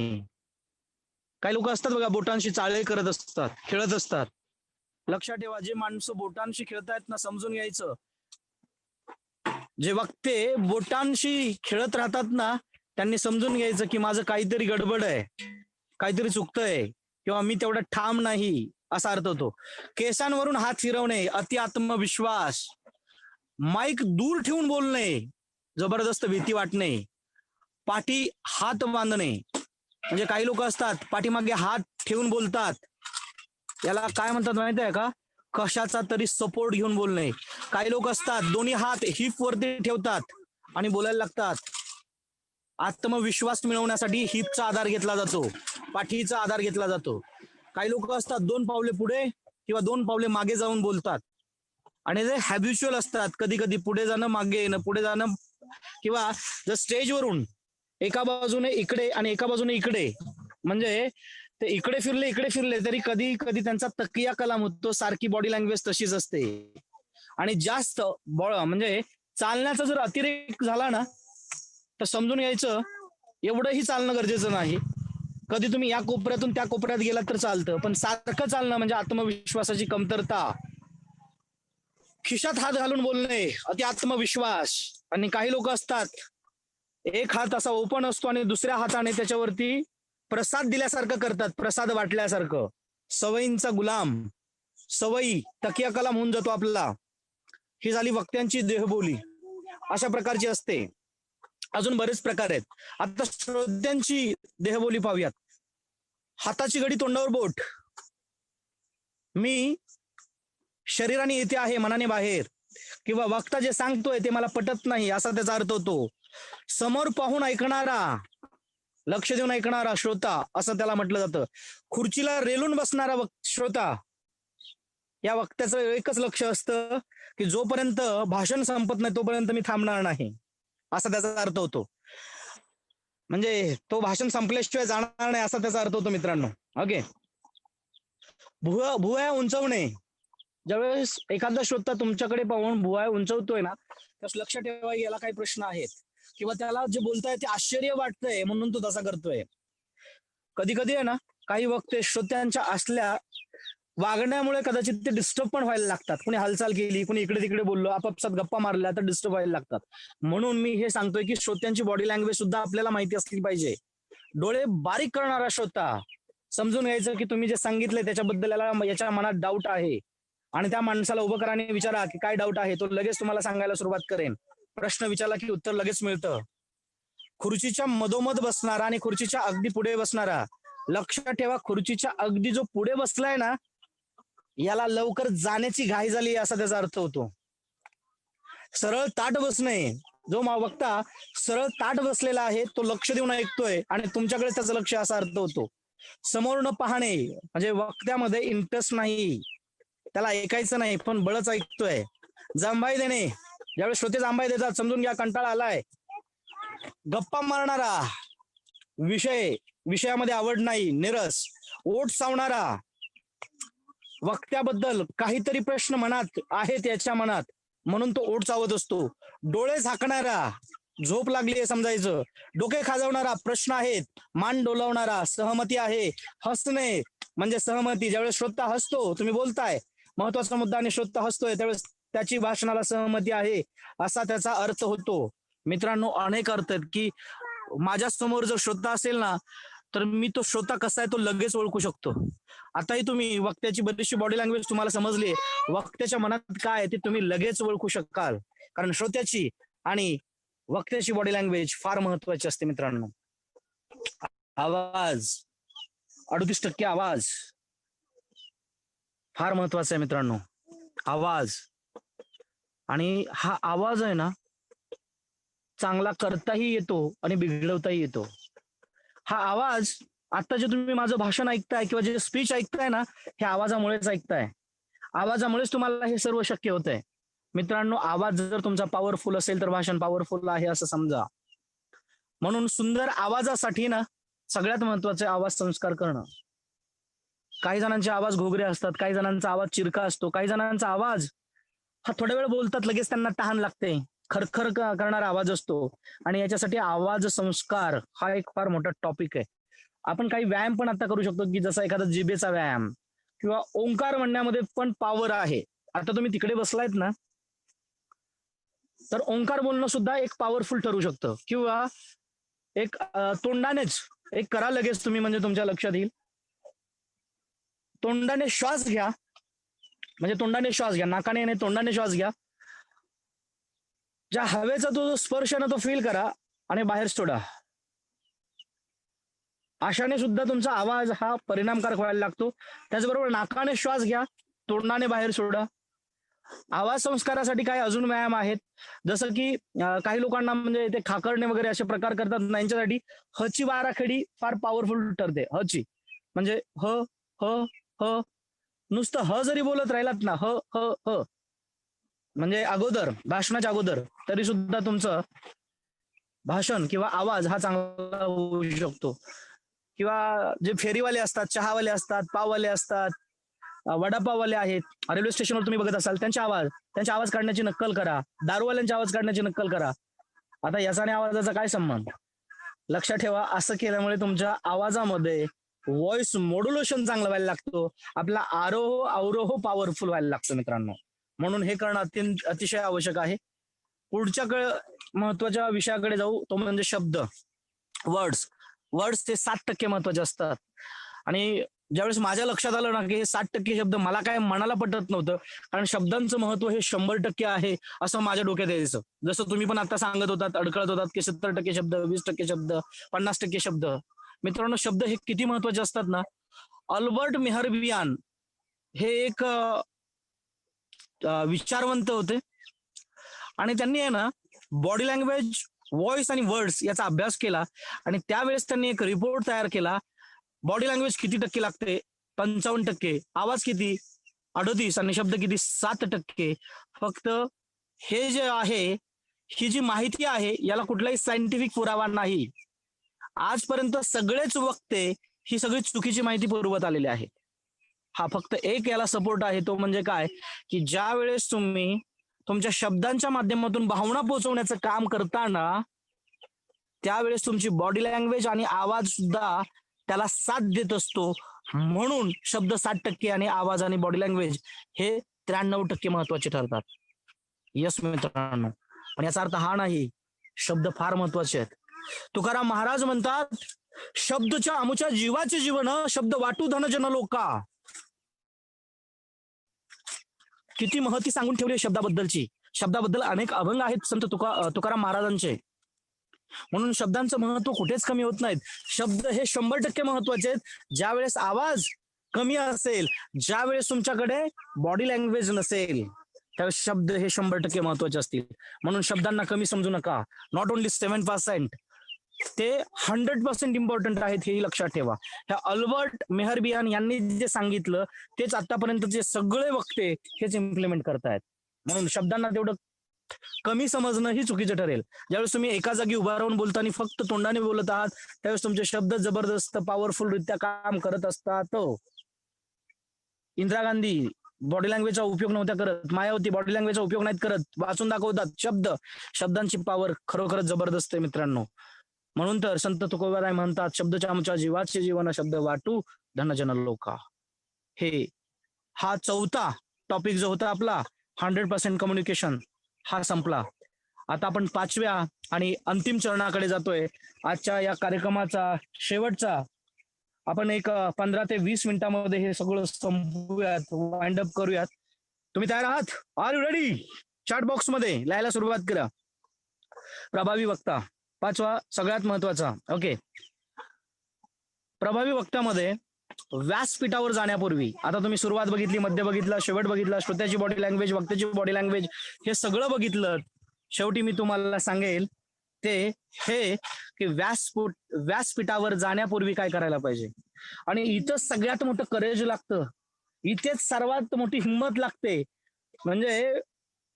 काही लोक असतात बघा, बोटांशी चाळे करत असतात, खेळत असतात. लक्षात ठेवा, जे माणसं बोटांशी खेळतायत ना, समजून घ्यायचं, जे वक्ते बोटांशी खेळत राहतात ना, त्यांनी समजून घ्यायचं की माझं काहीतरी गडबड आहे, काहीतरी चुकतंय, किंवा मी तेवढा ठाम नाही, असा अर्थ होतो. केसांवरून हात फिरवणे, अति आत्मविश्वास. माईक दूर ठेवून बोलणे, जबरदस्त भीती वाटणे. पाठी हात बांधणे, म्हणजे काही लोक असतात पाठीमागे हात ठेवून बोलतात. याला काय म्हणतात माहिती आहे का? कशाचा तरी सपोर्ट घेऊन बोलणे. काही लोक असतात दोन्ही हात हिप वरती ठेवतात आणि बोलायला लागतात. आत्मविश्वास मिळवण्यासाठी हिपचा आधार घेतला जातो, पाठीचा आधार घेतला जातो. काही लोक असतात 2 पावले पुढे किंवा 2 पावले मागे जाऊन बोलतात. आणि ते हॅबिच्युअल असतात, कधी कधी पुढे जाणं, मागे येणं, पुढे जाणं. किंवा जर स्टेजवरून एका बाजूने इकडे आणि एका बाजूने इकडे, म्हणजे ते इकडे फिरले तरी कधी कधी त्यांचा तकिया कलाम होतो. सारखी बॉडी लँग्वेज तशीच असते. आणि जास्त म्हणजे चालण्याचा जर अतिरेक झाला ना, तर समजून घ्यायचं एवढंही चालणं गरजेचं नाही. कधी तुम्ही या कोपऱ्यातून त्या कोपऱ्यात गेलात तर चालतं, पण सारखं चालणं म्हणजे आत्मविश्वासाची कमतरता. खिशात हात घालून बोलणे, अति आत्मविश्वास. आणि काही लोक असतात एक हात असा ओपन असतो आणि दुसऱ्या हाताने त्याच्यावरती प्रसाद दिल्यासारखं करतात, प्रसाद वाटल्यासारखं. सवयींचा गुलाम, सवयी, तकिया कलाम होऊन जातो आपला. ही झाली वक्त्यांची देहबोली, अशा प्रकारची असते. अजून बरेच प्रकार आहेत. आता श्रोत्यांची देहबोली पाहूयात. हाताची घडी तोंडावर बोट. मी शरीराने येते आहे, मनाने बाहेर. किंवा वक्ता जे सांगतोय ते मला पटत नाही, असा त्याचा अर्थ होतो. समोर पाहून ऐकणारा, लक्ष देऊन ऐकणारा श्रोता, असं त्याला म्हटलं जातं. खुर्चीला रेलून बसणारा श्रोता. या वक्त्याचं एकच लक्ष असतं की जोपर्यंत भाषण संपत नाही तोपर्यंत मी थांबणार नाही, असा त्याचा अर्थ होतो. म्हणजे तो भाषण संपल्याशिवाय जाणार नाही, असा त्याचा अर्थ होतो मित्रांनो. ओके. भुवया उंचवणे. ज्यावेळेस एखादा श्रोता तुमच्याकडे पाहून भुवया उंचवतोय ना, त्यास लक्ष ठेवा याला काही प्रश्न आहेत, किंवा त्याला जे बोलताय ते आश्चर्य वाटतंय म्हणून तो तसा करतोय. कधी कधी आहे ना, काही वक्ते श्रोत्यांच्या असल्या वागण्यामुळे कदाचित ते डिस्टर्ब पण व्हायला लागतात. कोणी हालचाल केली, कोणी इकडे तिकडे बोललो, आपापसात गप्पा मारल्या तर डिस्टर्ब व्हायला लागतात. म्हणून मी हे सांगतोय की श्रोत्यांची बॉडी लँग्वेज सुद्धा आपल्याला माहिती असली पाहिजे. डोळे बारीक करणारा श्रोता, समजून घ्यायचं की तुम्ही जे सांगितलंय त्याच्याबद्दल याच्या मनात डाऊट आहे, आणि त्या माणसाला उभं करा आणि विचारा की काय डाऊट आहे. तो लगेच तुम्हाला सांगायला सुरुवात करेन. प्रश्न विचारला की उत्तर लगेच मिळतं. खुर्चीच्या मधोमध बसणारा आणि खुर्चीच्या अगदी पुढे बसणारा. लक्षात ठेवा, खुर्चीच्या अगदी जो पुढे बसलाय ना, याला लवकर जाण्याची घाई झाली असा त्याचा अर्थ होतो. सरळ ताट बसणे. जो वक्ता सरळ ताट बसलेला आहे तो लक्ष देऊन ऐकतोय आणि तुमच्याकडे त्याचं लक्ष, असा अर्थ होतो. समोर न पाहणे, म्हणजे वक्त्यामध्ये इंटरेस्ट नाही, त्याला ऐकायचं नाही पण बळच ऐकतोय. जांभाई देणे, ज्यावेळेस श्रोते जांभाई देतात समजून घ्या कंटाळा आलाय. गप्पा मारणारा, विषयामध्ये आवड नाही, निरस. ओठ सावणारा, वक्त्याबद्दल काहीतरी प्रश्न मनात आहेत याच्या मनात, म्हणून तो ओठ चावत असतो. डोळे झाकणारा, झोप लागली आहे समजायचं. डोके खाजवणारा, प्रश्न आहेत. मान डोलावणारा, सहमती आहे. हसणे म्हणजे सहमती, ज्यावेळेस श्रोता हसतो, तुम्ही बोलताय महत्वाचा मुद्दा आणि श्रोता हसतोय, त्यावेळेस त्याची भाषणाला सहमती आहे असा त्याचा अर्थ होतो. मित्रांनो, अनेक अर्थ आहेत की माझ्या समोर जर श्रोता असेल ना, तर मी तो श्रोता कसा आहे तो लगेच ओळखू शकतो. आताही तुम्ही वक्त्याची बरीचशी बॉडी लँग्वेज तुम्हाला समजली, वक्त्याच्या मनात काय आहे ते तुम्ही लगेच ओळखू शकाल, कारण श्रोत्याची आणि वक्त्याची बॉडी लँग्वेज फार महत्वाची असते. मित्रांनो, आवाज, 38% आवाज फार महत्वाचा आहे. मित्रांनो, आवाज, आणि हा आवाज आहे ना, चांगला करताही येतो आणि बिघडवताही येतो. हा आवाज, आता जे तुम्ही माझं भाषण ऐकताय किंवा जे स्पीच ऐकताय ना, हे आवाजामुळेच ऐकताय. आवाजामुळेच तुम्हाला हे सर्व शक्य होतंय. मित्रांनो, आवाज जर तुमचा पॉवरफुल असेल तर भाषण पॉवरफुल आहे असं समजा. म्हणून सुंदर आवाजासाठी ना सगळ्यात महत्वाचे आवाज संस्कार करणं. काही जणांचे आवाज घोगरे असतात, काही जणांचा आवाज चिरका असतो, काही जणांचा आवाज हा थोड्या वेळ बोलतात लगेच त्यांना तहान लागते, खरखर करणारा आवाज असतो. आणि याच्यासाठी आवाज संस्कार हा एक फार मोठा टॉपिक आहे. आपण काही व्यायाम पण आता करू शकतो, की जसा एखादा जिभेचा व्यायाम किंवा ओंकार म्हणण्यामध्ये पण पॉवर आहे. आता तुम्ही तिकडे बसलायत ना, तर ओंकार बोलणं सुद्धा एक पॉवरफुल ठरू शकतं. किंवा एक तोंडानेच एक करा लगेच तुम्ही, म्हणजे तुमच्या लक्षात येईल. तोंडाने श्वास घ्या, म्हणजे तोंडाने श्वास घ्या, नाकाने नाही, तोंडाने श्वास घ्या. ज्या हवेचा तो स्पर्श ना तो फील करा आणि बाहेर सोडा. अशाने सुद्धा तुमचा आवाज हा परिणामकारक व्हायला लागतो. त्याचबरोबर नाकाने श्वास घ्या, तोंडाने बाहेर सोडा. आवाज संस्कारासाठी काही अजून व्यायाम आहेत, जसं की काही लोकांना म्हणजे ते खाकरणे वगैरे असे प्रकार करतात ना, यांच्यासाठी हची बाराखडी फार पॉवरफुल ठरते. हची म्हणजे ह ह ह, नुसतं ह जरी बोलत राहिलात ना, ह ह ह, म्हणजे अगोदर भाषणाच्या अगोदर, तरी सुद्धा तुमचं भाषण किंवा आवाज हा चांगला होऊ शकतो. किंवा जे फेरीवाले असतात, चहावाले असतात, पाववाले असतात, वडापाववाले आहेत, रेल्वे स्टेशनवर तुम्ही बघत असाल, त्यांचे आवाज काढण्याची नक्कल करा. दारूवाल्यांचे आवाज काढण्याची नक्कल करा. आता याचा आणि आवाजाचा काय संबंध? लक्षात ठेवा, असं केल्यामुळे तुमच्या आवाजामध्ये व्हॉइस मॉड्युलेशन चांगलं व्हायला लागतो, आपला आरोह अवरोह पॉवरफुल व्हायला लागतं. मित्रांनो, म्हणून हे करणं अतिशय आवश्यक आहे. पुढच्या महत्वाच्या विषयाकडे जाऊ, तो म्हणजे शब्द, वर्ड्स ते 7% महत्वाचे असतात. आणि ज्यावेळेस माझ्या लक्षात आलं ना की हे 7% शब्द मला काय मनाला पटत नव्हतं, कारण शब्दांचं महत्व हे 100% आहे असं माझ्या डोक्यात यायचं. जसं तुम्ही पण आता सांगत होतात, अडकळत होतात की 70% शब्द, 20% शब्द, 50% शब्द. मित्रांनो, शब्द हे किती महत्वाचे असतात ना. अल्बर्ट मेहरबियान हे एक विचारवंत होते, आणि त्यांनी आहे ना बॉडी लँग्वेज, व्हॉइस आणि वर्ड्स याचा अभ्यास केला. आणि त्यावेळेस त्यांनी एक रिपोर्ट तयार केला. बॉडी लँग्वेज किती टक्के लागते? 55%. आवाज किती? 38. आणि शब्द किती? 7%. फक्त हे जे आहे, ही जी माहिती आहे, याला कुठलाही सायंटिफिक पुरावा नाही. आजपर्यंत सगळेच वक्ते ही सगळी चुकीची माहिती पुरवत आलेली आहे. हा फक्त एक याला सपोर्ट आहे, तो म्हणजे काय, की ज्या वेळेस तुम्ही तुमच्या शब्दांच्या माध्यमातून भावना पोहोचवण्याचं काम करताना, त्यावेळेस तुमची बॉडी लँग्वेज आणि आवाज सुद्धा त्याला साथ देत असतो. म्हणून शब्द 7% आणि आवाज आणि बॉडी लँग्वेज हे 93% महत्वाचे ठरतात. यस मित्रांनो, पण याचा अर्थ हा नाही शब्द फार महत्वाचे आहेत. तुकाराम महाराज म्हणतात, शब्दच्या आमुच्या जीवाचे जीवन, शब्द वाटू धन जन लोका. किती महती सांगून ठेवली शब्दाबद्दलची. शब्दाबद्दल अनेक अभंग आहेत संत तुकाराम महाराजांचे. म्हणून शब्दांचं महत्व कुठेच कमी होत नाहीत. शब्द हे 100% महत्वाचे आहेत. ज्यावेळेस आवाज कमी असेल, ज्यावेळेस तुमच्याकडे बॉडी लँग्वेज नसेल, त्यावेळेस शब्द हे 100% महत्वाचे असतील. म्हणून शब्दांना कमी समजू नका. नॉट ओनली 7%, ते 100% इम्पॉर्टंट आहेत, हेही लक्षात ठेवा. ह्या अल्बर्ट मेहरबियान यांनी जे सांगितलं तेच आतापर्यंत जे सगळे वक्ते हेच इम्प्लिमेंट करतायत. म्हणून शब्दांना तेवढं कमी समजणं ही चुकीचं ठरेल. ज्यावेळेस तुम्ही एका जागी उभा राहून बोलता आणि फक्त तोंडाने बोलत आहात, त्यावेळेस तुमचे शब्द जबरदस्त पॉवरफुल रित्या काम करत असतात. इंदिरा गांधी बॉडी लँग्वेजचा उपयोग नव्हत्या करत, मायावती बॉडी लँग्वेजचा उपयोग नाहीत करत, वाचून दाखवतात. शब्दांची पॉवर खरोखरच जबरदस्त आहे मित्रांनो. म्हणून तर संत तुकोबाराय म्हणतात, शब्दच्या आमच्या जीवाचे जीवन शब्द वाटू धनजन लोका. हा चौथा टॉपिक जो होता आपला 100% कम्युनिकेशन, हा संपला. आता आपण 5व्या आणि अंतिम चरणाकडे जातोय. आजच्या या कार्यक्रमाचा शेवटचा आपण एक 15 ते 20 मिनिटांमध्ये हे सगळं संपवूयात, वाइंड अप करूयात. तुम्ही तयार आहात? Are you ready? Chat box मध्ये लिहायला सुरुवात करा. प्रभावी वक्ता 5वा सगळ्यात महत्वाचा. ओके, प्रभावी वक्त्यामध्ये व्यासपीठावर जाण्यापूर्वी, आता तुम्ही सुरुवात बघितली, मध्य बघितला, शेवट बघितला, श्रोत्याची बॉडी लँग्वेज, वक्त्याची बॉडी लँग्वेज, हे सगळं बघितलं. शेवटी मी तुम्हाला सांगेल ते हे की व्यासपीठावर जाण्यापूर्वी काय करायला पाहिजे. आणि इथं सगळ्यात मोठं करेज लागतं, इथेच सर्वात मोठी हिंमत लागते. म्हणजे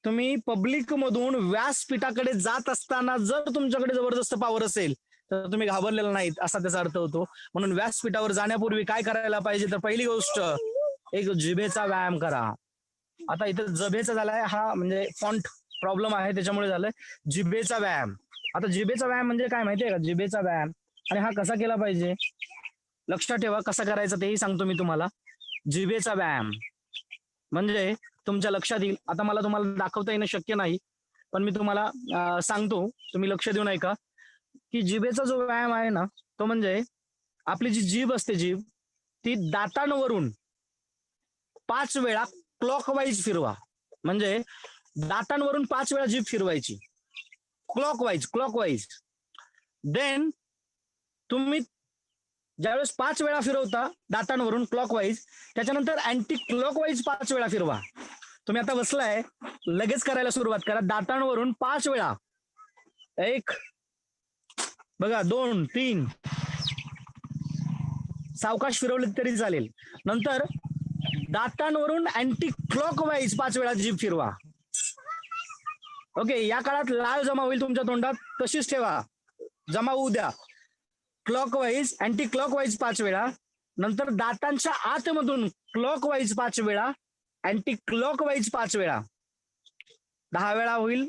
तुम्ही पब्लिक मधून व्यासपीठाकडे जात असताना जर तुमच्याकडे जबरदस्त पॉवर असेल तर तुम्ही घाबरलेला नाहीत असा त्याचा अर्थ होतो. म्हणून व्यासपीठावर जाण्यापूर्वी काय करायला पाहिजे, तर पहिली गोष्ट एक जिभेचा व्यायाम करा. आता इथं जभेचा झालाय, हा म्हणजे फॉन्ट प्रॉब्लेम आहे त्याच्यामुळे झालंय. जिभेचा व्यायाम. आता जिभेचा व्यायाम म्हणजे काय माहितीये का? जिभेचा व्यायाम आणि हा कसा केला पाहिजे लक्षात ठेवा. कसा करायचा तेही सांगतो मी तुम्हाला. जिभेचा व्यायाम म्हणजे तुमच्या लक्षात येईल. आता मला तुम्हाला दाखवता येणं शक्य नाही, पण मी तुम्हाला सांगतो, तुम्ही लक्ष देऊन ऐका की जिभेचा जो व्यायाम आहे ना, तो म्हणजे आपली जी जीभ असते, जीभ ती दातांवरून 5 वेळा क्लॉकवाईज फिरवा. म्हणजे दातांवरून 5 वेळा जीभ फिरवायची, क्लॉकवाईज. देन तुम्ही ज्यावेळेस 5 वेळा फिरवता दातांवरून क्लॉकवाईज, त्याच्यानंतर अँटी क्लॉकवाईज 5 वेळा फिरवा. तुम्ही आता बसलाय, लगेच करायला सुरुवात करा. दातांवरून 5 वेळा, 1 बघा, 2 3, सावकाश फिरवले तरी चालेल. नंतर दातांवरून अँटी क्लॉकवाईज 5 वेळा जीभ फिरवा. ओके, या काळात लाळ जमा होईल तुमच्या तोंडात, तशीच ठेवा, जमा होऊ द्या. क्लॉकवाईज, अँटी क्लॉकवाईज 5 वेळा, नंतर दातांच्या आतमधून क्लॉकवाईज 5 वेळा, अँटी क्लॉकवाईज 5 वेळा. 10 वेळा होईल.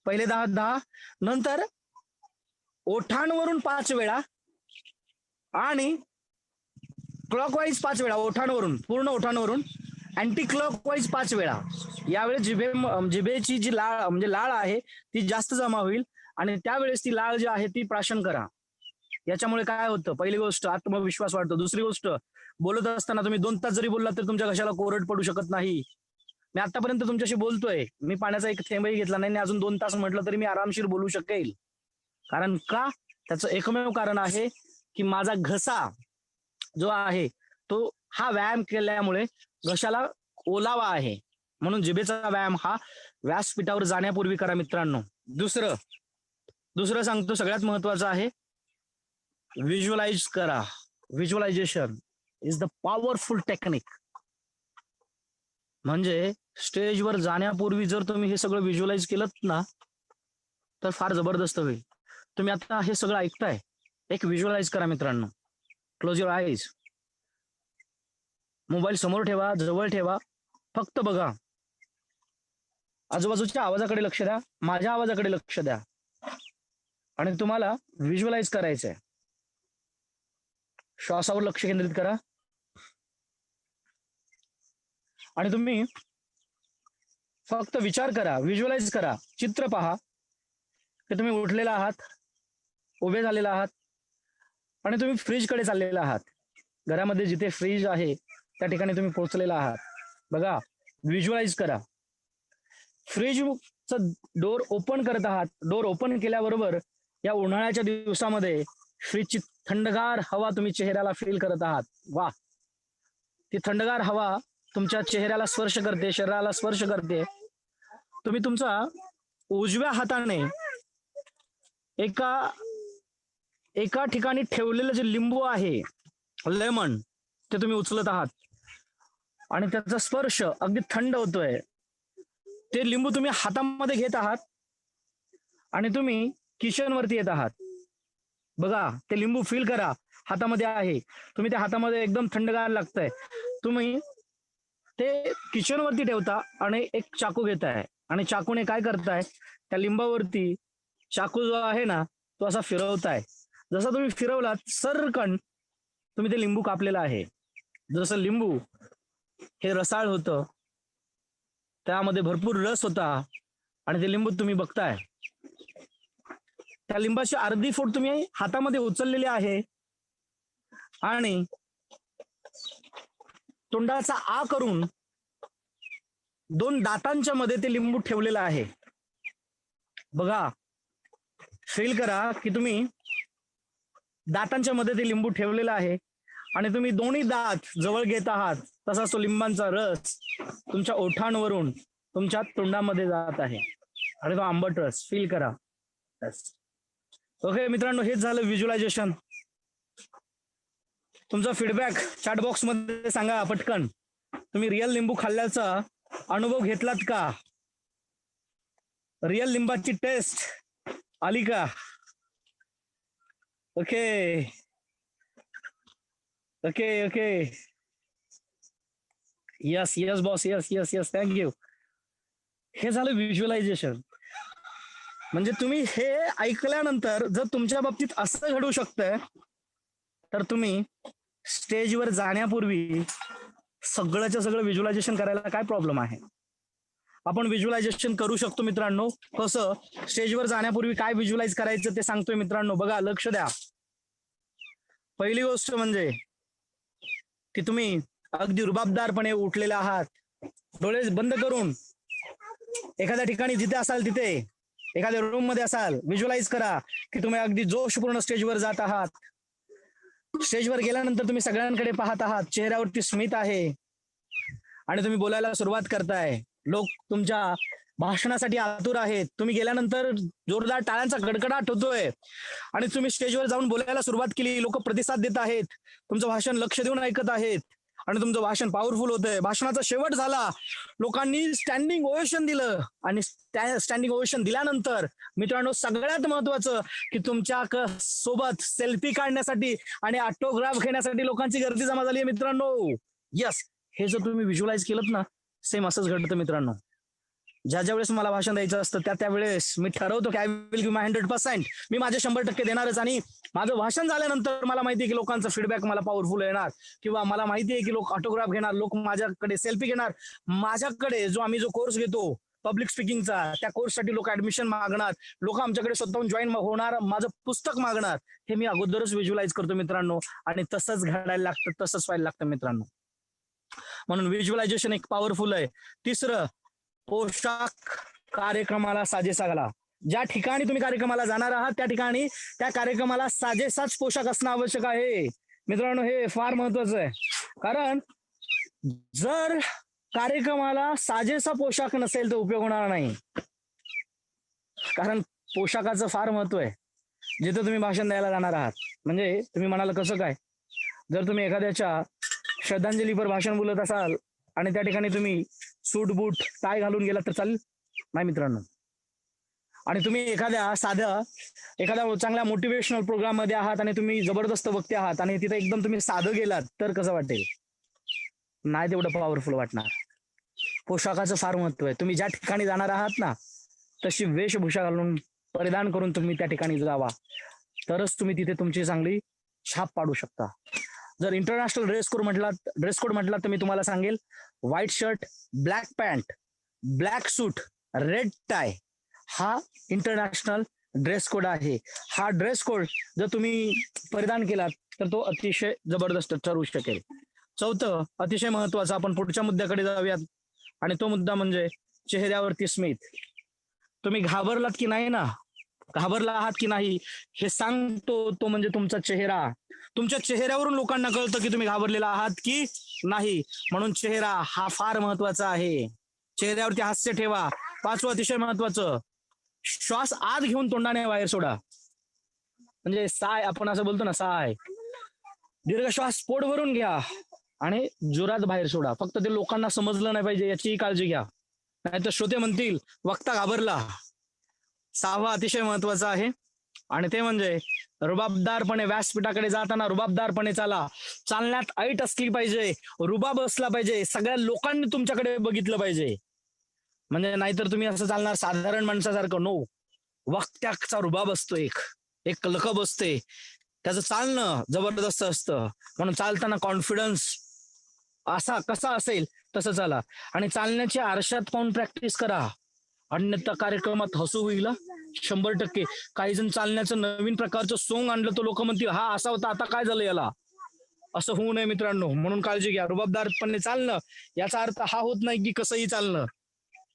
पहिले 10. नंतर ओठांवरून 5 वेळा आणि क्लॉकवाईज 5 वेळा ओठांवरून, पूर्ण ओठांवरून, अँटी क्लॉकवाईज 5 वेळा. यावेळेस जिभेची जी लाळ म्हणजे लाळ आहे ती जास्त जमा होईल आणि त्यावेळेस ती लाळ जी आहे ती प्राशन करा. याच्यामुळे काय होतं, पहिली गोष्ट आत्मविश्वास वाढतो. दुसरी गोष्ट, बोलत असताना तुम्ही 2 तास जरी बोललात तर तुमच्या घशाला कोरड पडू शकत नाही. मी आतापर्यंत तुमच्याशी बोलतोय, मी पाण्याचा एक थेंबही घेतला नाही, अजून 2 तास म्हटलं तरी मी आरामशीर बोलू शकेल. कारण का? त्याचं एकमेव कारण आहे की माझा घसा जो आहे तो हा व्यायाम केल्यामुळे घशाला ओलावा आहे. म्हणून जिभेचा व्यायाम हा व्यासपीठावर जाण्यापूर्वी करा मित्रांनो. दुसरं सांगतो, सगळ्यात महत्वाचं आहे, व्हिज्युअलाइज करा. Visualisation is the powerful technique. म्हणजे स्टेजवर जाण्यापूर्वी जर तुम्ही हे सगळं व्हिज्युअलाइज केलं ना तर फार जबरदस्त होईल. तुम्ही आता हे सगळं ऐकताय, एक व्हिज्युअलाइज करा मित्रांनो. Close your eyes. मोबाईल समोर ठेवा, जवळ ठेवा, फक्त बघा. आजूबाजूच्या आवाजाकडे लक्ष द्या, माझ्या आवाजाकडे लक्ष द्या आणि तुम्हाला व्हिज्युअलाइज करायचंय. श्वासावर लक्ष केंद्रित करा आणि तुम्ही फक्त विचार करा, व्हिज्युअलाइज करा, चित्र पहा की तुम्ही उठलेला आहात, उभे झालेला आहात आणि तुम्ही फ्रीजकडे चाललेला आहात. घरामध्ये जिथे फ्रीज आहे त्या ठिकाणी तुम्ही पोहोचलेला आहात. बघा, व्हिज्युअलाइज करा. फ्रीजचं डोर ओपन करत आहात. डोर ओपन केल्याबरोबर या उन्हाळ्याच्या दिवसामध्ये फ्रीजची थंडगार हवा तुम्ही चेहऱ्याला फील करत आहात. वा, ती थंडगार हवा तुमच्या चेहऱ्याला स्पर्श करते, शरीराला स्पर्श करते. तुम्ही तुमचा उजव्या हाताने एका ठिकाणी ठेवलेलं जे लिंबू आहे, लेमन, ते तुम्ही उचलत आहात आणि त्याचा स्पर्श अगदी थंड होतोय. ते लिंबू तुम्ही हातामध्ये घेत आहात आणि तुम्ही किचनवरती येत आहात. बघा, ते लिंबू फील करा, हातामध्ये आहे. तुम्ही त्या हातामध्ये एकदम थंडगार लागतंय. तुम्ही ते किचनवरती ठेवता आणि एक चाकू घेताय आणि चाकूने काय करताय, त्या लिंबावरती चाकू जो आहे ना तो असा फिरवताय. जसा तुम्ही फिरवलात सरकन तुम्ही ते लिंबू कापलेलं आहे. जसं लिंबू हे रसाळ होतं, त्यामध्ये भरपूर रस होता आणि ते लिंबू तुम्ही बघताय, त्या लिंबाची अर्धी फोड तुम्ही हातामध्ये उचललेली आहे आणि तोंडाचा आ करून 2 दातांच्या मध्ये ते लिंबू ठेवलेलं आहे. बघा, फील करा की तुम्ही दातांच्या मध्ये ते लिंबू ठेवलेलं आहे आणि तुम्ही दोन्ही दात जवळ घेत आहात. तसाच तो लिंबांचा रस तुमच्या ओठांवरून तुमच्या तोंडामध्ये जात आहे आणि तो आंबट रस फील करा. ओके मित्रांनो, हेच झालं व्हिज्युअलायझेशन. तुमचा फीडबॅक चॅट बॉक्स मध्ये सांगा पटकन. तुम्ही रिअल लिंबू खाल्ल्याचा अनुभव घेतलात का? रिअल लिंबाची टेस्ट आली का? Okay okay okay, yes yes boss, yes yes yes, thank you. हे झालं व्हिज्युअलायझेशन. म्हणजे तुम्ही हे ऐकल्यानंतर जर तुमच्या बाबतीत असं घडू शकतंय, तर तुम्ही स्टेजवर जाण्यापूर्वी सगळंच्या सगळं व्हिज्युअलायझेशन करायला काय प्रॉब्लेम आहे? आपण व्हिज्युअलायझेशन करू शकतो मित्रांनो. कसं? स्टेजवर जाण्यापूर्वी काय व्हिज्युअलाइज करायचं ते सांगतोय मित्रांनो. बघा, लक्ष द्या. पहिली गोष्ट म्हणजे की तुम्ही अगदी रुबाबदारपणे उठलेला आहात, डोळे बंद करून एखाद्या ठिकाणी जिथे असाल तिथे, एखाद्या रूम मध्ये असाल, व्हिज्युअलाइज करा की तुम्ही अगदी जोशपूर्ण स्टेजवर जात आहात. स्टेजवर गेल्यानंतर तुम्ही सगळ्यांकडे पाहत आहात, चेहऱ्यावरती स्मित आहे आणि तुम्ही बोलायला सुरुवात करताय. लोक तुमच्या भाषणासाठी आतुर आहेत. तुम्ही गेल्यानंतर जोरदार टाळ्यांचा गडगडाट होतोय आणि तुम्ही स्टेजवर जाऊन बोलायला सुरुवात केली. लोक प्रतिसाद देत आहेत, तुमचं भाषण लक्ष देऊन ऐकत आहेत आणि तुमचं भाषण पॉवरफुल होतंय. भाषणाचा शेवट झाला, लोकांनी स्टँडिंग ओवेशन दिलं आणि स्टँडिंग ओवेशन दिल्यानंतर मित्रांनो सगळ्यात महत्वाचं की तुमच्या सोबत सेल्फी काढण्यासाठी आणि ऑटोग्राफ घेण्यासाठी लोकांची गर्दी जमा झाली आहे मित्रांनो. यस, हे जर तुम्ही व्हिज्युअलाइज केलं ना, सेम असंच घडतं मित्रांनो. ज्या वेळेस मला भाषण द्यायचं असतं त्यावेळेस मी ठरवतो की आय विल गिव्ह माय 100%. मी माझे 100% देणारच आणि माझं भाषण झाल्यानंतर मला माहिती आहे की लोकांचा फीडबॅक मला पॉवरफुल येणार किंवा मला माहिती आहे की लोक ऑटोग्राफ घेणार, लोक माझ्याकडे सेल्फी घेणार. माझ्याकडे आम्ही जो कोर्स घेतो पब्लिक स्पीकिंगचा, त्या कोर्ससाठी लोक ऍडमिशन मागणार, लोक आमच्याकडे स्वतःहून जॉईन होणार, माझं पुस्तक मागणार. हे मी अगोदरच व्हिज्युअलाइज करतो मित्रांनो आणि तसंच घडायला लागतं, तसंच व्हायला लागतं मित्रांनो. म्हणून व्हिज्युअलायझेशन एक पॉवरफुल आहे. तिसरं, पोशाख कार्यक्रमाला साजेसा घाला. ज्या ठिकाणी तुम्ही कार्यक्रमाला जाणार आहात त्या ठिकाणी त्या कार्यक्रमाला साजेसाच पोशाख असणं आवश्यक आहे मित्रांनो. हे फार महत्वाचं आहे, कारण जर कार्यक्रमाला साजेसा पोशाख नसेल तर उपयोग होणार नाही. कारण पोशाखाचं फार महत्व आहे जिथे तुम्ही भाषण द्यायला जाणार आहात. म्हणजे तुम्ही म्हणाल कसं काय? जर तुम्ही एखाद्याच्या श्रद्धांजलीपर भाषण बोलत असाल आणि त्या ठिकाणी तुम्ही सूट बूट टाय घालून गेलात तर चालेल? नाही मित्रांनो. आणि तुम्ही एखाद्या चांगल्या मोटिवेशनल प्रोग्राम मध्ये आहात आणि तुम्ही जबरदस्त वक्ते आहात आणि तिथे एकदम तुम्ही साधं गेलात तर कसं वाटेल? नाही तेवढं पॉवरफुल वाटणार. पोशाखाचं फार महत्व आहे. तुम्ही ज्या ठिकाणी जाणार आहात ना तशी वेशभूषा घालून परिधान करून तुम्ही त्या ठिकाणी जावा, तरच तुम्ही तिथे तुमची चांगली छाप पाडू शकता. जर इंटरनॅशनल ड्रेस कोड म्हटला तर मी तुम्हाला सांगेल white shirt, black pant, black suit, red tie हा इंटरनॅशनल ड्रेस कोड आहे. हा ड्रेस कोड जर तुम्ही परिधान केलात तर तो अतिशय जबरदस्त ठरू शकेल. चौथं, अतिशय महत्वाचं, आपण पुढच्या मुद्द्याकडे जाऊयात आणि तो मुद्दा म्हणजे चेहऱ्यावरती स्मित. तुम्ही घाबरलात की नाही ना, घाबरला आहात की नाही हे सांगतो तो म्हणजे तुमचा चेहरा. तुमच्या चेहऱ्यावरून लोकांना कळतं की तुम्ही घाबरलेला आहात की नाही. म्हणून चेहरा हा फार महत्वाचा आहे. चेहऱ्यावरती हास्य ठेवा. पाचवं, अतिशय महत्वाचं, श्वास आत घेऊन तोंडाने बाहेर सोडा. म्हणजे साय, आपण असं बोलतो ना साय, दीर्घ श्वास पोट भरून घ्या आणि जोरात बाहेर सोडा. फक्त ते लोकांना समजलं नाही पाहिजे याची काळजी घ्या. नाहीतर श्रोते म्हणतील वक्ता घाबरला. 6वा अतिशय महत्वाचा आहे आणि ते म्हणजे रुबाबदारपणे व्यासपीठाकडे जाताना रुबाबदारपणे चाला. चालण्यात ऐट असली पाहिजे, रुबाब असला पाहिजे, सगळ्या लोकांनी तुमच्याकडे बघितलं पाहिजे. म्हणजे नाहीतर तुम्ही असं चालणार साधारण माणसासारखं. नो, वक्त्याचा रुबाब असतो, एक लकब असते, त्याचं चालणं जबरदस्त असतं. म्हणून चालताना कॉन्फिडन्स असा कसा असेल तसं चाला आणि चालण्याची आरशात पाहून प्रॅक्टिस करा. अन्यथा कार्यक्रमात हसू होईल 100%. काही जण चालण्याचं नवीन प्रकारचं सोंग आणलं तर लोक म्हणतील हा असा होता, आता काय झालं याला. असं होऊ नये मित्रांनो, म्हणून काळजी घ्या. रुबाबदारपणे चालणं याचा अर्थ हा होत नाही की कसंही चालणं.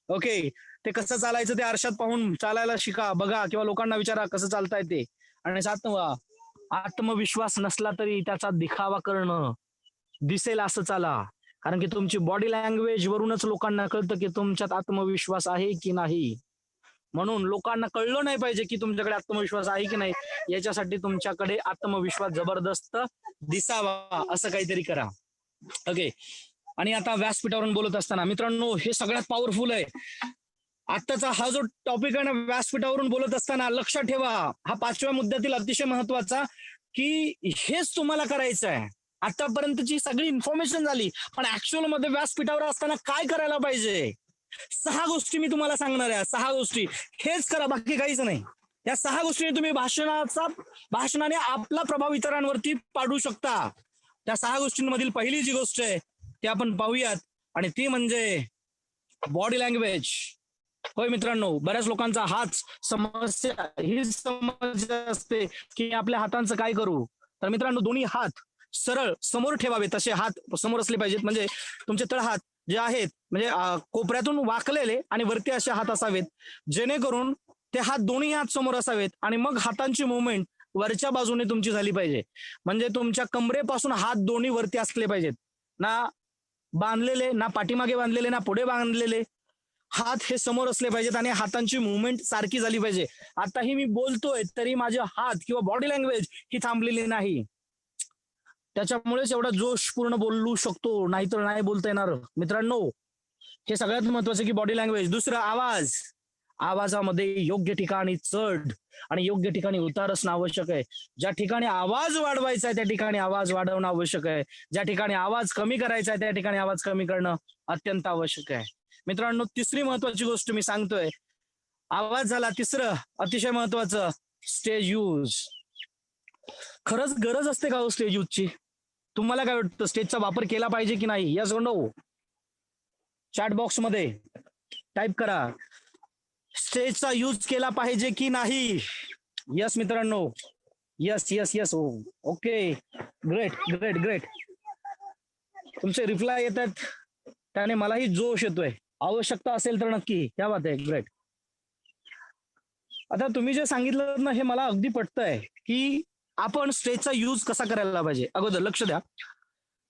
ओके, ते कसं चालायचं ते आरशात पाहून चालायला शिका, बघा किंवा लोकांना विचारा कसं चालताय ते. आणि 7वा, आत्मविश्वास नसला तरी त्याचा दिखावा करणं, दिसेल असं चाला. कारण की तुमची बॉडी लँग्वेज वरूनच लोकांना कळतं की तुमच्यात आत्मविश्वास आहे की नाही. म्हणून लोकांना कळलं नाही पाहिजे की तुमच्याकडे आत्मविश्वास आहे की नाही, याच्यासाठी तुमच्याकडे आत्मविश्वास जबरदस्त दिसावा असं काहीतरी करा. ओके, आणि आता व्यासपीठावरून बोलत असताना मित्रांनो हे सगळ्यात पॉवरफुल आहे. आत्ताचा हा जो टॉपिक आहे ना, व्यासपीठावरून बोलत असताना लक्षात ठेवा, हा 5व्या मुद्द्यातील अतिशय महत्वाचा, की हेच तुम्हाला करायचं आहे. आतापर्यंतची सगळी इन्फॉर्मेशन झाली, पण ऍक्च्युअल मध्ये व्यासपीठावर असताना काय करायला पाहिजे, 6 गोष्टी मी तुम्हाला सांगणार आहे. 6 गोष्टी हेच करा, बाकी काहीच नाही. या 6 गोष्टीने तुम्ही भाषणाने आपला प्रभाव इतरांवरती पाडू शकता. त्या 6 गोष्टींमधील पहिली जी गोष्ट आहे ती आपण पाहूयात, आणि ती म्हणजे बॉडी लँग्वेज. होय मित्रांनो, बऱ्याच लोकांचा हाच समस्या असते की आपल्या हातांचं काय करू. तर मित्रांनो, दोन्ही हात सरळ समोर ठेवावे, तसे हात समोर असले पाहिजेत. म्हणजे तुमचे तळहात जे आहेत म्हणजे कोपऱ्यातून वाकलेले आणि वरती असे हात असावेत, जेणेकरून ते हात दोन्ही हात समोर असावेत. आणि मग हातांची मुवमेंट वरच्या बाजूने तुमची झाली पाहिजे. म्हणजे तुमच्या कमरेपासून हात दोन्ही वरती असले पाहिजेत, ना बांधलेले, ना पाठीमागे बांधलेले, ना पुढे बांधलेले. हात हे समोर असले पाहिजेत आणि हातांची मुवमेंट सारखी झाली पाहिजे. आताही मी बोलतोय तरी माझे हात किंवा बॉडी लँग्वेज ही थांबलेली नाही. त्याच्यामुळेच एवढा जोशपूर्ण बोलू शकतो, नाहीतर नाही बोलता येणार मित्रांनो. हे सगळ्यात महत्वाचं की बॉडी लँग्वेज. दुसरं, आवाज. आवाजामध्ये योग्य ठिकाणी चढ आणि योग्य ठिकाणी उतार असणं आवश्यक आहे. ज्या ठिकाणी आवाज वाढवायचा आहे त्या ठिकाणी आवाज वाढवणं आवश्यक आहे. ज्या ठिकाणी आवाज कमी करायचा आहे त्या ठिकाणी आवाज कमी करणं अत्यंत आवश्यक आहे. मित्रांनो, तिसरी महत्वाची गोष्ट मी सांगतोय, आवाज झाला. तिसरं अतिशय महत्वाचं, स्टेज यूज. खरंच गरज असते का हो स्टेज यूजची? तुम्हाला काय वाटतं, स्टेजचा वापर केला पाहिजे की नाही? यस और नो? चॅट बॉक्स मध्ये टाईप करा, स्टेजचा यूज केला पाहिजे की नाही. यस मित्रांनो, yes yes yes. Okay, great great great. तुमचे रिप्लाय येत आहेत, त्याने मलाही जोश येतोय. आवश्यकता असेल तर नक्की. क्या बात आहे, ग्रेट. आता तुम्ही जे सांगितलं ना, हे मला अगदी पटतंय की आपण स्टेजचा यूज कसा करायला पाहिजे. अगोदर लक्ष द्या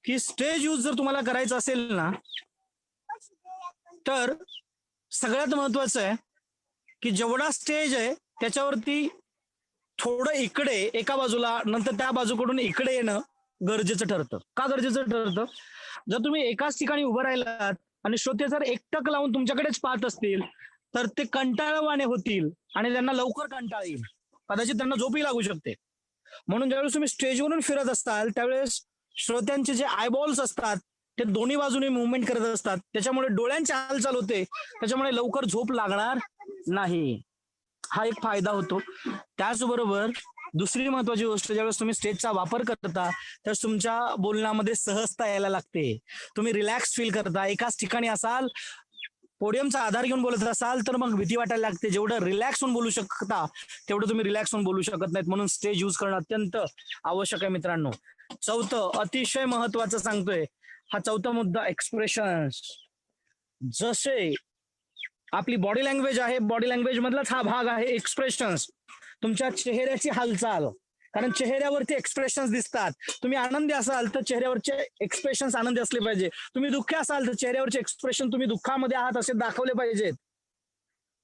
की स्टेज यूज जर तुम्हाला करायचं असेल ना, तर सगळ्यात महत्वाचं आहे की जेवढा स्टेज आहे त्याच्यावरती थोडं इकडे एका बाजूला, नंतर त्या बाजूकडून इकडे येणं गरजेचं ठरतं. का गरजेचं ठरतं? जर तुम्ही एकाच ठिकाणी उभं राहिलात आणि श्रोते जर एकटक लावून तुमच्याकडेच पाहत असतील तर ते कंटाळवाणे होतील आणि त्यांना लवकर कंटाळा येईल, कदाचित त्यांना झोपही लागू शकते. म्हणून ज्यावेळेस तुम्ही स्टेजवरून फिरत असताल त्यावेळेस श्रोत्यांचे जे आयबॉल्स असतात ते दोन्ही बाजूने मुवमेंट करत असतात, त्याच्यामुळे डोळ्यांची हालचाल होते, त्याच्यामुळे लवकर झोप लागणार नाही. हा एक फायदा होतो. त्याचबरोबर दुसरी महत्वाची गोष्ट, ज्यावेळेस तुम्ही स्टेजचा वापर करता त्यावेळेस तुमच्या बोलण्यामध्ये सहजता यायला लागते. तुम्ही रिलॅक्स फील करता. एकाच ठिकाणी असाल, पोडियमचा आधार घेऊन बोलत असाल तर मग भीती वाटायला लागते. जेवढं रिलॅक्स होऊन बोलू शकता तेवढं तुम्ही रिलॅक्स होऊन बोलू शकत नाहीत. म्हणून स्टेज यूज करणं अत्यंत आवश्यक आहे मित्रांनो. चौथं अतिशय महत्वाचं सांगतोय, हा चौथा मुद्दा, एक्सप्रेशन्स. जसे आपली बॉडी लँग्वेज आहे, बॉडी लँग्वेज मधलाच हा भाग आहे एक्सप्रेशन्स. तुमच्या चेहऱ्याची हालचाल, कारण चेहऱ्यावरती एक्सप्रेशन्स दिसतात. तुम्ही आनंदी असाल तर चेहऱ्यावरचे एक्सप्रेशन्स आनंदी असले पाहिजे. तुम्ही दुःखी असाल तर चेहऱ्यावरचे एक्सप्रेशन तुम्ही दुःखामध्ये आहात असे दाखवले पाहिजेत.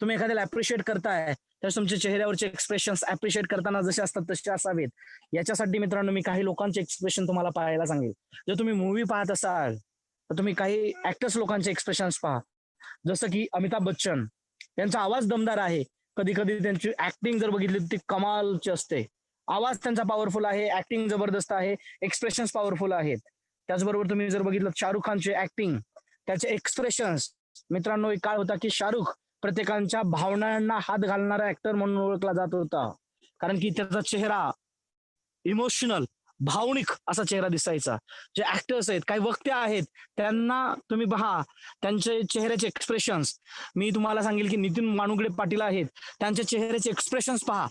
तुम्ही एखाद्याला अप्रिशिएट करताय तर तुमच्या चेहऱ्यावरचे एक्सप्रेशन्स अप्रिशिएट करताना जसे असतात तसे असावेत. याच्यासाठी मित्रांनो मी काही लोकांचे एक्सप्रेशन तुम्हाला पाहायला सांगेल. जर तुम्ही मूव्ही पाहत असाल तर तुम्ही काही ऍक्टर्स लोकांचे एक्सप्रेशन्स पहा. जसं की अमिताभ बच्चन, त्यांचा आवाज दमदार आहे. कधी कधी त्यांची ऍक्टिंग जर बघितली ती कमालची असते. आवाज त्यांचा पॉवरफुल आहे, ऍक्टिंग जबरदस्त आहे, एक्सप्रेशन्स पॉवरफुल आहेत. त्याचबरोबर तुम्ही जर बघितलं शाहरुख खानचे ऍक्टिंग, त्याचे एक्सप्रेशन्स, मित्रांनो एक काळ होता की शाहरुख प्रत्येकांच्या भावनांना हात घालणारा ऍक्टर म्हणून ओळखला जात होता. कारण की त्याचा चेहरा इमोशनल, भावनिक असा चेहरा दिसायचा. जे ऍक्टर्स आहेत, काही वक्ते आहेत, त्यांना तुम्ही पहा, त्यांचे चेहऱ्याचे एक्सप्रेशन्स, मी तुम्हाला सांगेल की नितीन मानुगडे पाटील आहेत, त्यांच्या चेहऱ्याचे एक्सप्रेशन्स पहा,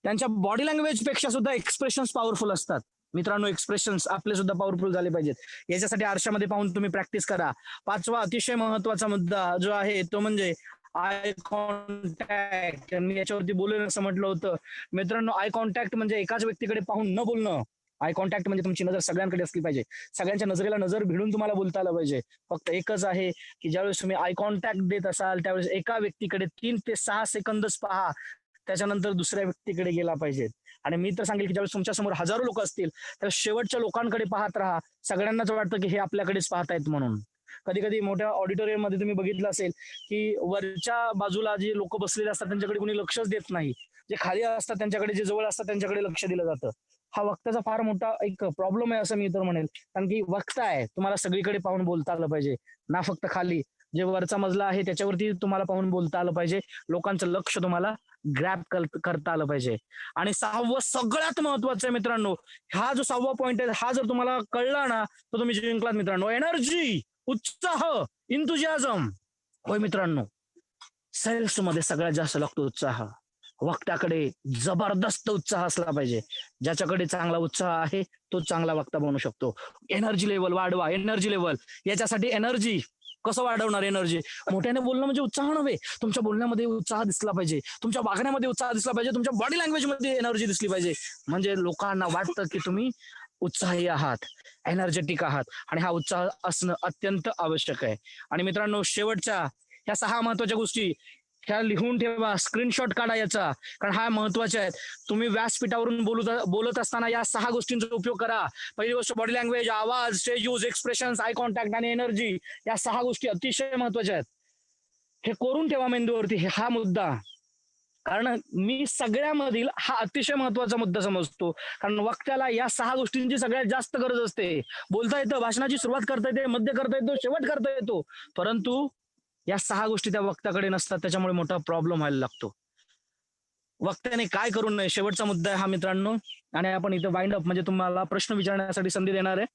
त्यांच्या बॉडी लँग्वेज पेक्षा सुद्धा एक्सप्रेशन्स पॉवरफुल असतात. मित्रांनो, एक्सप्रेशन्स आपले सुद्धा पॉवरफुल झाले पाहिजेत. याच्यासाठी आरशामध्ये पाहून तुम्ही प्रॅक्टिस करा. पाचवा अतिशय महत्वाचा मुद्दा जो आहे तो म्हणजे आय कॉन्टॅक्ट. मी याच्यावरती बोलेन असं म्हटलं होतं. मित्रांनो, आय कॉन्टॅक्ट म्हणजे एकाच व्यक्तीकडे पाहून न बोलणं. आय कॉन्टॅक्ट म्हणजे तुमची नजर सगळ्यांकडे असली पाहिजे, सगळ्यांच्या नजरेला नजर भिडून तुम्हाला बोलता आलं पाहिजे. फक्त एकच आहे की ज्यावेळेस तुम्ही आय कॉन्टॅक्ट देत असाल त्यावेळेस एका व्यक्तीकडे 3 ते 6 सेकंदच पहा, त्याच्यानंतर दुसऱ्या व्यक्तीकडे गेला पाहिजे. आणि मी तर सांगेल की ज्यावेळेस तुमच्या समोर हजारो लोक असतील तर शेवटच्या लोकांकडे पाहत राहा. सगळ्यांनाच वाटतं की हे आपल्याकडेच पाहतायत म्हणून. कधी कधी मोठ्या ऑडिटोरियम मध्ये तुम्ही बघितलं असेल की वरच्या बाजूला जे लोक बसलेले असतात त्यांच्याकडे कोणी लक्षच देत नाही. जे खाली असतात त्यांच्याकडे, जे जवळ असतात त्यांच्याकडे लक्ष दिलं जातं. हा वक्त्याचा फार मोठा एक प्रॉब्लेम आहे असं मी तर म्हणेल. कारण की वक्ता आहे, तुम्हाला सगळीकडे पाहून बोलता आलं पाहिजे, ना फक्त खाली. जे वरचा मजला आहे त्याच्यावरती तुम्हाला पाहून बोलता आलं पाहिजे. लोकांचं लक्ष तुम्हाला ग्रॅब करता आलं पाहिजे. आणि सहावं सगळ्यात महत्वाचं आहे मित्रांनो, हा जो 6वा पॉइंट आहे, हा जर तुम्हाला कळला ना तर तुम्ही जिंकलात मित्रांनो. एनर्जी, उत्साह, इंथुजियाझम. होय मित्रांनो, सेल्स मध्ये सगळ्यात जास्त लागतो उत्साह. वक्त्याकडे जबरदस्त उत्साह असला पाहिजे. ज्याच्याकडे चांगला उत्साह आहे तो चांगला वक्ता बनू शकतो. एनर्जी लेवल वाढवा, एनर्जी लेवल. याच्यासाठी एनर्जी कसं वाढवणार? एनर्जी मोठ्याने बोलणं म्हणजे उत्साह नव्हे. तुमच्या बोलण्यामध्ये उत्साह दिसला पाहिजे, तुमच्या वागण्यामध्ये उत्साह दिसला पाहिजे, तुमच्या बॉडी लँग्वेज मध्ये एनर्जी दिसली पाहिजे. म्हणजे लोकांना वाटतं की तुम्ही उत्साही आहात, एनर्जेटिक आहात. आणि हा उत्साह असणं अत्यंत आवश्यक आहे. आणि मित्रांनो, शेवटच्या ह्या 6 महत्वाच्या गोष्टी ह्या लिहून ठेवा, स्क्रीनशॉट काढा याचा, कारण हा महत्वाच्या आहेत. तुम्ही व्यासपीठावरून बोलत असताना या 6 गोष्टींचा उपयोग करा. पहिली गोष्ट बॉडी लँग्वेज, आवाज, stage use, expression, eye contact आणि एनर्जी. या 6 गोष्टी अतिशय महत्वाच्या आहेत. हे करून ठेवा मेंदूवरती हा मुद्दा. कारण मी सगळ्यामधील हा अतिशय महत्वाचा मुद्दा समजतो. कारण वक्त्याला या 6 गोष्टींची सगळ्यात जास्त गरज असते. बोलता येतं, भाषणाची सुरुवात करता येते, मध्य करता येतो, शेवट करता येतो, परंतु या 6 गोष्टी त्या वक्त्याकडे नसतात. त्याच्यामुळे मोठा प्रॉब्लेम व्हायला लागतो. वक्त्याने काय करू नये, शेवटचा मुद्दा आहे हा मित्रांनो. आणि आपण इथं वाइंड अप म्हणजे तुम्हाला प्रश्न विचारण्यासाठी संधी देणार आहे.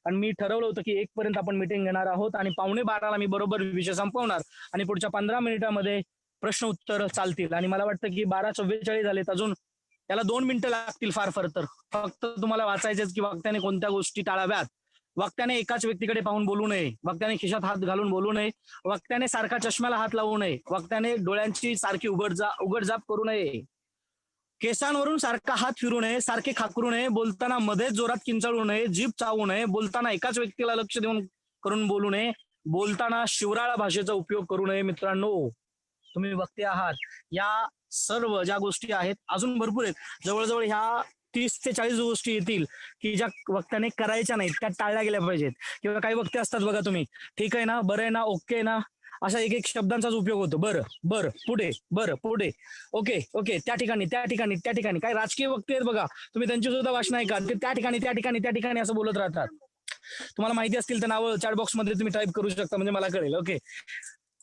आणि मी ठरवलं होतं की 1 पर्यंत आपण मीटिंग घेणार आहोत आणि 11:15ला मी बरोबर विषय संपवणार. आणि पुढच्या 15 मिनिटांमध्ये प्रश्न उत्तर चालतील. आणि मला वाटतं की 12:44 झालेत, अजून त्याला 2 मिनिटं लागतील फार फार तर. फक्त तुम्हाला वाचायचंच की वक्त्याने कोणत्या गोष्टी टाळाव्यात. वक्त्याने एकाच व्यक्तीकडे पाहून बोलू नये, वक्त्याने खिशात हात घालून बोलू नये, वक्त्याने सारखा चष्म्याला हात लावू नये, वक्त्याने डोळ्यांची सारखी उघडझाप करू नये, केसांवरून सारखा हात फिरू नये, सारखे खाकरू नये, बोलताना मध्येच जोरात किंचाळू नये, जीभ चावू नये, बोलताना एकाच व्यक्तीला लक्ष देऊन करून बोलू नये, बोलताना शिवराळा भाषेचा उपयोग करू नये. मित्रांनो, तुम्ही वक्ते आहात. या सर्व ज्या गोष्टी आहेत, अजून भरपूर आहेत, जवळजवळ ह्या 30 ते 40 गोष्टी येतील की ज्या वक्त्याने करायच्या नाहीत, त्या टाळल्या गेल्या पाहिजेत. किंवा काही वक्ते असतात बघा, तुम्ही ठीक आहे ना, बरं आहे ना, ओके ना, अशा एक शब्दांचाच उपयोग होतो. बरं बरं पुढे, बरं पुढे, ओके ओके, त्या ठिकाणी त्या ठिकाणी त्या ठिकाणी. काही राजकीय वक्ते आहेत बघा, तुम्ही त्यांची सुद्धा भाषण ऐका, ते त्या ठिकाणी त्या ठिकाणी त्या ठिकाणी असं बोलत राहतात. तुम्हाला माहिती असतील तर नावं चॅट बॉक्स मध्ये तुम्ही टाईप करू शकता, म्हणजे मला कळेल. ओके,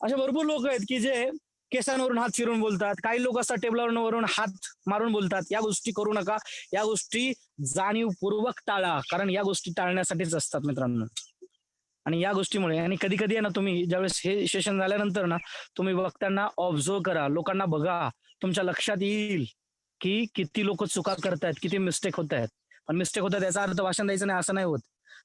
असे भरपूर लोक आहेत की जे केसांवरून हात फिरून बोलतात. काही लोक असतात टेबलावरून हात मारून बोलतात. या गोष्टी करू नका. या गोष्टी जाणीवपूर्वक टाळा, कारण या गोष्टी टाळण्यासाठीच असतात मित्रांनो. आणि या गोष्टीमुळे, आणि कधी कधी आहे ना, तुम्ही ज्यावेळेस हे सेशन झाल्यानंतर ना, तुम्ही वक्त्यांना ऑब्झर्व करा, लोकांना बघा, तुमच्या लक्षात येईल की किती लोक चुका करतायत, किती मिस्टेक होत आहेत. पण मिस्टेक होतात याचा अर्थ भाषण द्यायचं नाही असं नाही होत.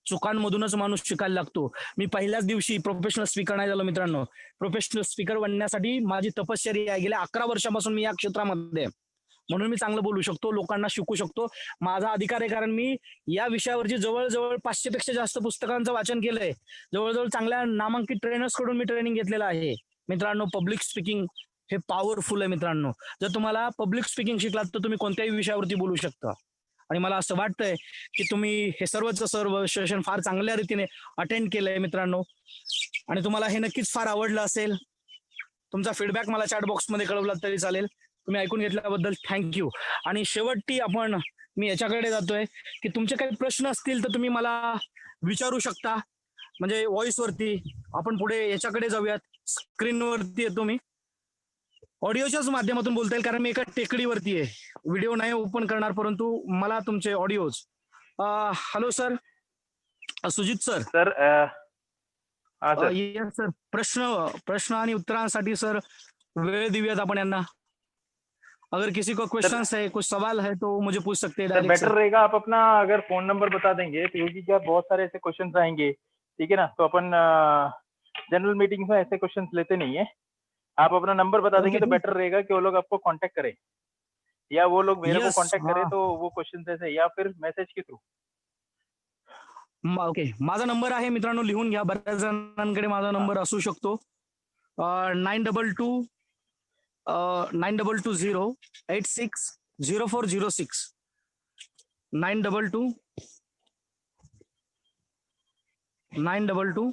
चुकांमधूनच माणूस शिकायला लागतो. मी पहिल्याच दिवशी प्रोफेशनल स्पीकर नाही झालो मित्रांनो. प्रोफेशनल स्पीकर बनण्यासाठी माझी तपश्चर्या आहे. गेल्या 11 वर्षापासून मी या क्षेत्रामध्ये, म्हणून मी चांगलं बोलू शकतो, लोकांना शिकू शकतो. माझा अधिकार आहे, कारण मी या विषयावरची जवळजवळ 500 पेक्षा जास्त पुस्तकांचं वाचन केलंय. जवळजवळ चांगल्या नामांकित ट्रेनर्स कडून मी ट्रेनिंग घेतलेलं आहे. मित्रांनो, पब्लिक स्पीकिंग हे पॉवरफुल आहे मित्रांनो. जर तुम्हाला पब्लिक स्पीकिंग शिकलात तर तुम्ही कोणत्याही विषयावरती बोलू शकता. आणि मला असं वाटतंय की तुम्ही हे सर्व सेशन फार चांगल्या रीतीने अटेंड केलंय मित्रांनो. आणि तुम्हाला हे नक्कीच फार आवडलं असेल. तुमचा फीडबॅक मला चॅट बॉक्समध्ये कळवला तरी चालेल. तुम्ही ऐकून घेतल्याबद्दल थँक्यू. आणि शेवटी मी याच्याकडे जातोय की तुमचे काही प्रश्न असतील तर तुम्ही मला विचारू शकता, म्हणजे व्हॉइस वरती. आपण पुढे याच्याकडे जाऊयात. स्क्रीनवरती येतो मी. ऑडिओच्याच माध्यमातून बोलता येईल कारण मी एका टेकडीवरती आहे. व्हिडिओ नाही ओपन करणार, परंतु मला तुमचे audios. Hello sir, Sujit sir. Sir हाँ सर. Yes sir. प्रश्न आणि उत्तरांसाठी सर वेळ देऊयात आपण यांना. अगर किसी को क्वेश्चंस है, कुछ सवाल है तो मुझे पूछ सकते हैं सर डायरेक्ट बेटर सर. रहेगा आप अपना अगर फोन नंबर बता देंगे, तो क्योंकि क्या बहुत सारे ऐसे क्वेश्चंस आएंगे, ठीक है ना, तो अपन जनरल मीटिंग में ऐसे क्वेश्चंस लेते नहीं है. आप अपना नंबर बता देंगे तो बेटर रहेगा कि वो लोग आपको कांटेक्ट करें, या वो लोग मेरे को Yes, कांटेक्ट करें हाँ. तो वो क्वेश्चंस ऐसे, या फिर मैसेज के थ्रू. ओके, माझा नंबर आहे मित्रांनो, लिहून घ्या. बऱ्याच जणांकडे माझा नंबर असू शकतो. 9226 922 922